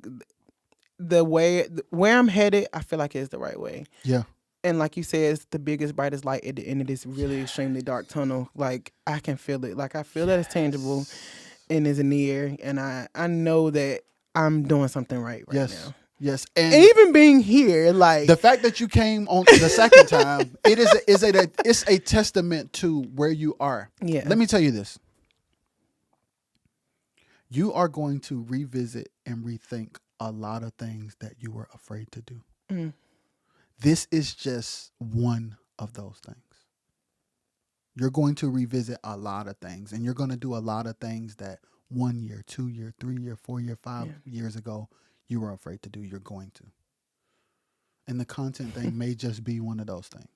the way where I'm headed, I feel like it's the right way. Yeah. And like you said, it's the biggest, brightest light at the end of this really extremely dark tunnel. Like I can feel it. Like I feel that it's tangible and is near. And I know that I'm doing something right now. Yes. And even being here, like the fact that you came on the second time, it's a testament to where you are. Yeah. Let me tell you this. You are going to revisit and rethink a lot of things that you were afraid to do. Mm. This is just one of those things. You're going to revisit a lot of things, and you're going to do a lot of things that 1 year, 2 year, 3 year, 4 year, 5 years ago, you were afraid to do. You're going to. And the content thing may just be one of those things.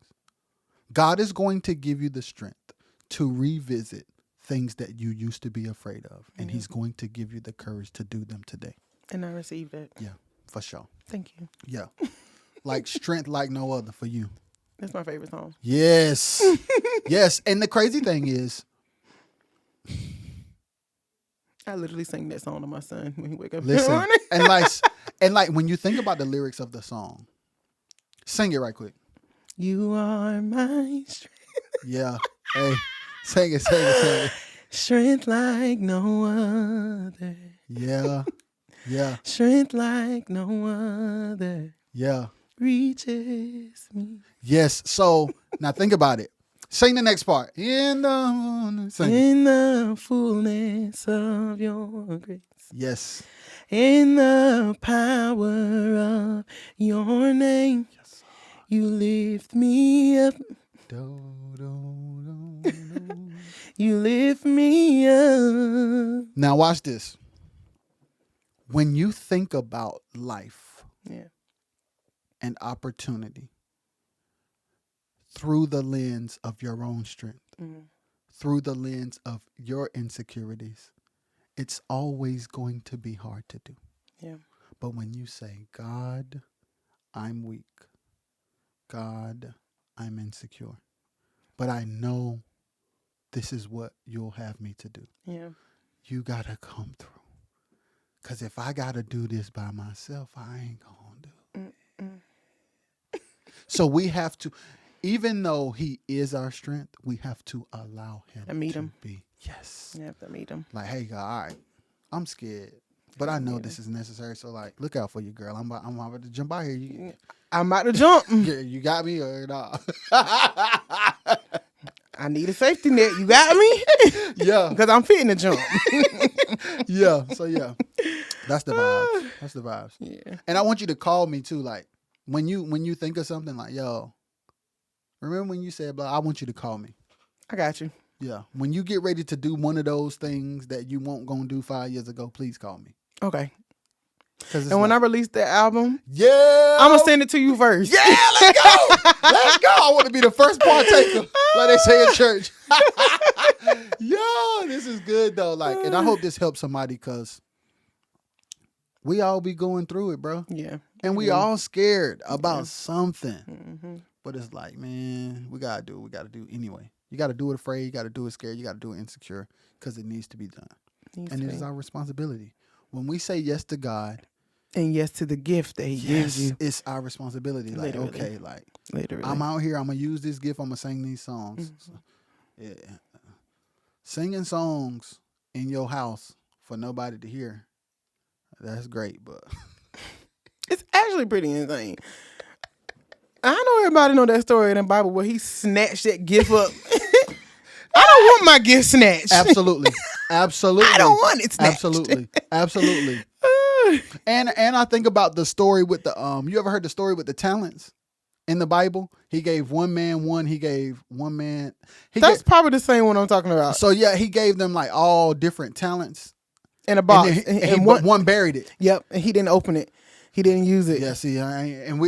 God is going to give you the strength to revisit things that you used to be afraid of, and he's going to give you the courage to do them today. And I received it. Yeah, for sure. Thank you. Yeah. Like strength like no other for you. That's my favorite song. Yes. Yes. And the crazy thing is, I literally sing that song to my son when he wake up. Listen, and like when you think about the lyrics of the song, Sing it right quick. You are my strength. Yeah. Hey, sing it. Strength like no other. Yeah. Yeah. Strength like no other. Yeah. Reaches me. Yes. So now think about it. Sing the next part. In the fullness of your grace. Yes. In the power of your name. Yes. You lift me up. You lift me up. Now watch this. When you think about life and opportunity through the lens of your own strength, through the lens of your insecurities, it's always going to be hard to do. Yeah. But when you say, God, I'm weak. God, I'm insecure. But I know this is what you'll have me to do. Yeah. You got to come through. Because if I got to do this by myself, I ain't going to do it. So we have to, even though he is our strength, we have to allow him to be. Yes. You have to meet him. Like, hey, God, all right, I'm scared. But I know this is necessary. So, like, look out for you, girl. I'm about to jump out here. I'm about to jump. You got me or not? I need a safety net. You got me? Yeah. Because I'm fitting to jump. Yeah. So, yeah. That's the vibes. That's the vibes. Yeah. And I want you to call me, too. Like, when you think of something, like, yo, remember when you said, blah, I want you to call me. I got you. Yeah. When you get ready to do one of those things that you weren't going to do 5 years ago, please call me. Okay. And when I release the album, yeah, I'm going to send it to you first. Yeah, let's go. Let's go. I want to be the first partaker, like they say in church. Yo, this is good, though. Like, and I hope this helps somebody because we all be going through it, bro. Yeah. And we all scared about something. Mm-hmm. But it's like, man, we got to do what we got to do anyway. You got to do it afraid. You got to do it scared. You got to do it insecure because it needs to be done. And it is our responsibility. When we say yes to God. And yes to the gift that he gives you. It's our responsibility. Like, literally. Okay, like, literally. I'm out here. I'm going to use this gift. I'm going to sing these songs. Mm-hmm. So, yeah. Singing songs in your house for nobody to hear. That's great, but. It's actually pretty insane. I know everybody know that story in the Bible where he snatched that gift up. I don't want my gift snatched. Absolutely. Absolutely. I don't want it snatched. Absolutely. Absolutely. And I think about the story with the you ever heard the story with the talents in the Bible? He gave one man one, he gave one man That's probably the same one I'm talking about. So yeah, he gave them like all different talents in a box. And one buried it. Yep, and he didn't open it. He didn't use it. Yeah, see,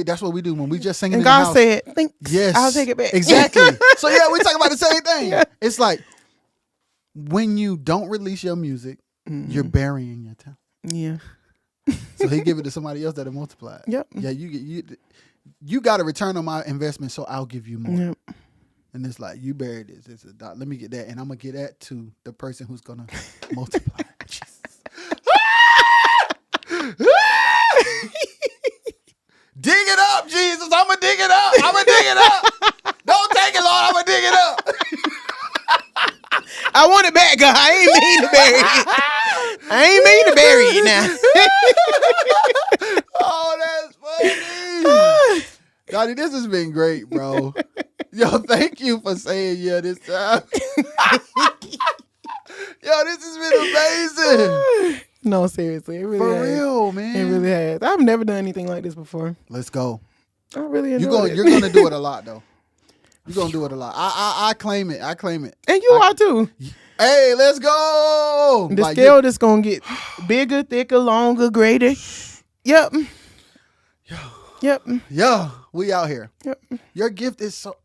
that's what we do when we just sing. And God said, "Thanks. Yes, I'll take it back." Exactly. So yeah, we talk about the same thing. Yeah. It's like when you don't release your music, you're burying your talent. Yeah. So he give it to somebody else that'll multiply. Yep. Yeah, you got a return on my investment, so I'll give you more. Yep. And it's like you buried this. It's $1. Let me get that, and I'm gonna get that to the person who's gonna multiply. Jesus. Dig it up, Jesus. I'm going to dig it up. I'm going to dig it up. Don't take it, Lord. I'm going to dig it up. I want it back, God. I ain't mean to bury it. I ain't mean to bury it now. Oh, that's funny. Gotti, this has been great, bro. Yo, thank you for saying yeah this time. Yo, this has been amazing. No, seriously. It really For has. real, man. It really has. I've never done anything like this before. Let's go. I really enjoy it. You're going to do it a lot, though. You're going to do it a lot. I claim it. I claim it. And you are, too. Hey, let's go. The scale just going to get bigger, thicker, longer, greater. Yep. Yep. Yeah, we out here. Yep. Your gift is so...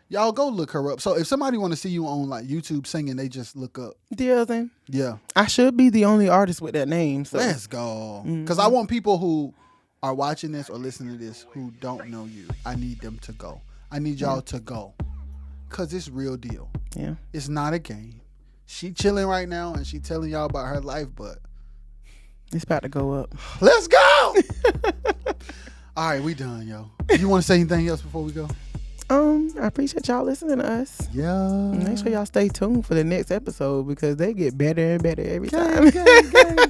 Y'all go look her up. So if somebody want to see you on like YouTube singing, they just look up. Didnt. Yeah. I should be the only artist with that name. So. Let's go. Because I want people who are watching this or listening to this who don't know you. I need them to go. I need y'all to go. Because it's real deal. Yeah. It's not a game. She chilling right now and she telling y'all about her life, but... It's about to go up. Let's go! All right, we done, yo. You want to say anything else before we go? I appreciate y'all listening to us. Yeah. Make sure y'all stay tuned for the next episode because they get better and better every time.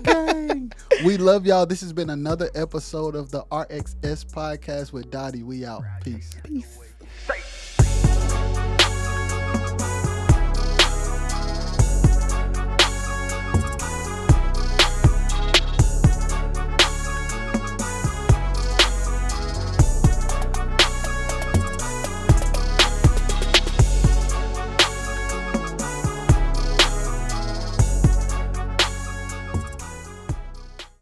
Gang. We love y'all. This has been another episode of the RXS podcast with Dottie. We out. Peace. Peace.